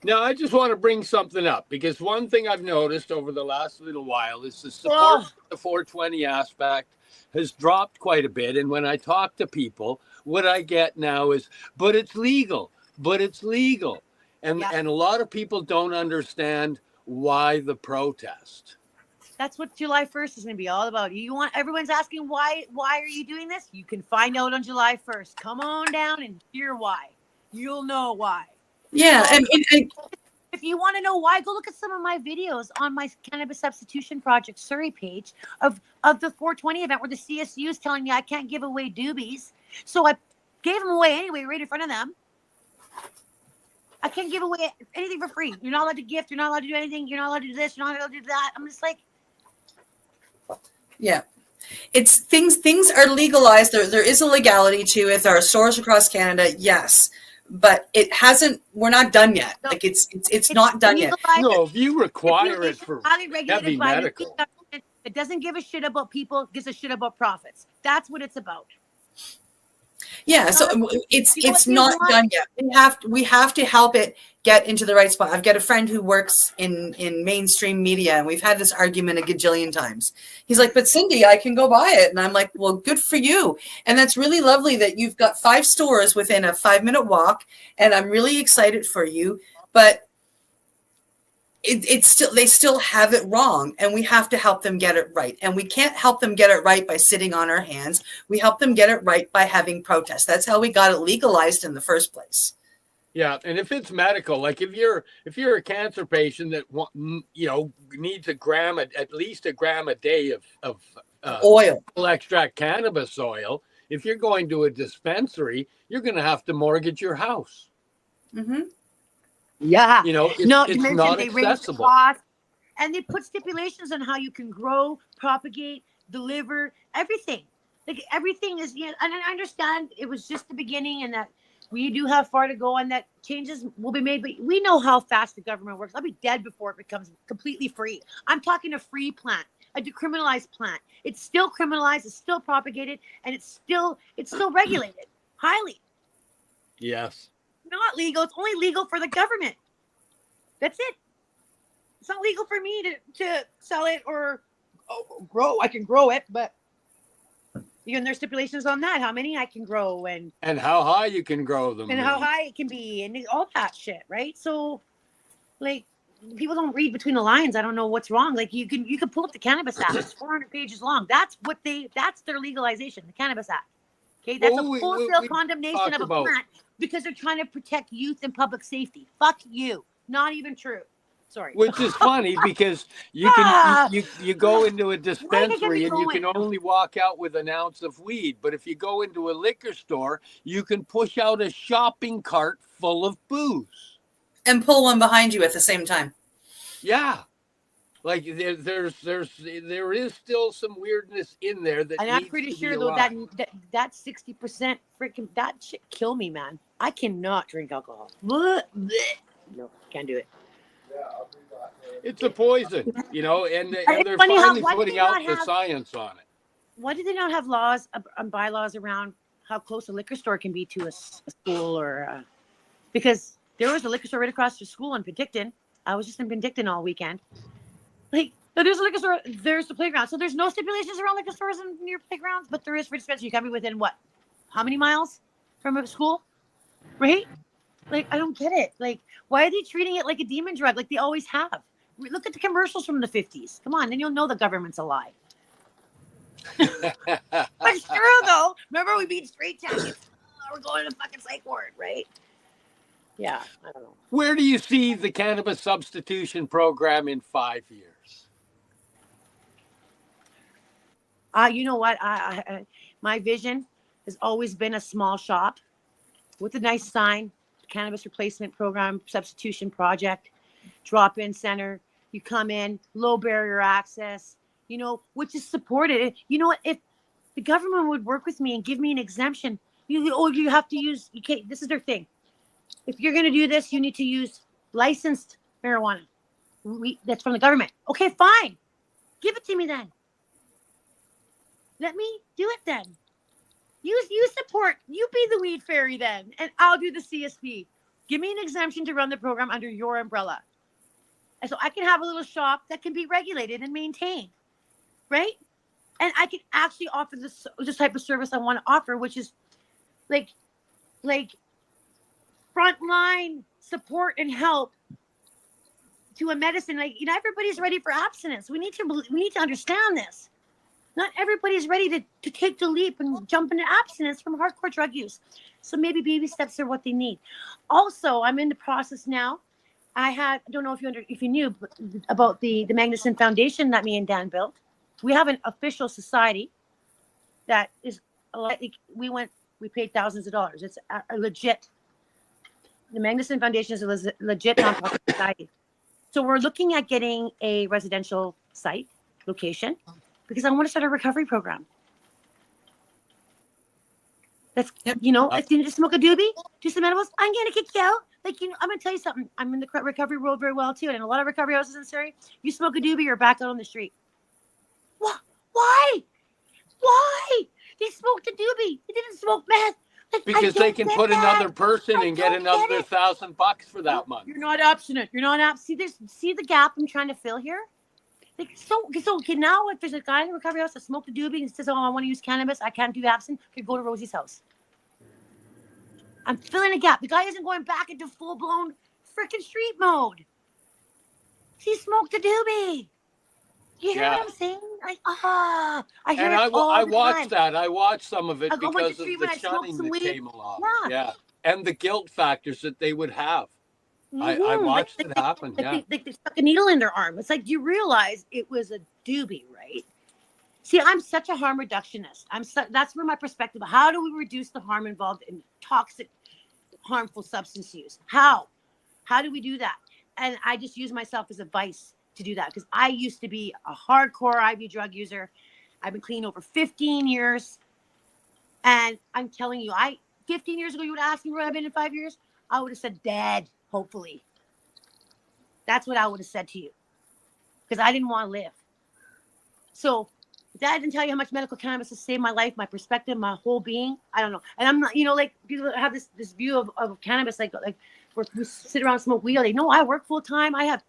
Q: Now, I just want to bring something up, because one thing I've noticed over the last little while is the support for the 420 aspect has dropped quite a bit. And when I talk to people, what I get now is, but it's legal, but it's legal. And a lot of people don't understand why the protest.
S: That's what July 1st is going to be all about. Everyone's asking why are you doing this? You can find out on July 1st. Come on down and hear why. You'll know why.
R: Yeah, and
S: if you want to know why, go look at some of my videos on my Cannabis Substitution Project Surrey page of the 420 event where the CSU is telling me I can't give away doobies. So I gave them away anyway, right in front of them. I can't give away anything for free. You're not allowed to gift. You're not allowed to do anything. You're not allowed to do this. You're not allowed to do that. I'm just like,
R: yeah. It's things are legalized. There is a legality to it. There are stores across Canada, yes. But we're not done yet. Like it's not done yet.
Q: No, if you require it for heavy medical.
S: It doesn't give a shit about people, it gives a shit about profits. That's what it's about.
R: Yeah, so it's not done yet. We have to help it get into the right spot. I've got a friend who works in mainstream media, and we've had this argument a gajillion times. He's like, but Cindy, I can go buy it. And I'm like, well, good for you. And that's really lovely that you've got 5 stores within a 5-minute walk, and I'm really excited for you. But they still have it wrong, and we have to help them get it right. And we can't help them get it right by sitting on our hands. We help them get it right by having protests. That's how we got it legalized in the first place.
Q: Yeah, and if it's medical, like if you're a cancer patient that needs at least a gram a day of
R: oil,
Q: extract cannabis oil, if you're going to a dispensary, you're going to have to mortgage your house.
R: Mm-hmm.
S: Yeah.
Q: It's not accessible.
S: And they put stipulations on how you can grow, propagate, deliver, everything. Like everything is, and I understand it was just the beginning and that we do have far to go and that changes will be made, but we know how fast the government works. I'll be dead before it becomes completely free. I'm talking a free plant, a decriminalized plant. It's still criminalized, it's still propagated, and it's still regulated highly.
Q: Yes.
S: Not legal. It's only legal for the government. That's it. It's not legal for me to sell it or grow. I can grow it, but there's stipulations on that. How many I can grow and
Q: how high you can grow them
S: and how high it can be and all that shit, right? So, like, people don't read between the lines. I don't know what's wrong. Like, you can pull up the Cannabis Act. It's 400 pages long. That's their legalization, the Cannabis Act. Okay, that's a wholesale condemnation of a plant because they're trying to protect youth and public safety. Fuck you. Not even true. Sorry.
Q: Which is funny because you go into a dispensary and you can only walk out with an ounce of weed. But if you go into a liquor store, you can push out a shopping cart full of booze.
R: And pull one behind you at the same time.
Q: Yeah. Like there is still some weirdness in there that
S: And I'm
Q: needs
S: pretty
Q: to
S: sure
Q: be
S: though
Q: allowed.
S: that 60% freaking that shit kill me, man. I cannot drink alcohol. Blech, blech. No, can't do it.
Q: It's a poison, you know, and
S: It's
Q: they're
S: funny
Q: finally
S: why do
Q: putting
S: they
Q: out
S: not
Q: the
S: have-
Q: science on it.
S: Why do they not have laws and bylaws around how close a liquor store can be to a school or because there was a liquor store right across the school in Penticton. I was just in Penticton all weekend. Like, there's a liquor store, there's the playground. So there's no stipulations around liquor stores and near playgrounds, but there is for dispensary. You can be within what? How many miles from a school? Right? Like, I don't get it. Like, why are they treating it like a demon drug like they always have? Look at the commercials from the 50s. Come on, then you'll know the government's a lie. But it's true, though. Remember, we beat straight jackets. We're going to fucking psych ward, right? Yeah, I don't know.
Q: Where do you see the cannabis substitution program in 5 years?
S: You know what? I my vision has always been a small shop with a nice sign, cannabis replacement program, substitution project, drop-in center. You come in, low barrier access, you know, which is supported. You know what? If the government would work with me and give me an exemption, you have to use, you can't, this is their thing. If you're going to do this, you need to use licensed marijuana. That's from the government. Okay, fine. Give it to me then. Let me do it then. You support, you be the weed fairy then, and I'll do the CSP. Give me an exemption to run the program under your umbrella. And so I can have a little shop that can be regulated and maintained, right? And I can actually offer this type of service I want to offer, which is like frontline support and help to a medicine. Like, you know, everybody's ready for abstinence. We need to understand this. Not everybody's ready to take the leap and jump into abstinence from hardcore drug use. So maybe baby steps are what they need. Also, I'm in the process now. I don't know if you knew about the Magnuson Foundation that me and Dan built. We have an official society that is like, we paid thousands of dollars. It's a legit. The Magnuson Foundation is a legit nonprofit society. So we're looking at getting a residential site location because I want to start a recovery program. That's, you know, if you just smoke a doobie, do some edibles, I'm going to kick you out. Like, you know, I'm going to tell you something. I'm in the recovery world very well, too. And in a lot of recovery houses in Surrey, you smoke a doobie, you're back out on the street. What? Why? Why? They smoked a doobie. They didn't smoke meth. Like,
Q: Because they can put another person and get another $1,000 for that month.
S: You're not abstinent. You're not abstinent. See the gap I'm trying to fill here? Like, so okay, now if there's a guy in the recovery house that smoked a doobie and says, oh, I want to use cannabis, I can't do abstinent, could go to Rosie's house. I'm filling a gap. The guy isn't going back into full-blown freaking street mode. He smoked a doobie. You hear what I'm saying? Like, I hear
Q: And
S: it all
Q: I
S: the
Q: watched
S: time.
Q: that. I watched some of it
S: I go
Q: because
S: to
Q: of
S: street
Q: the
S: when I smoke
Q: shunning
S: some
Q: that
S: weed.
Q: came along.
S: Yeah.
Q: And the guilt factors that they would have. I
S: Mhm.
Q: watched
S: Like,
Q: it happen.
S: Like they stuck a needle in their arm. It's like, you realize it was a doobie, right? See, I'm such a harm reductionist. That's where my perspective. How do we reduce the harm involved in toxic, harmful substance use? How do we do that? And I just use myself as a vice to do that because I used to be a hardcore IV drug user. I've been clean over 15 years. And I'm telling you, 15 years ago, you would ask me where I've been in 5 years. I would have said dead, hopefully. That's what I would have said to you because I didn't want to live. So if that didn't tell you how much medical cannabis has saved my life, my perspective, my whole being, I don't know. And I'm not, you know, like people have this view of cannabis, like where we sit around and smoke weed. They know I work full time. I have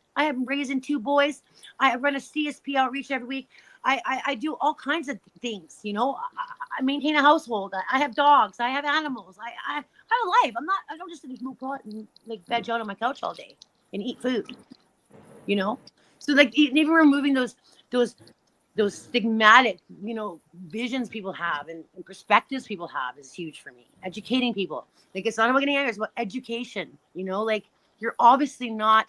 S: raising 2 boys. I run a CSP outreach every week. I do all kinds of things, you know. I maintain a household. I have dogs. I have animals. I have a life. I don't just smoke pot and like veg out on my couch all day and eat food, you know. So like even removing those stigmatic, you know, visions people have and perspectives people have is huge for me. Educating people. Like, it's not about getting angry, it's about education, you know. Like, you're obviously not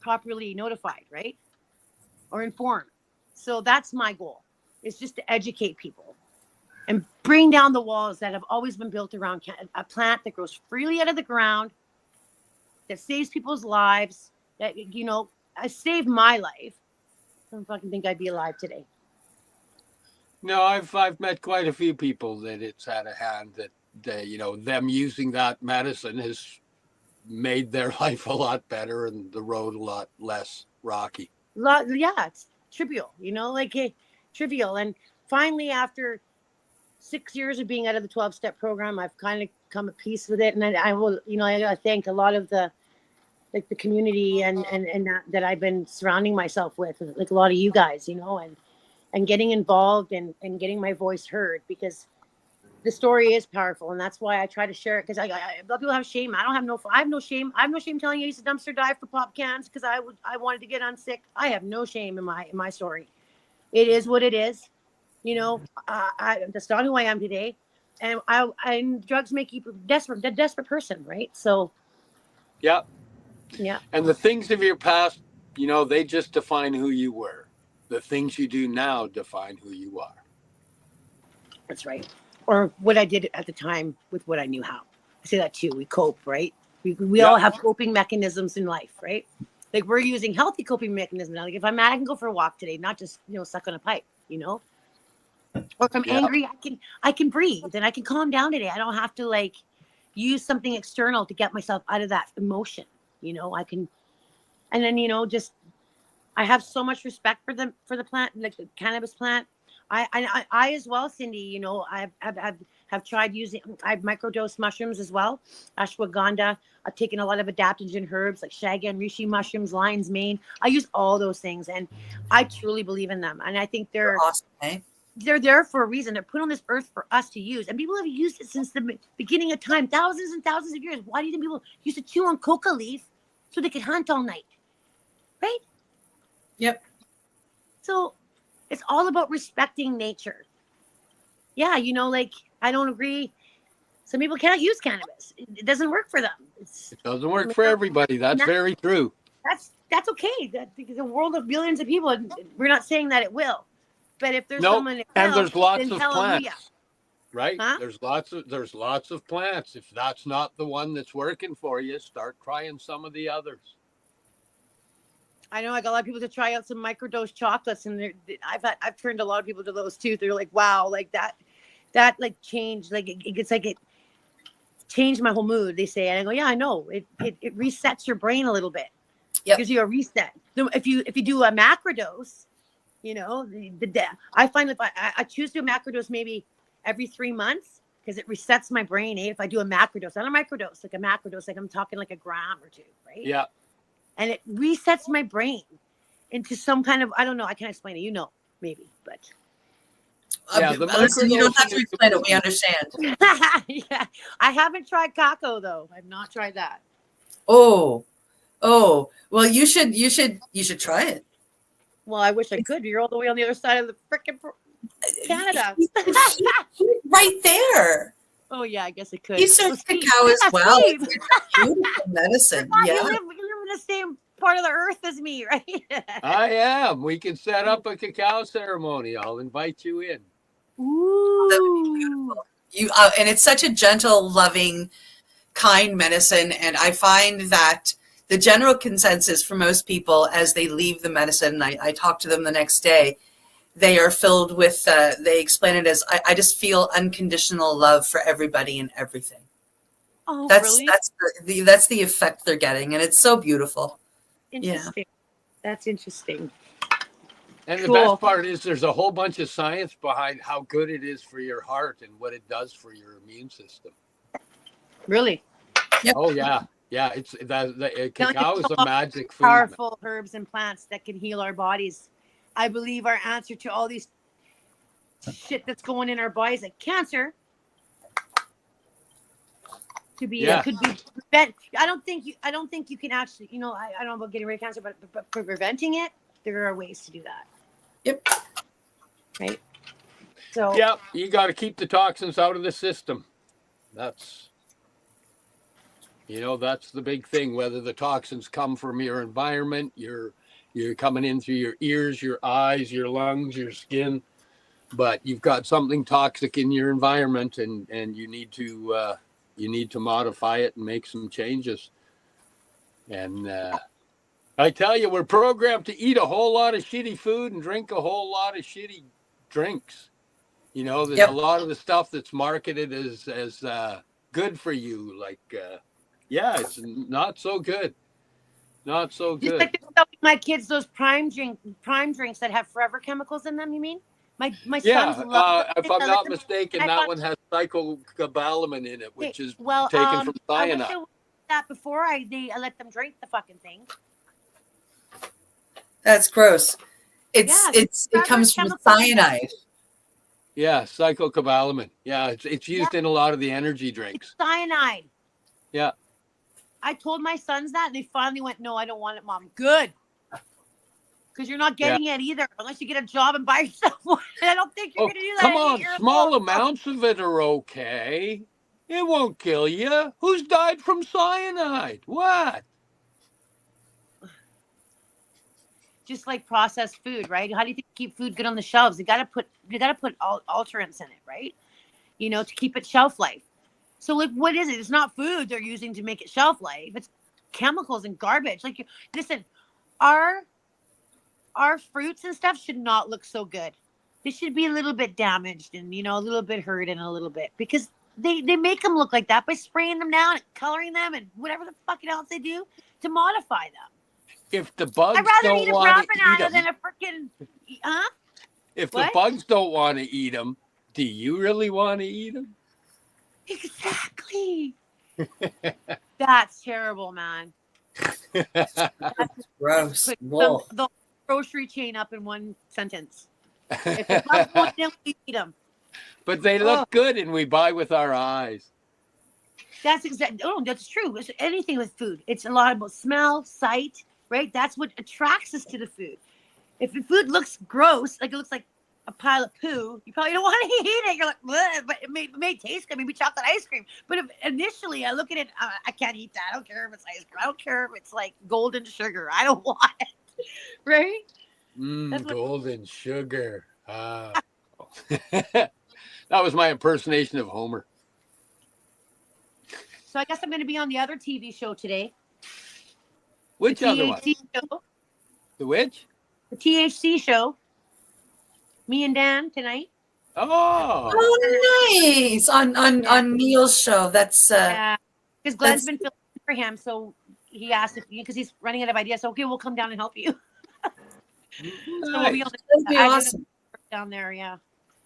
S: properly notified, right? Or informed. So that's my goal, is just to educate people and bring down the walls that have always been built around a plant that grows freely out of the ground, that saves people's lives, that, you know, saved my life. I don't fucking think I'd be alive today.
Q: No, I've met quite a few people that it's had a hand that you know, them using that medicine has made their life a lot better and the road a lot less rocky.
S: Yeah, it's trivial, you know, like trivial. And finally, after 6 years of being out of the 12-step program, I've kind of come at peace with it. And I will, you know, I thank a lot of the community and that I've been surrounding myself with, like a lot of you guys, you know, and getting involved and getting my voice heard, because the story is powerful. And that's why I try to share it, because a lot of people have shame. I have no shame. I have no shame telling you I used to dumpster dive for pop cans because I wanted to get unsick. I have no shame in my story. It is what it is. You know, that's not who I am today. And drugs make you desperate, a desperate person, right? So
Q: yeah.
S: Yeah.
Q: And the things of your past, you know, they just define who you were. The things you do now define who you are.
S: That's right. Or what I did at the time with what I knew how. I say that too. We cope, right? We all have coping mechanisms in life, right? Like we're using healthy coping mechanisms now. Like if I'm mad, I can go for a walk today, not just, you know, suck on a pipe, you know? Or if I'm angry, I can breathe and I can calm down today. I don't have to like use something external to get myself out of that emotion. You know, I can, and then, you know, just, I have so much respect for the plant, like the cannabis plant. I as well, Cindy, you know, have tried using, I've microdosed mushrooms as well. Ashwagandha. I've taken a lot of adaptogen herbs like shagan, reishi mushrooms, lion's mane. I use all those things and I truly believe in them. And I think they're
R: awesome, eh?
S: They're there for a reason. They're put on this earth for us to use. And people have used it since the beginning of time, thousands and thousands of years. Why do you think people used to chew on coca leaf so they could hunt all night? Right?
R: Yep.
S: So it's all about respecting nature. Yeah, you know, like I don't agree. Some people can't use cannabis. It doesn't work for them.
Q: It doesn't work for everybody. That's very true.
S: That's okay. The world of billions of people, we're not saying that it will. But if there's someone that
Q: and
S: will,
Q: there's lots
S: then
Q: of
S: hallelujah.
Q: plants, right?
S: Huh?
Q: There's lots of plants. If that's not the one that's working for you, start trying some of the others.
S: I know I got a lot of people to try out some microdose chocolates, and I've turned a lot of people to those too. They're like, wow, like that like changed, like it changed my whole mood. They say, and I go, yeah, I know. It resets your brain a little bit. It gives you a reset. So if you do a macrodose, you know, I find if I choose to do a macrodose maybe every 3 months because it resets my brain. If I do a macrodose, not a microdose, like a macrodose, like I'm talking like a gram or two, right?
Q: Yeah.
S: And it resets my brain into some kind of, I don't know, I can't explain it, you know, maybe, but.
R: Yeah, listen, you don't have to explain it. We understand.
S: Yeah, I haven't tried Kako though. I've not tried that.
R: Oh, well, you should try it.
S: Well, I wish I could. You're all the way on the other side of the frickin' Canada.
R: He's right there.
S: Oh yeah, I guess it could.
R: He serves cacao as well. It's beautiful medicine.
S: Come on,
R: Yeah.
S: you live in the same part of the earth as me, right?
Q: I am. We can set up a cacao ceremony. I'll invite you in.
S: Ooh.
R: That would be beautiful. You and it's such a gentle, loving, kind medicine. And I find that the general consensus for most people as they leave the medicine, I talk to them the next day, they are filled with, they explain it as, I just feel unconditional love for everybody and everything.
S: Oh,
R: That's
S: really?
R: that's the effect they're getting. And it's so beautiful.
S: Interesting. Yeah. That's interesting.
Q: And
S: Cool.
Q: the best part is there's a whole bunch of science behind how good it is for your heart and what it does for your immune system.
S: Really?
R: Yep.
Q: Oh yeah. Yeah, it's cacao is a magic food.
S: Powerful herbs and plants that can heal our bodies. I believe our answer to all these shit that's going in our bodies, like cancer, could be prevent. I don't think you can actually. You know, I don't know about getting rid of cancer, but for preventing it, there are ways to do that.
R: Yep.
S: Right. So.
Q: Yeah, you got to keep the toxins out of the system. That's. You know, that's the big thing, whether the toxins come from your environment, you're coming in through your ears, your eyes, your lungs, your skin, but you've got something toxic in your environment, and you need to modify it and make some changes. And I tell you, we're programmed to eat a whole lot of shitty food and drink a whole lot of shitty drinks. You know, there's a lot of the stuff that's marketed as good for you. Like, yeah, it's not so good. Not so
S: Just
Q: good.
S: like they're selling my kids those prime drinks that have forever chemicals in them. You mean? My
Q: Yeah,
S: sons love them.
Q: if I'm
S: I let
Q: not
S: them-
Q: mistaken,
S: I
Q: that
S: got-
Q: one has cyclocobalamin in it, which is
S: well,
Q: taken from
S: I wish
Q: cyanide.
S: I would that before I let them drink the fucking thing.
R: That's gross. It
S: forever
R: comes from
S: chemicals in them.
R: cyanide.
Q: Yeah, cyclocobalamin. Yeah, it's used in a lot of the energy drinks.
S: Cyanide.
Q: Yeah.
S: I told my sons that, and they finally went, "No, I don't want it, Mom." Good. Because you're not getting it either, unless you get a job and buy yourself one. And I don't think you're
Q: Oh,
S: going to do that.
Q: come
S: I
Q: on,
S: think you're
Q: small
S: a fool.
Q: amounts of it are okay. It won't kill you. Who's died from cyanide? What?
S: Just like processed food, right? How do you think keep food good on the shelves? You got to put alterants in it, right? You know, to keep it shelf life. So like, what is it? It's not food they're using to make it shelf life. It's chemicals and garbage. Like, listen, our fruits and stuff should not look so good. They should be a little bit damaged and, you know, a little bit hurt and a little bit, because they make them look like that by spraying them down and coloring them and whatever the fucking else they do to modify them.
Q: If the bugs
S: I'd rather
Q: don't
S: eat a
Q: want
S: brown
Q: to eat
S: banana
Q: them,
S: than a freaking, huh?
Q: if the
S: What?
Q: bugs don't want to eat them, do you really want to eat them?
S: Exactly. That's terrible, man.
R: Gross.
S: Put
R: Whoa.
S: the grocery chain up in one sentence. If the bugs want them, we eat them.
Q: But they look
S: Oh.
Q: good, and we buy with our eyes.
S: That's exactly. Oh, that's true. It's anything with food. It's a lot about smell, sight, right? That's what attracts us to the food. If the food looks gross, like it looks like a pile of poo, you probably don't want to eat it. You're like, bleh, but it may taste good, maybe chocolate ice cream. But if initially I look at it, I can't eat that. I don't care if it's ice cream. I don't care if it's like golden sugar. I don't want it, right? That's what-
Q: Golden sugar. Ah. That was my impersonation of Homer.
S: So I guess I'm going to be on the other TV show today.
Q: Which
S: the
Q: other one?
S: THC show.
Q: The which?
S: The THC show. Me and Dan tonight.
Q: Oh.
R: Oh, nice. On Neil's show. That's
S: Because Glenn's been filming for him, so he asked if because he's running out of ideas. So okay, we'll come down and help you. So we'll be on the,
R: That'd be
S: I'm gonna
R: awesome.
S: down there. Yeah.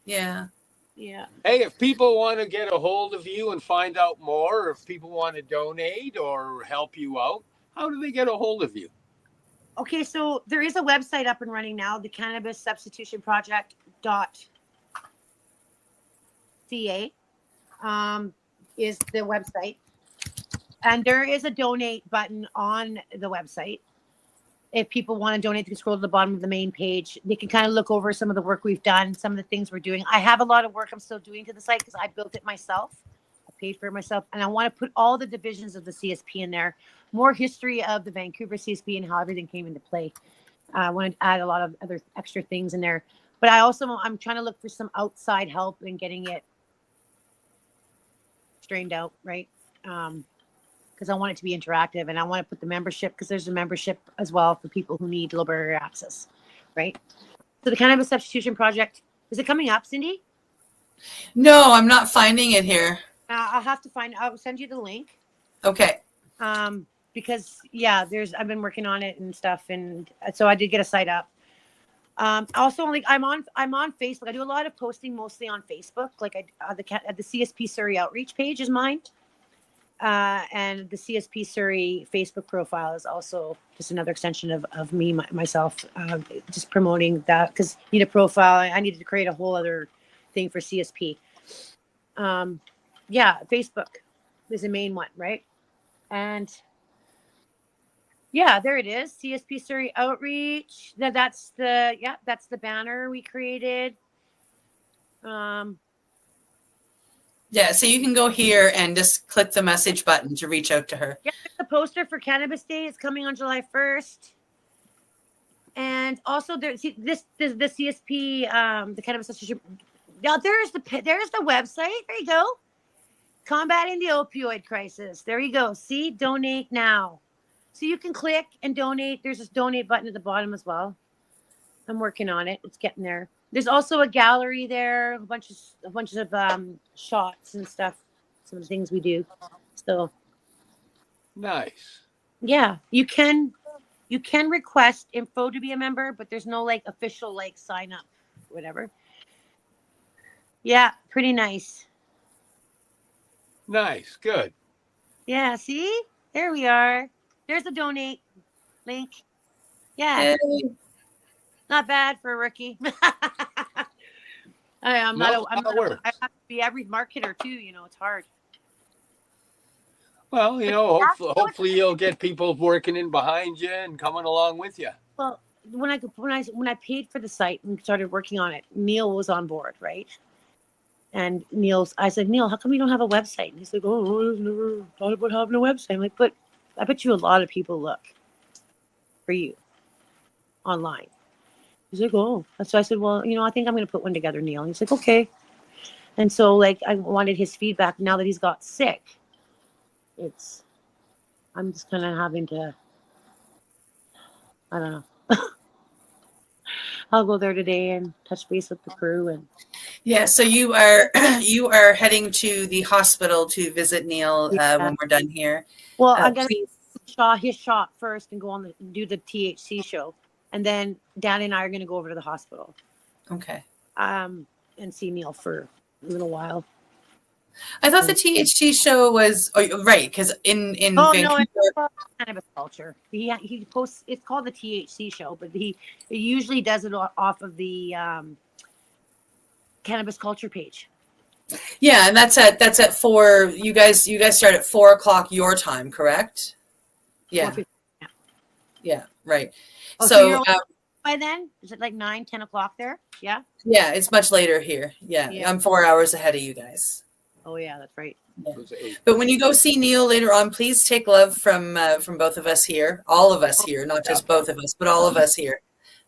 R: Yeah.
S: Yeah.
Q: Hey, if people want to get a hold of you and find out more, or if people want to donate or help you out, how do they get a hold of you?
S: Okay, so there is a website up and running now, the Cannabis Substitution Project.ca is the website. And there is a donate button on the website. If people want to donate, they can scroll to the bottom of the main page. They can kind of look over some of the work we've done, some of the things we're doing. I have a lot of work I'm still doing to the site because I built it myself. I paid for it myself. And I want to put all the divisions of the CSP in there. More history of the Vancouver CSP and how everything came into play. I want to add a lot of other extra things in there. But I'm trying to look for some outside help in getting it strained out, right? Because I want it to be interactive, and I want to put the membership, because there's a membership as well for people who need low barrier access, right? So the Cannabis Substitution Project, is it coming up, Cindy?
R: No, I'm not finding it here.
S: I'll send you the link.
R: Okay.
S: Because yeah, I've been working on it and stuff, and so I did get a site up. Also, like I'm on Facebook. I do a lot of posting, mostly on Facebook. Like the CSP Surrey outreach page is mine. And the CSP Surrey Facebook profile is also just another extension of me, myself, just promoting that, because you need a profile. I needed to create a whole other thing for CSP. Yeah, Facebook is the main one, right? And yeah, there it is. CSP Surrey Outreach. That's the banner we created.
R: Yeah, so you can go here and just click the message button to reach out to her.
S: Yeah, the poster for Cannabis Day is coming on July 1st. And also there's the CSP, the Cannabis Association. Now there's the website. There you go. Combating the opioid crisis. There you go. See, donate now. So you can click and donate. There's this donate button at the bottom as well. I'm working on it. It's getting there. There's also a gallery there, a bunch of shots and stuff, some of the things we do. So
Q: Nice.
S: yeah, you can request info to be a member, but there's no like official like sign up, whatever. Yeah, pretty nice.
Q: Nice. Good.
S: Yeah, see? There we are. There's the donate link. Yeah.
R: Yay.
S: Not bad for a rookie. I have to be every marketer too, it's hard.
Q: Well, hopefully you'll get people working in behind you and coming along with you.
S: Well, when I paid for the site and started working on it, Neil was on board, right? And I said, Neil, how come you don't have a website? And he's like, oh, I've never thought about having a website. I'm like, but I bet you a lot of people look for you online. He's like, oh. So I said, well, I think I'm going to put one together, Neil. And he's like, okay. And so, I wanted his feedback now that he's got sick. I'm just kind of having to, I don't know. I'll go there today and touch base with the crew. And
R: yeah, so you are heading to the hospital to visit Neil when we're done here.
S: Well, I'm going to his shot first and go do the THC show. And then Dan and I are going to go over to the hospital.
R: Okay.
S: And see Neil for a little while.
R: I thought the THC show was right because in Vancouver.
S: No, it's about cannabis culture. He posts. It's called the THC show, but he usually does it off of the cannabis culture page.
R: Yeah, and that's at 4. You guys start at 4:00 your time, correct? Yeah. Yeah. Right.
S: Oh,
R: so
S: you're by then, is it like 9, 10 o'clock there? Yeah.
R: Yeah, it's much later here. Yeah, I'm 4 hours ahead of you guys.
S: Oh yeah, that's right.
R: Yeah. But when you go see Neil later on, please take love from both of us here, all of us here, not just both of us, but all of us here.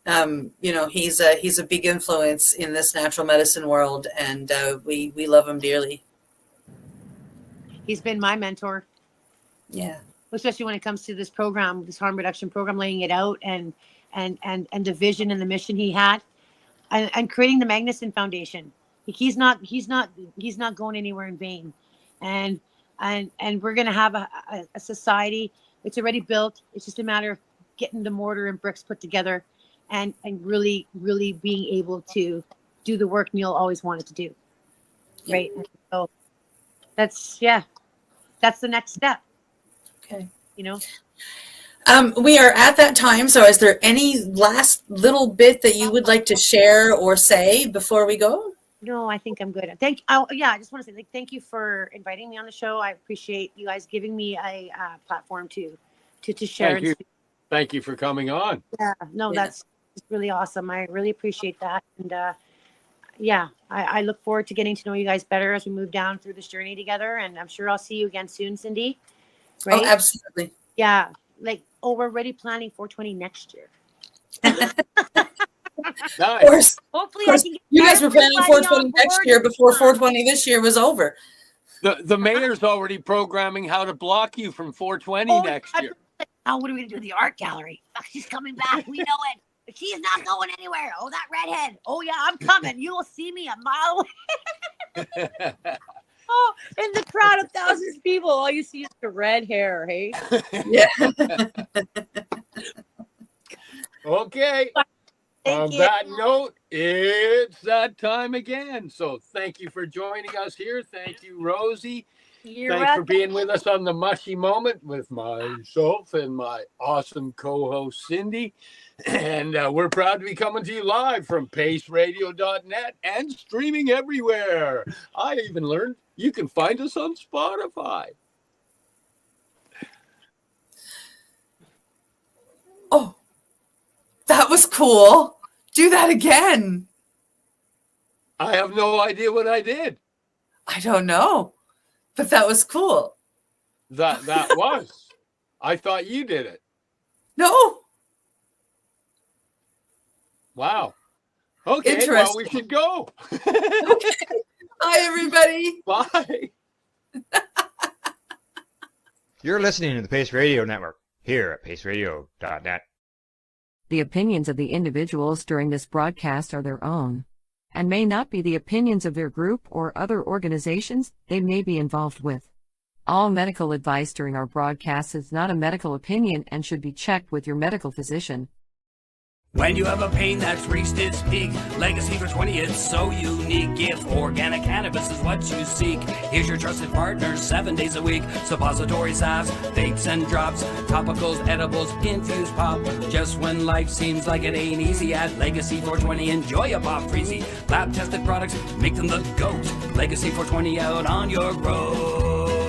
R: He's a big influence in this natural medicine world, and we love him dearly.
S: He's been my mentor.
R: Yeah.
S: Especially when it comes to this program, this harm reduction program, laying it out and the vision and the mission he had, and creating the Magnuson Foundation. He's not going anywhere in vain, and we're gonna have a society. It's already built. It's just a matter of getting the mortar and bricks put together, and really being able to do the work Neil always wanted to do. Right. And so that's the next step.
R: Okay.
S: We
R: are at that time. So is there any last little bit that you would like to share or say before we go?
S: No, I think I'm good. I just want to say thank you for inviting me on the show. I appreciate you guys giving me a platform to share.
Q: Thank you. Thank you for coming on.
S: Yeah, no, that's really awesome. I really appreciate that. And I look forward to getting to know you guys better as we move down through this journey together. And I'm sure I'll see you again soon, Cindy. Right?
R: Oh, absolutely.
S: Yeah. We're already planning 420 next year.
Q: Nice.
R: Of course.
S: Hopefully,
R: you guys were planning 420 next year before 420 this year was over.
Q: The mayor's already programming how to block you from 420 next year.
S: Oh, what are we gonna do with the art gallery? She's coming back. We know it. But she's not going anywhere. Oh, that redhead. Oh yeah, I'm coming. You will see me a mile away. Oh, in the crowd of thousands of people, all you see is the red hair. Hey.
R: Yeah.
Q: Okay. On that note, it's that time again. So thank you for joining us here. Thank you, Rosie. Thanks for being with us on the Mushy Moment with myself and my awesome co-host, Cindy. And we're proud to be coming to you live from paceradio.net and streaming everywhere. I even learned you can find us on Spotify.
R: Oh, that was cool. Do that again.
Q: I have no idea what I did.
R: I don't know, but that was cool.
Q: That was. I thought you did it.
R: No.
Q: Wow. Okay, well,
R: Interesting.
Q: we should go.
R: Okay. Bye, everybody.
Q: Bye.
D: You're listening to the Pace Radio Network here at paceradio.net.
F: The opinions of the individuals during this broadcast are their own, and may not be the opinions of their group or other organizations they may be involved with. All medical advice during our broadcast is not a medical opinion and should be checked with your medical physician.
M: When you have a pain that's reached its peak, Legacy for 20, it's so unique. If organic cannabis is what you seek, here's your trusted partner 7 days a week. Suppository salves, vapes and drops, topicals, edibles, infused pop. Just when life seems like it ain't easy, at Legacy 420, enjoy a pop freezy. Lab tested products, make them the GOAT. Legacy 420 out on your road.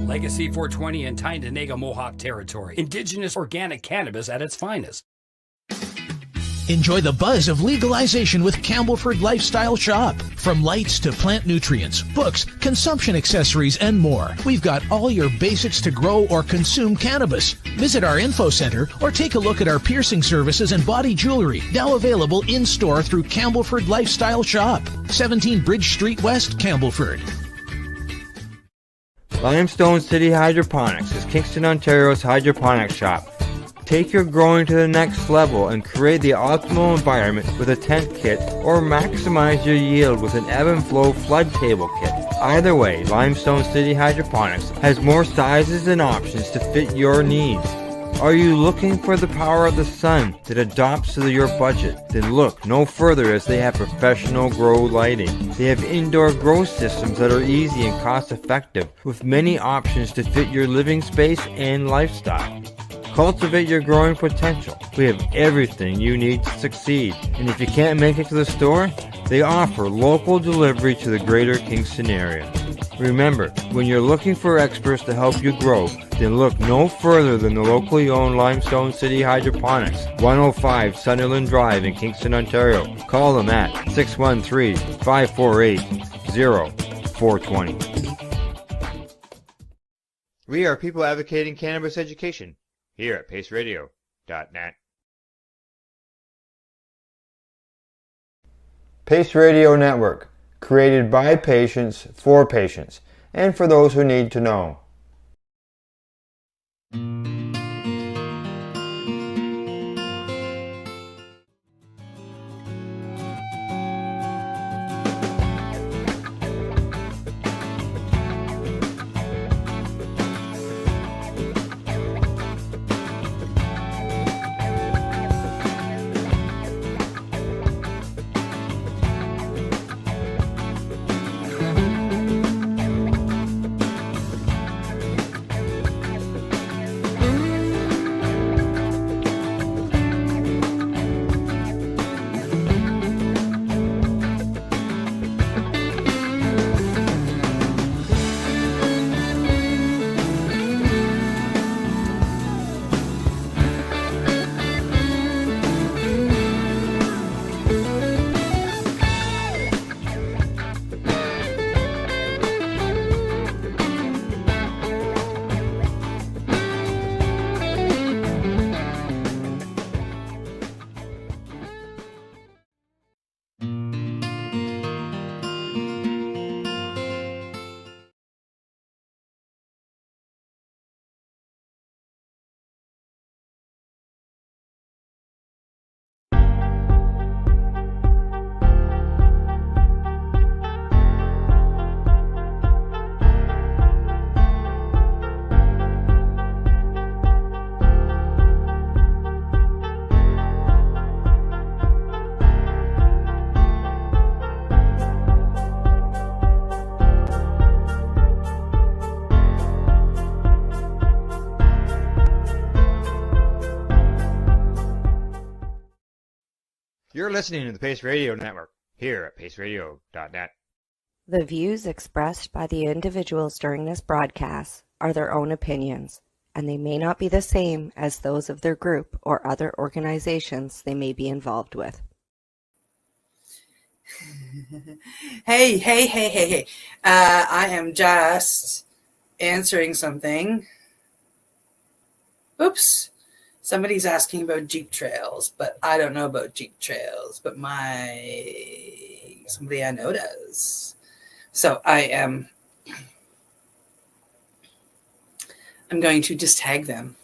M: Legacy 420 in Tyndonega Mohawk territory. Indigenous organic cannabis at its finest.
P: Enjoy the buzz of legalization with Campbellford Lifestyle Shop. From lights to plant nutrients, books, consumption accessories, and more, we've got all your basics to grow or consume cannabis. Visit our info center or take a look at our piercing services and body jewelry, now available in-store through Campbellford Lifestyle Shop, 17 Bridge Street West, Campbellford.
A: Limestone City Hydroponics is Kingston, Ontario's hydroponics shop. Take your growing to the next level and create the optimal environment with a tent kit, or maximize your yield with an ebb and flow flood table kit. Either way, Limestone City Hydroponics has more sizes and options to fit your needs. Are you looking for the power of the sun that adapts to your budget? Then look no further, as they have professional grow lighting. They have indoor grow systems that are easy and cost effective, with many options to fit your living space and lifestyle. Cultivate your growing potential. We have everything you need to succeed. And if you can't make it to the store, they offer local delivery to the greater Kingston area. Remember, when you're looking for experts to help you grow, then look no further than the locally owned Limestone City Hydroponics, 105 Sunderland Drive in Kingston, Ontario. Call them at 613-548-0420.
D: We are people advocating cannabis education here at paceradio.net.
A: Pace Radio Network, created by patients, for patients, and for those who need to know.
D: You're listening to the Pace Radio Network here at paceradio.net.
E: The views expressed by the individuals during this broadcast are their own opinions, and they may not be the same as those of their group or other organizations they may be involved with.
R: Hey. I am just answering something. Oops. Somebody's asking about Jeep trails, but I don't know about Jeep trails, but somebody I know does. So I'm going to just tag them.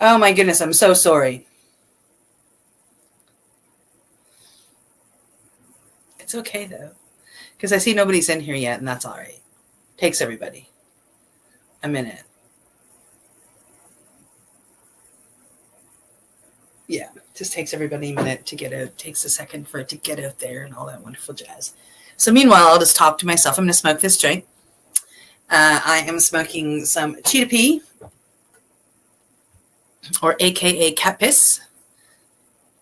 R: Oh my goodness, I'm so sorry. It's okay though, because I see nobody's in here yet, and that's all right. Takes everybody a minute. Yeah, just takes everybody a minute to get out. Takes a second for it to get out there and all that wonderful jazz. So meanwhile, I'll just talk to myself. I'm going to smoke this joint. I am smoking some Cheetah Pea, or AKA cat piss.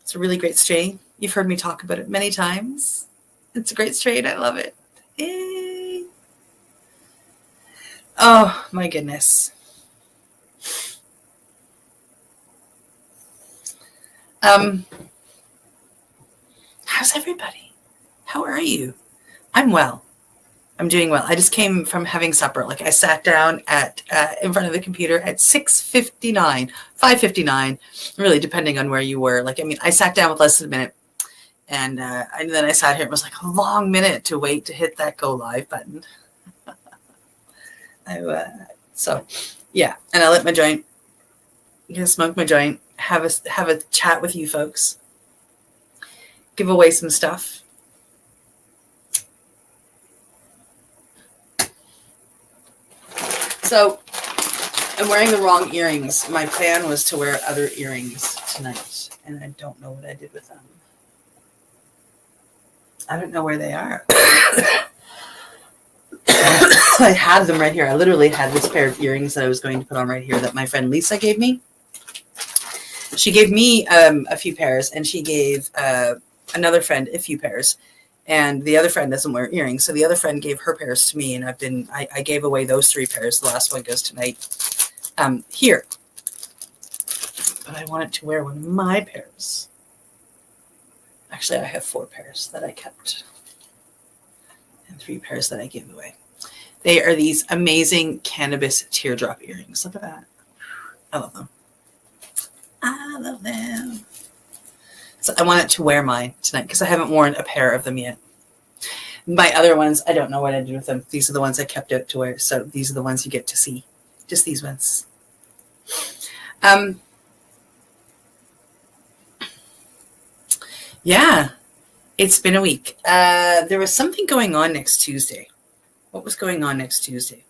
R: It's a really great strain. You've heard me talk about it many times. It's a great strain. I love it. Yay. Oh my goodness. How's everybody? How are you? I'm well. I'm doing well. I just came from having supper. Like I sat down at in front of the computer at 6:59, 5:59, really depending on where you were. Like, I mean, I sat down with less than a minute, and then I sat here. It was like a long minute to wait to hit that go live button. So, yeah, and I lit my joint. I'm gonna smoke my joint. Have a chat with you folks. Give away some stuff. So I'm wearing the wrong earrings. My plan was to wear other earrings tonight, and I don't know what I did with them. I don't know where they are. I had them right here. I literally had this pair of earrings that I was going to put on right here that my friend Lisa gave me. She gave me a few pairs, and she gave another friend a few pairs. And the other friend doesn't wear earrings. So the other friend gave her pairs to me, and I gave away those 3 pairs. The last one goes tonight here. But I wanted to wear one of my pairs. Actually, I have 4 pairs that I kept and 3 pairs that I gave away. They are these amazing cannabis teardrop earrings. Look at that. I love them. I love them. So I wanted to wear mine tonight because I haven't worn a pair of them yet. My other ones, I don't know what I did with them. These are the ones I kept out to wear. So these are the ones you get to see. Just these ones. Yeah, it's been a week. There was something going on next Tuesday. What was going on next Tuesday?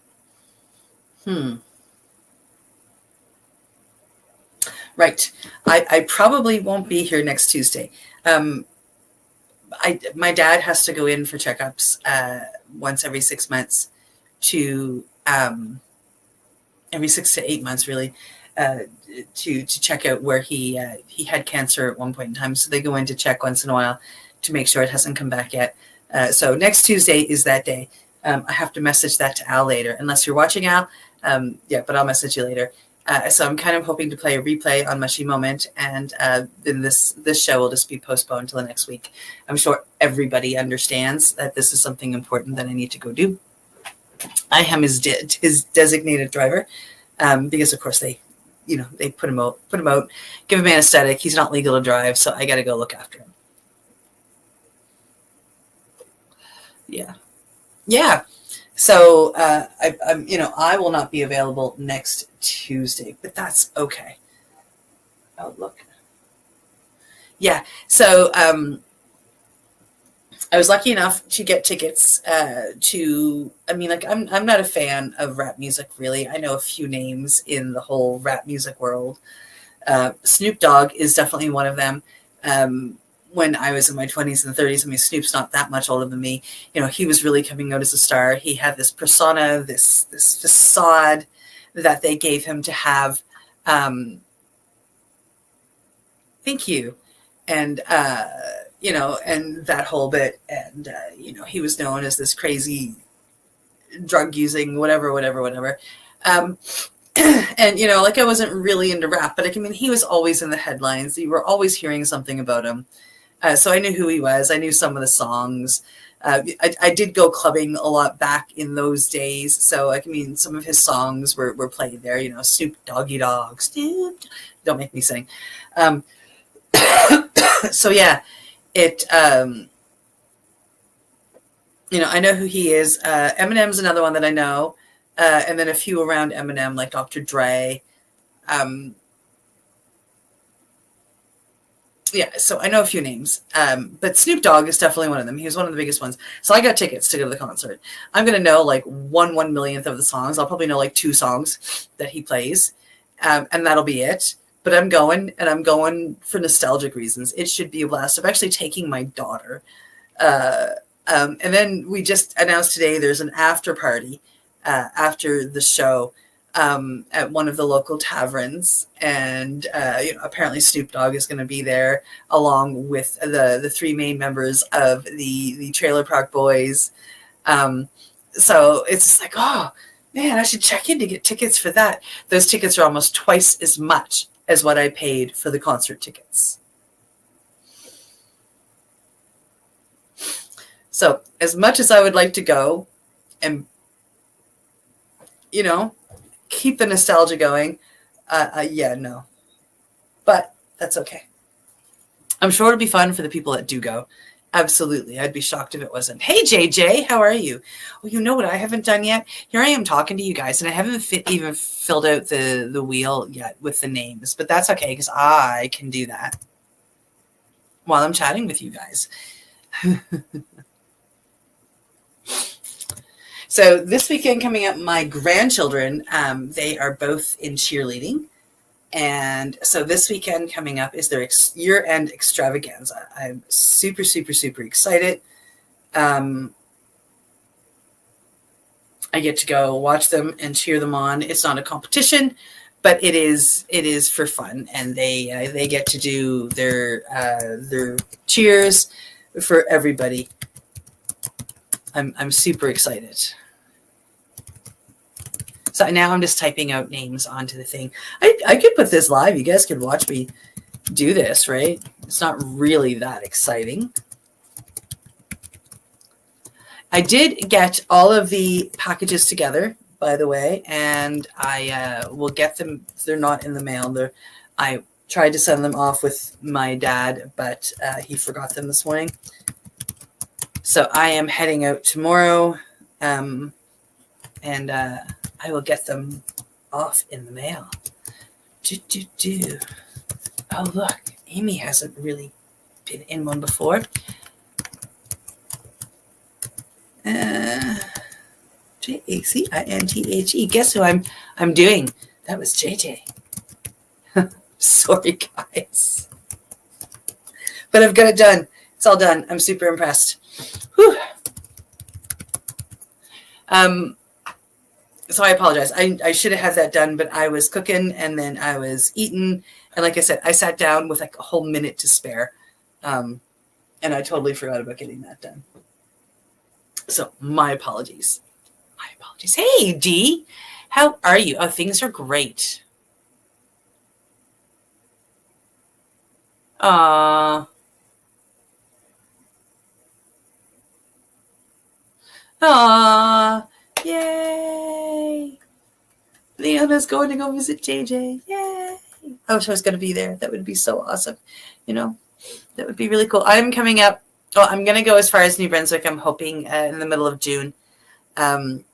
R: Right. I probably won't be here next Tuesday. My dad has to go in for checkups once every 6 months to every 6 to 8 months, really, to check out where he had cancer at one point in time. So they go in to check once in a while to make sure it hasn't come back yet. So next Tuesday is that day. I have to message that to Al later, unless you're watching, Al. Yeah, but I'll message you later. So I'm kind of hoping to play a replay on Mushy Moment, and then this show will just be postponed till the next week. I'm sure everybody understands that this is something important that I need to go do. I am his designated driver, because of course they put him out, give him anesthetic. He's not legal to drive, so I got to go look after him. Yeah. So I will not be available next Tuesday, but that's okay. Oh, look. Yeah. So I was lucky enough to get tickets to. I mean, like I'm not a fan of rap music, really. I know a few names in the whole rap music world. Snoop Dogg is definitely one of them. When I was in my 20s and 30s, I mean, Snoop's not that much older than me. He was really coming out as a star. He had this persona, this facade that they gave him to have. Thank you. And you know, and that whole bit. And, you know, he was known as this crazy drug using, whatever. And, you know, like I wasn't really into rap, but I mean, he was always in the headlines. You were always hearing something about him. So I knew who he was. I knew some of the songs. I did go clubbing a lot back in those days. So, I mean, some of his songs were played there, you know, Snoop Doggy Dogg, Snoop. Don't make me sing. So, yeah, it, you know, I know who he is. Eminem's another one that I know. And then a few around Eminem, like Dr. Dre. Yeah, so I know a few names. But Snoop Dogg is definitely one of them. He was one of the biggest ones. So I got tickets to go to the concert. I'm going to know like 1/1,000,000th of the songs. I'll probably know like 2 songs that he plays. And that'll be it. But I'm going, and I'm going for nostalgic reasons. It should be a blast. I'm actually taking my daughter. And then we just announced today there's an after party after the show at one of the local taverns, and you know, apparently Snoop Dogg is going to be there along with the 3 main members of the Trailer Park Boys. So it's just like, oh man, I should check in to get tickets for that. Those tickets are almost twice as much as what I paid for the concert tickets. So as much as I would like to go and, you know, keep the nostalgia going, yeah, no. But that's okay. I'm sure it'll be fun for the people that do go. Absolutely. I'd be shocked if it wasn't. Hey, JJ, how are you? Well, you know what I haven't done yet? Here I am talking to you guys, and I haven't even filled out the wheel yet with the names. But that's okay, because I can do that while I'm chatting with you guys. So this weekend coming up, my grandchildren, they are both in cheerleading. And so this weekend coming up is their year-end extravaganza. I'm super, super, super excited. I get to go watch them and cheer them on. It's not a competition, but it is for fun. And they get to do their cheers for everybody. I'm super excited. So now I'm just typing out names onto the thing. I could put this live. You guys could watch me do this, right? It's not really that exciting. I did get all of the packages together, by the way, and I will get them. They're not in the mail. I tried to send them off with my dad, but he forgot them this morning. So I am heading out tomorrow, and I will get them off in the mail. Oh, look, Amy hasn't really been in one before. JACINTHE. Guess who I'm doing? That was JJ. Sorry, guys. But I've got it done. It's all done. I'm super impressed. Whew. So I apologize. I should have had that done, but I was cooking and then I was eating. And like I said, I sat down with like a whole minute to spare. And I totally forgot about getting that done. So my apologies. My apologies. Hey, Dee, how are you? Oh, things are great. Aww. Aww. Yay. Leona's going to go visit JJ. Yay. I wish I was going to be there. That would be so awesome. You know, that would be really cool. I'm coming up. Well, I'm going to go as far as New Brunswick. I'm hoping in the middle of June. And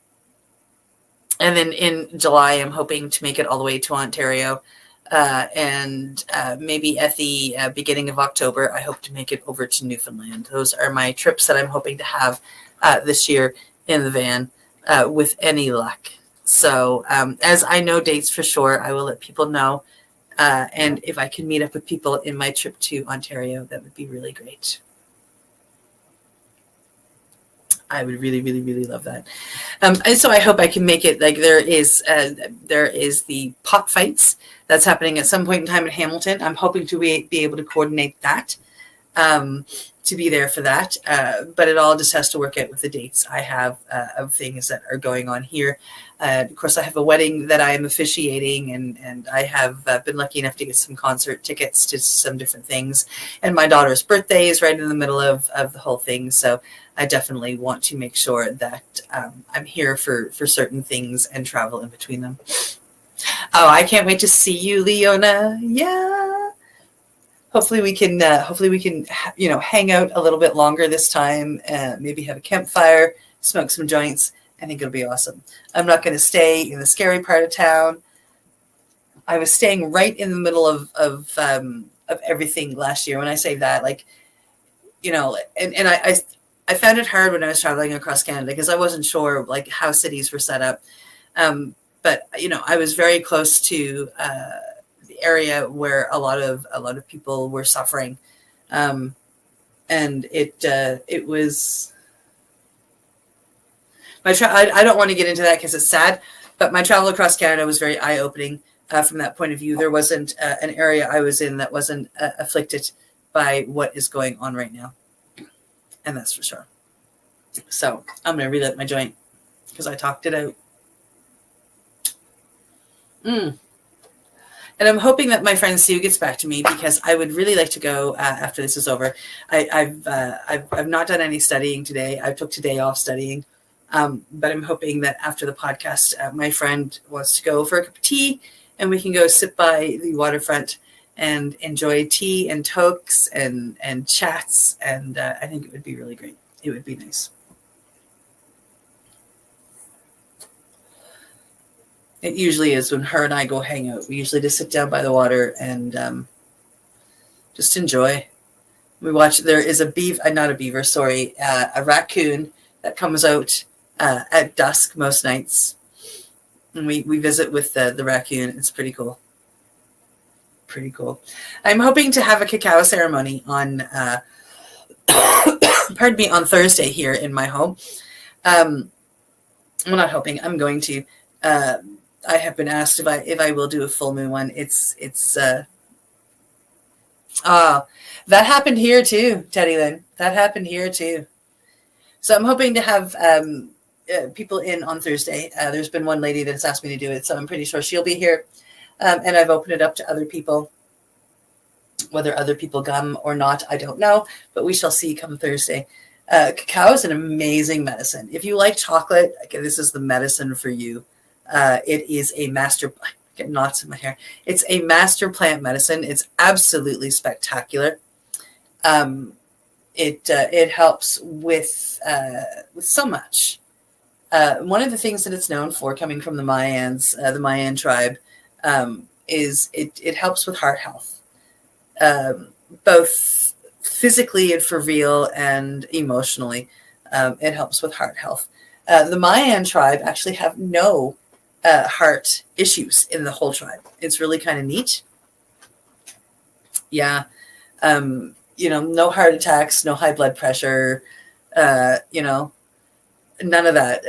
R: then in July, I'm hoping to make it all the way to Ontario. And maybe at the beginning of October, I hope to make it over to Newfoundland. Those are my trips that I'm hoping to have this year in the van with any luck. So as I know dates for sure, I will let people know. And if I can meet up with people in my trip to Ontario, that would be really great. I would really, really, really love that. And so I hope I can make it. Like there is the pot fights that's happening at some point in time in Hamilton. I'm hoping to be able to coordinate that. be there for that. But it all just has to work out with the dates I have of things that are going on here. Of course, I have a wedding that I am officiating, and I have been lucky enough to get some concert tickets to some different things. And my daughter's birthday is right in the middle of the whole thing. So I definitely want to make sure that I'm here for certain things and travel in between them. Oh, I can't wait to see you, Leona. Yeah. Hopefully we can, hang out a little bit longer this time. Maybe have a campfire, smoke some joints. I think it'll be awesome. I'm not going to stay in the scary part of town. I was staying right in the middle of everything last year. When I say that, and I found it hard when I was traveling across Canada because I wasn't sure how cities were set up. But I was very close to the area where a lot of people were suffering, and it was. I don't want to get into that because it's sad, but my travel across Canada was very eye-opening from that point of view. There wasn't an area I was in that wasn't afflicted by what is going on right now, and that's for sure. So I'm going to relight my joint because I talked it out. And I'm hoping that my friend Sue gets back to me because I would really like to go after this is over. I've not done any studying today. I took today off studying. But I'm hoping that after the podcast, my friend wants to go for a cup of tea and we can go sit by the waterfront and enjoy tea and tokes and chats. And I think it would be really great. It would be nice. It usually is when her and I go hang out. We usually just sit down by the water and just enjoy. We watch, there is a raccoon that comes out at dusk most nights, and we visit with the raccoon. It's pretty cool. Pretty cool. I'm hoping to have a cacao ceremony on pardon me, on Thursday here in my home. I'm not hoping, I'm going to. I have been asked if I will do a full moon one. That happened here too, Teddy Lynn. That happened here too. So I'm hoping to have people in on Thursday. There's been one lady that's asked me to do it, so I'm pretty sure she'll be here. And I've opened it up to other people. Whether other people come or not, I don't know, but we shall see come Thursday. Cacao is an amazing medicine. If you like chocolate, okay, this is the medicine for you. It is a master. I get knots in my hair. It's a master plant medicine. It's absolutely spectacular. It helps with so much. One of the things that it's known for, coming from the Mayans, the Mayan tribe, is it helps with heart health, both physically and for real and emotionally. It helps with heart health. The Mayan tribe actually have no heart issues in the whole tribe. It's really kind of neat. Yeah. No heart attacks, no high blood pressure, none of that.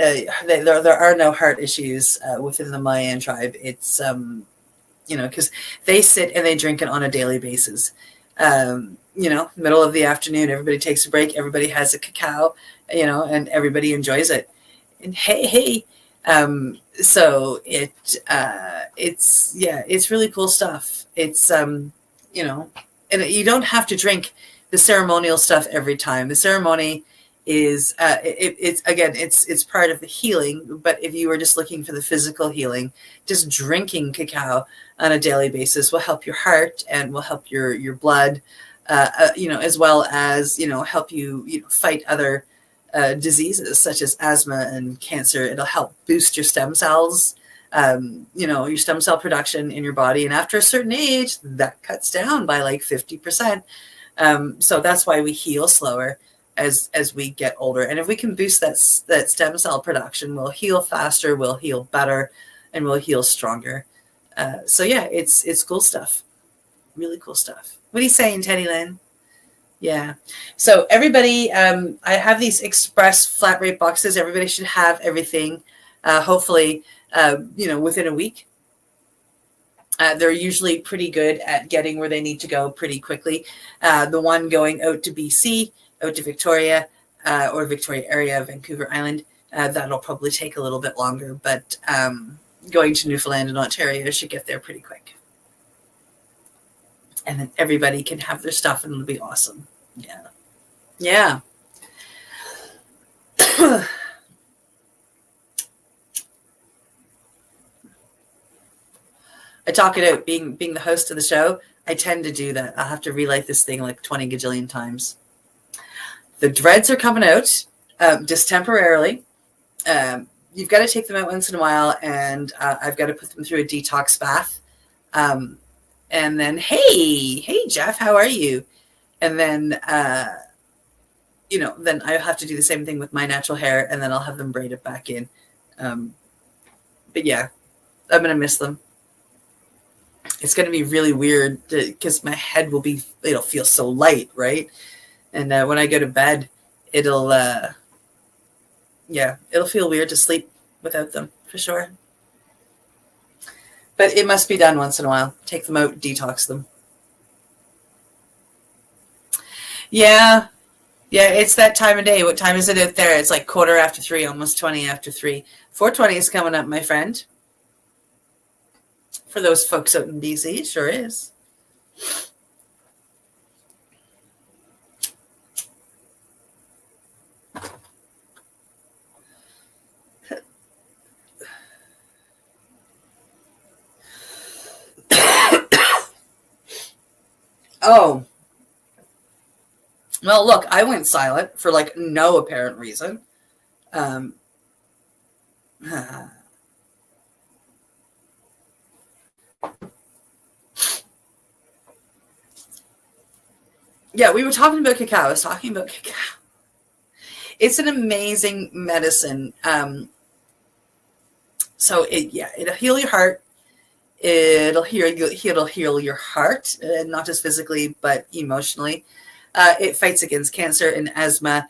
R: There are no heart issues within the Mayan tribe. It's, because they sit and they drink it on a daily basis. Middle of the afternoon, everybody takes a break, everybody has a cacao, and everybody enjoys it. And hey. So it's really cool stuff. It's, and you don't have to drink the ceremonial stuff every time. The ceremony is, it's part of the healing. But if you were just looking for the physical healing, just drinking cacao on a daily basis will help your heart and will help your blood, as well as, help you, fight other diseases such as asthma and cancer. It'll help boost your stem cells, your stem cell production in your body. And after a certain age, that cuts down by like 50%. So that's why we heal slower as we get older. And if we can boost that stem cell production, we'll heal faster, we'll heal better, and we'll heal stronger. It's cool stuff. Really cool stuff. What are you saying, Teddy Lynn? Yeah. So everybody, I have these express flat rate boxes. Everybody should have everything, hopefully, within a week. They're usually pretty good at getting where they need to go pretty quickly. The one going out to BC, out to Victoria, or Victoria area, Vancouver Island, that'll probably take a little bit longer, but going to Newfoundland and Ontario should get there pretty quick. And then everybody can have their stuff and it'll be awesome. Yeah. Yeah. I talk it out. Being the host of the show, I tend to do that. I'll have to relight this thing like 20 gajillion times. The dreads are coming out just temporarily. You've got to take them out once in a while, and I've got to put them through a detox bath. And then, hey, Jeff, how are you? And then, then I have to do the same thing with my natural hair, and then I'll have them braided back in. But yeah, I'm going to miss them. It's going to be really weird because my head it'll feel so light, right? And when I go to bed, it'll feel weird to sleep without them, for sure. But it must be done once in a while. Take them out, detox them. Yeah, it's that time of day. What time is it out there? It's like 3:15, almost 20 after 3. 4:20 is coming up, my friend. For those folks out in BC, it sure is. Oh. Well, look, I went silent for like no apparent reason. Yeah, we were talking about cacao. I was talking about cacao. It's an amazing medicine. So it'll heal your heart. It'll heal your heart, not just physically but emotionally. It fights against cancer and asthma.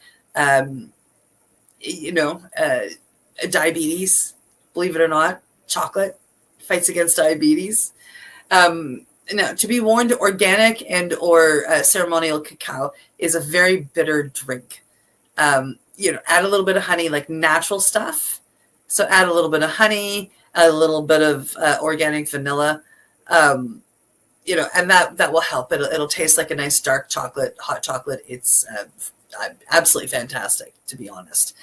R: Diabetes. Believe it or not, chocolate fights against diabetes. Now, to be warned, organic and or ceremonial cacao is a very bitter drink. Add a little bit of honey, like natural stuff. So add a little bit of honey, a little bit of organic vanilla, and that will help. It'll taste like a nice dark chocolate, hot chocolate. It's absolutely fantastic, to be honest.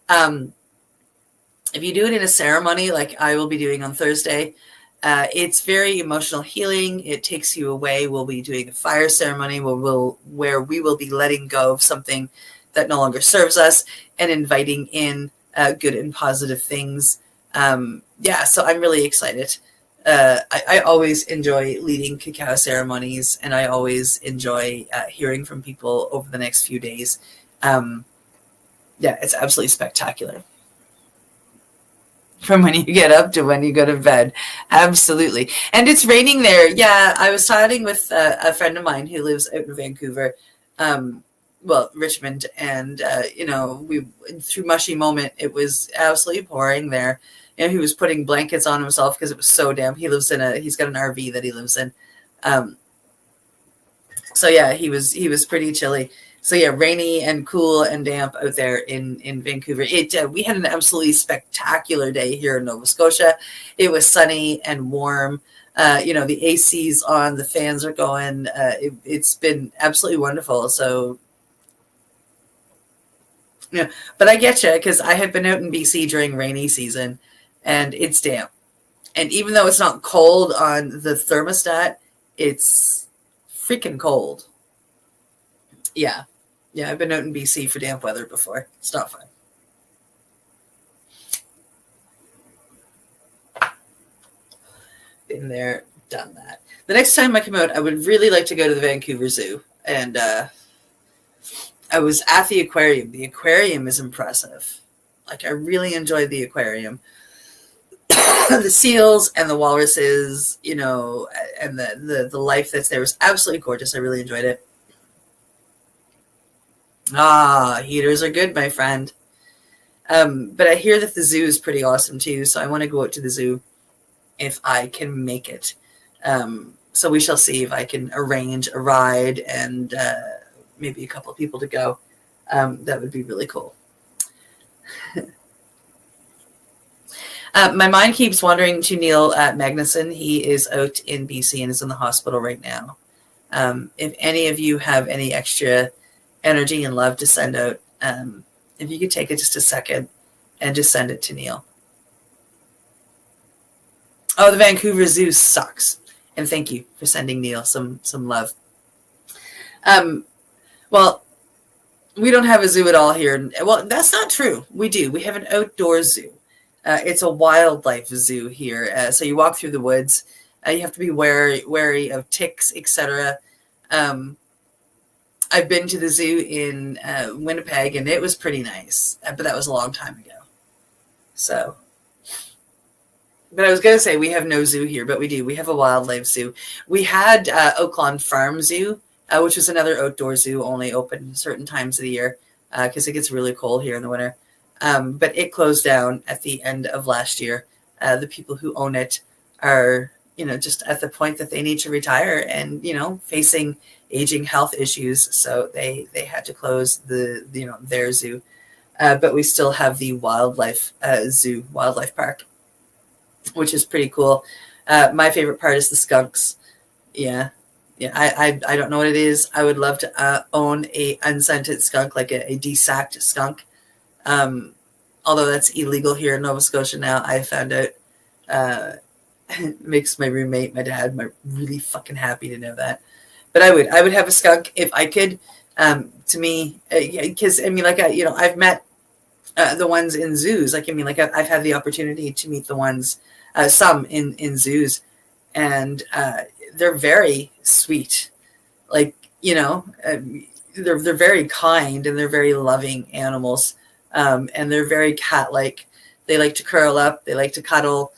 R: If you do it in a ceremony, like I will be doing on Thursday, it's very emotional healing. It takes you away. We'll be doing a fire ceremony where we will be letting go of something that no longer serves us and inviting in good and positive things. So I'm really excited. I always enjoy leading cacao ceremonies, and I always enjoy hearing from people over the next few days. It's absolutely spectacular. From when you get up to when you go to bed. Absolutely. And it's raining there. Yeah, I was chatting with a friend of mine who lives out in Vancouver, Richmond, and, we through mushy moment, it was absolutely pouring there. He was putting blankets on himself because it was so damp. He's got an RV that he lives in. He was pretty chilly. So yeah, rainy and cool and damp out there in Vancouver. We had an absolutely spectacular day here in Nova Scotia. It was sunny and warm. The AC's on, the fans are going. It's been absolutely wonderful. So, but I get you, because I have been out in BC during rainy season, and it's damp. And even though it's not cold on the thermostat, it's freaking cold. Yeah. Yeah, I've been out in BC for damp weather before. It's not fun. Been there, done that. The next time I come out, I would really like to go to the Vancouver Zoo. And I was at the aquarium. The aquarium is impressive. Like, I really enjoyed the aquarium. The seals and the walruses, and the life that's there was absolutely gorgeous. I really enjoyed it. Heaters are good, my friend. But I hear that the zoo is pretty awesome too, so I want to go out to the zoo if I can make it. So we shall see if I can arrange a ride and maybe a couple of people to go. That would be really cool. My mind keeps wandering to Neil Magnuson. He is out in BC and is in the hospital right now. If any of you have any extra energy and love to send out, if you could take it just a second and just send it to Neil. Oh, the Vancouver Zoo sucks. And thank you for sending Neil some love. Well, we don't have a zoo at all here. Well, that's not true. We do. We have an outdoor zoo. It's a wildlife zoo here. So you walk through the woods. You have to be wary of ticks, etc. I've been to the zoo in Winnipeg, and it was pretty nice. But that was a long time ago. So, but I was going to say we have no zoo here, but we do. We have a wildlife zoo. We had Oaklawn Farm Zoo, which was another outdoor zoo, only open certain times of the year because it gets really cold here in the winter. But it closed down at the end of last year. The people who own it are, just at the point that they need to retire and, facing aging health issues. So they had to close their zoo. But we still have the wildlife park, which is pretty cool. My favorite part is the skunks. Yeah. I don't know what it is. I would love to own a unscented skunk, like a desacked skunk. Although that's illegal here in Nova Scotia now, I found out. Makes my roommate, my dad, really fucking happy to know that. But I would have a skunk if I could. To me, because I've met the ones in zoos. I've had the opportunity to meet the ones, some in zoos, and they're very sweet. They're very kind and they're very loving animals. And they're very cat-like. They like to curl up. They like to cuddle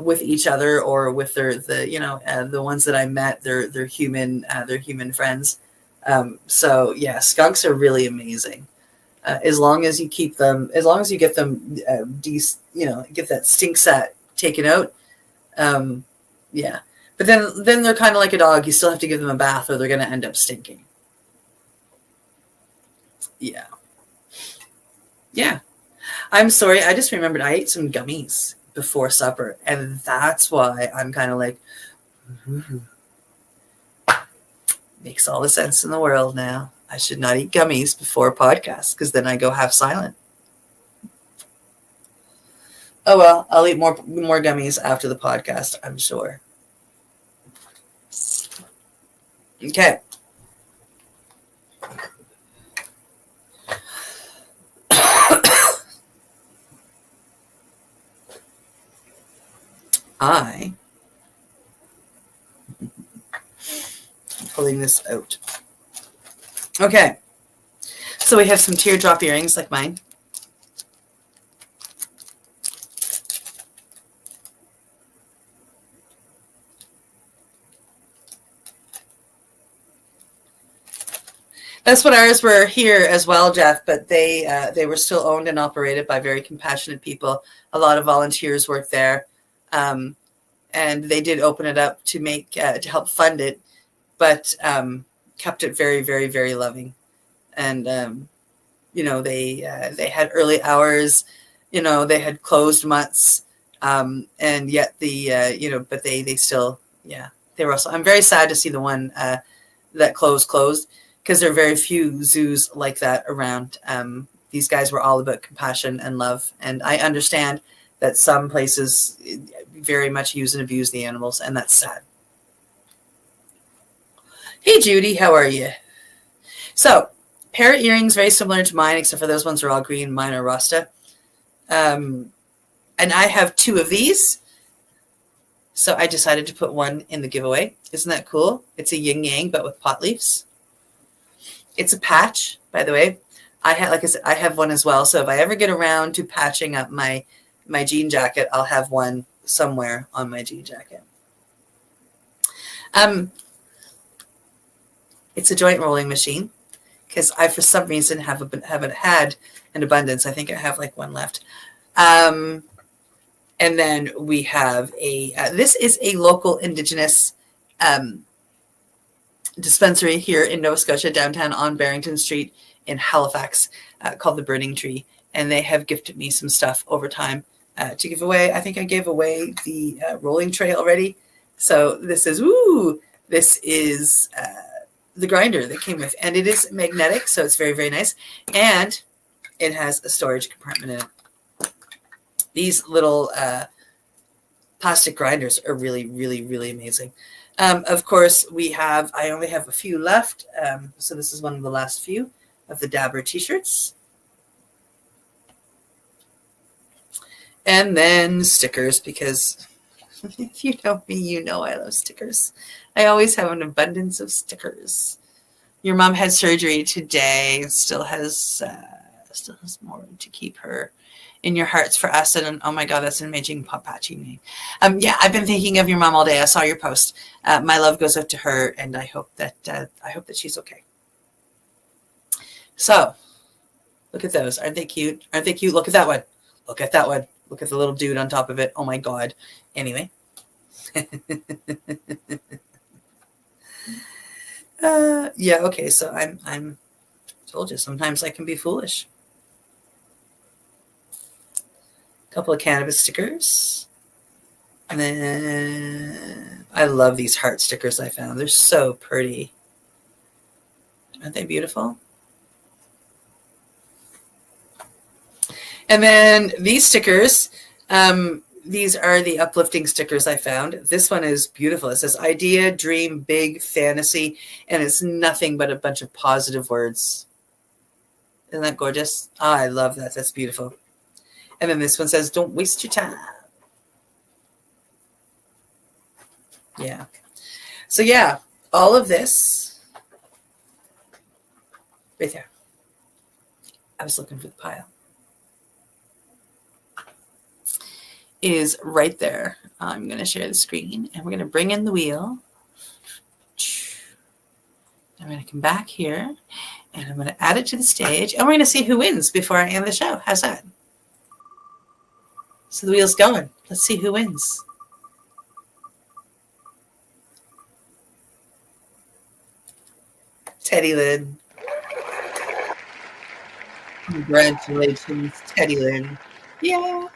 R: with each other or with the ones that I met. They're human friends. So yeah, skunks are really amazing. As long as you get them, get that stink set taken out. Yeah, but then they're kind of like a dog. You still have to give them a bath, or they're going to end up stinking. Yeah. Yeah. I'm sorry. I just remembered I ate some gummies before supper, and that's why I'm kind of like, ooh. Makes all the sense in the world now. I should not eat gummies before a podcast because then I go half silent. Oh well, I'll eat more gummies after the podcast, I'm sure. Okay. I'm pulling this out. Okay. So we have some teardrop earrings like mine. That's what ours were here as well, Jeff, but they were still owned and operated by very compassionate people. A lot of volunteers worked there. And they did open it up to help fund it, but kept it very, very, very loving. And they had early hours, they had closed months, and yet but they still, they were also. I'm very sad to see the one that closed because there are very few zoos like that around. These guys were all about compassion and love, and I understand that some places very much use and abuse the animals, and that's sad. Hey, Judy, how are you? So, pair of earrings, very similar to mine, except for those ones are all green. Mine are Rasta. And I have two of these. So I decided to put one in the giveaway. Isn't that cool? It's a yin-yang, but with pot leaves. It's a patch, by the way. I have one as well. So if I ever get around to patching up my jean jacket, I'll have one somewhere on my jean jacket. It's a joint rolling machine because I, for some reason, haven't had an abundance. I think I have like one left. And then we have this is a local Indigenous dispensary here in Nova Scotia, downtown on Barrington Street in Halifax, called the Burning Tree. And they have gifted me some stuff over time to give away. I think I gave away the rolling tray already. So this is, the grinder that came with, and it is magnetic, so it's very, very nice. And it has a storage compartment in it. These little plastic grinders are really, really, really amazing. Of course, I only have a few left. So this is one of the last few of the Dabber t-shirts. And then stickers, because if you know me, you know I love stickers. I always have an abundance of stickers. Your mom had surgery today, still has more to keep her in your hearts for us. And oh my God, that's an amazing patchy name. Yeah, I've been thinking of your mom all day. I saw your post. My love goes out to her, and I hope that she's okay. So, look at those. Aren't they cute? Aren't they cute? Look at that one. Look at that one. Look at the little dude on top of it. Oh my God. Anyway. Yeah, okay, so I'm told you sometimes I can be foolish. A couple of cannabis stickers. And then I love these heart stickers I found. They're so pretty. Aren't they beautiful? And then these stickers, these are the uplifting stickers I found. This one is beautiful. It says idea, dream, big, fantasy, and it's nothing but a bunch of positive words. Isn't that gorgeous? Oh, I love that. That's beautiful. And then this one says, don't waste your time. Yeah. So yeah, all of this right there. I was looking for the pile. Is right there. I'm going to share the screen, and we're going to bring in the wheel. I'm going to come back here, and I'm going to add it to the stage, and we're going to see who wins before I end the show. How's that? So the wheel's going. Let's see who wins. Teddy Lynn. Congratulations, Teddy Lynn. Yeah.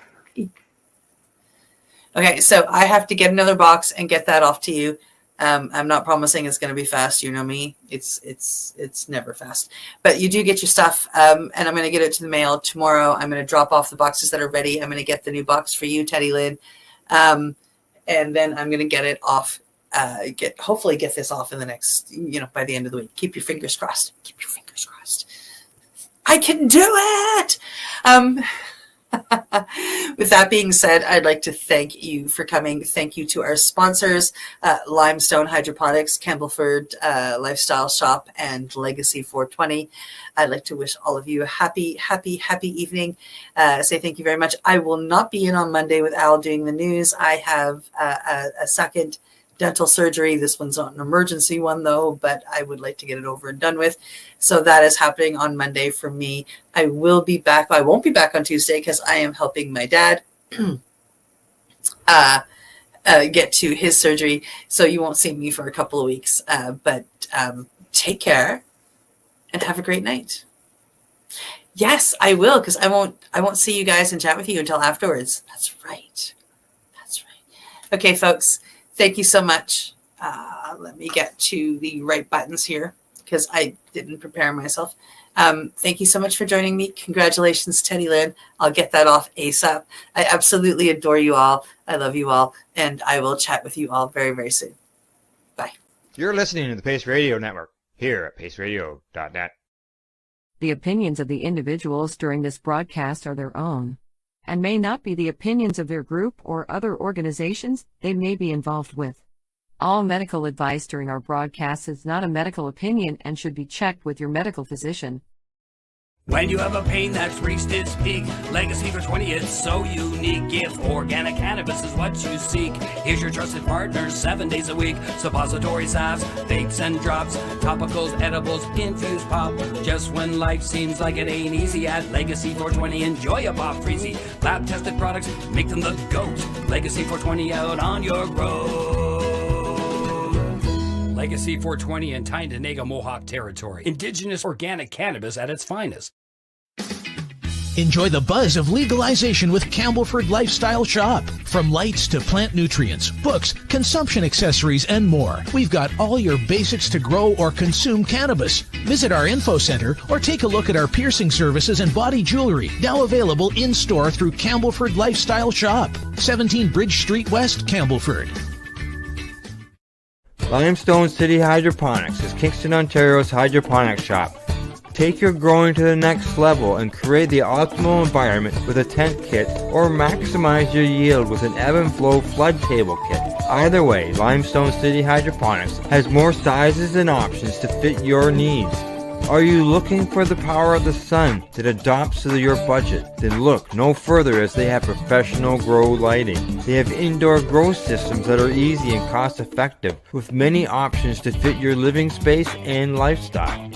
R: Okay, so I have to get another box and get that off to you. I'm not promising it's going to be fast. You know me; it's never fast. But you do get your stuff, and I'm going to get it to the mail tomorrow. I'm going to drop off the boxes that are ready. I'm going to get the new box for you, Teddy Lynn, and then I'm going to get it off. Hopefully get this off in the next, by the end of the week. Keep your fingers crossed. Keep your fingers crossed. I can do it. With that being said, I'd like to thank you for coming. Thank you to our sponsors, Limestone Hydroponics, Campbellford Lifestyle Shop, and Legacy 420. I'd like to wish all of you a happy, happy, happy evening. Say thank you very much. I will not be in on Monday with Al doing the news. I have a second dental surgery. This one's not an emergency one though, but I would like to get it over and done with. So that is happening on Monday for me. I will be back. I won't be back on Tuesday because I am helping my dad get to his surgery. So you won't see me for a couple of weeks, but take care and have a great night. Yes, I will, because I won't see you guys and chat with you until afterwards. That's right. That's right. Okay, folks. Thank you so much. Let me get to the right buttons here because I didn't prepare myself. Thank you so much for joining me. Congratulations, Teddy Lynn. I'll get that off ASAP. I absolutely adore you all. I love you all. And I will chat with you all very, very soon. Bye.
D: You're listening to the Pace Radio Network here at paceradio.net.
F: The opinions of the individuals during this broadcast are their own, and may not be the opinions of their group or other organizations they may be involved with. All medical advice during our broadcast is not a medical opinion and should be checked with your medical physician.
M: When you have a pain that's reached its peak, Legacy for 20, it's so unique. If organic cannabis is what you seek, here's your trusted partner 7 days a week. Suppository salves, vapes and drops, topicals, edibles, infused pop. Just when life seems like it ain't easy, at Legacy 420, enjoy a pop freezy. Lab tested products, make them the GOAT. Legacy 420 out on your road. Legacy 420 in Tyendinaga Mohawk territory. Indigenous organic cannabis at its finest.
P: Enjoy the buzz of legalization with Campbellford Lifestyle Shop. From lights to plant nutrients, books, consumption accessories, and more, we've got all your basics to grow or consume cannabis. Visit our info center or take a look at our piercing services and body jewelry, now available in-store through Campbellford Lifestyle Shop, 17 Bridge Street West, Campbellford.
A: Limestone City Hydroponics is Kingston, Ontario's hydroponics shop. Take your growing to the next level and create the optimal environment with a tent kit, or maximize your yield with an ebb and flow flood table kit. Either way, Limestone City Hydroponics has more sizes and options to fit your needs. Are you looking for the power of the sun that adapts to your budget? Then look no further, as they have professional grow lighting. They have indoor grow systems that are easy and cost effective, with many options to fit your living space and lifestyle.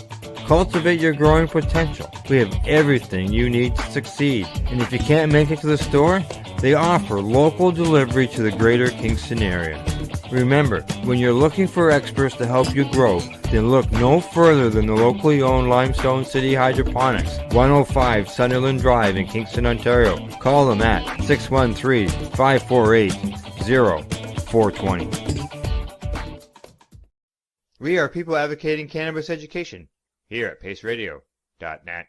A: Cultivate your growing potential. We have everything you need to succeed. And if you can't make it to the store, they offer local delivery to the greater Kingston area. Remember, when you're looking for experts to help you grow, then look no further than the locally owned Limestone City Hydroponics, 105 Sunderland Drive in Kingston, Ontario. Call them at 613-548-0420.
D: We are people advocating cannabis education here at paceradio.net.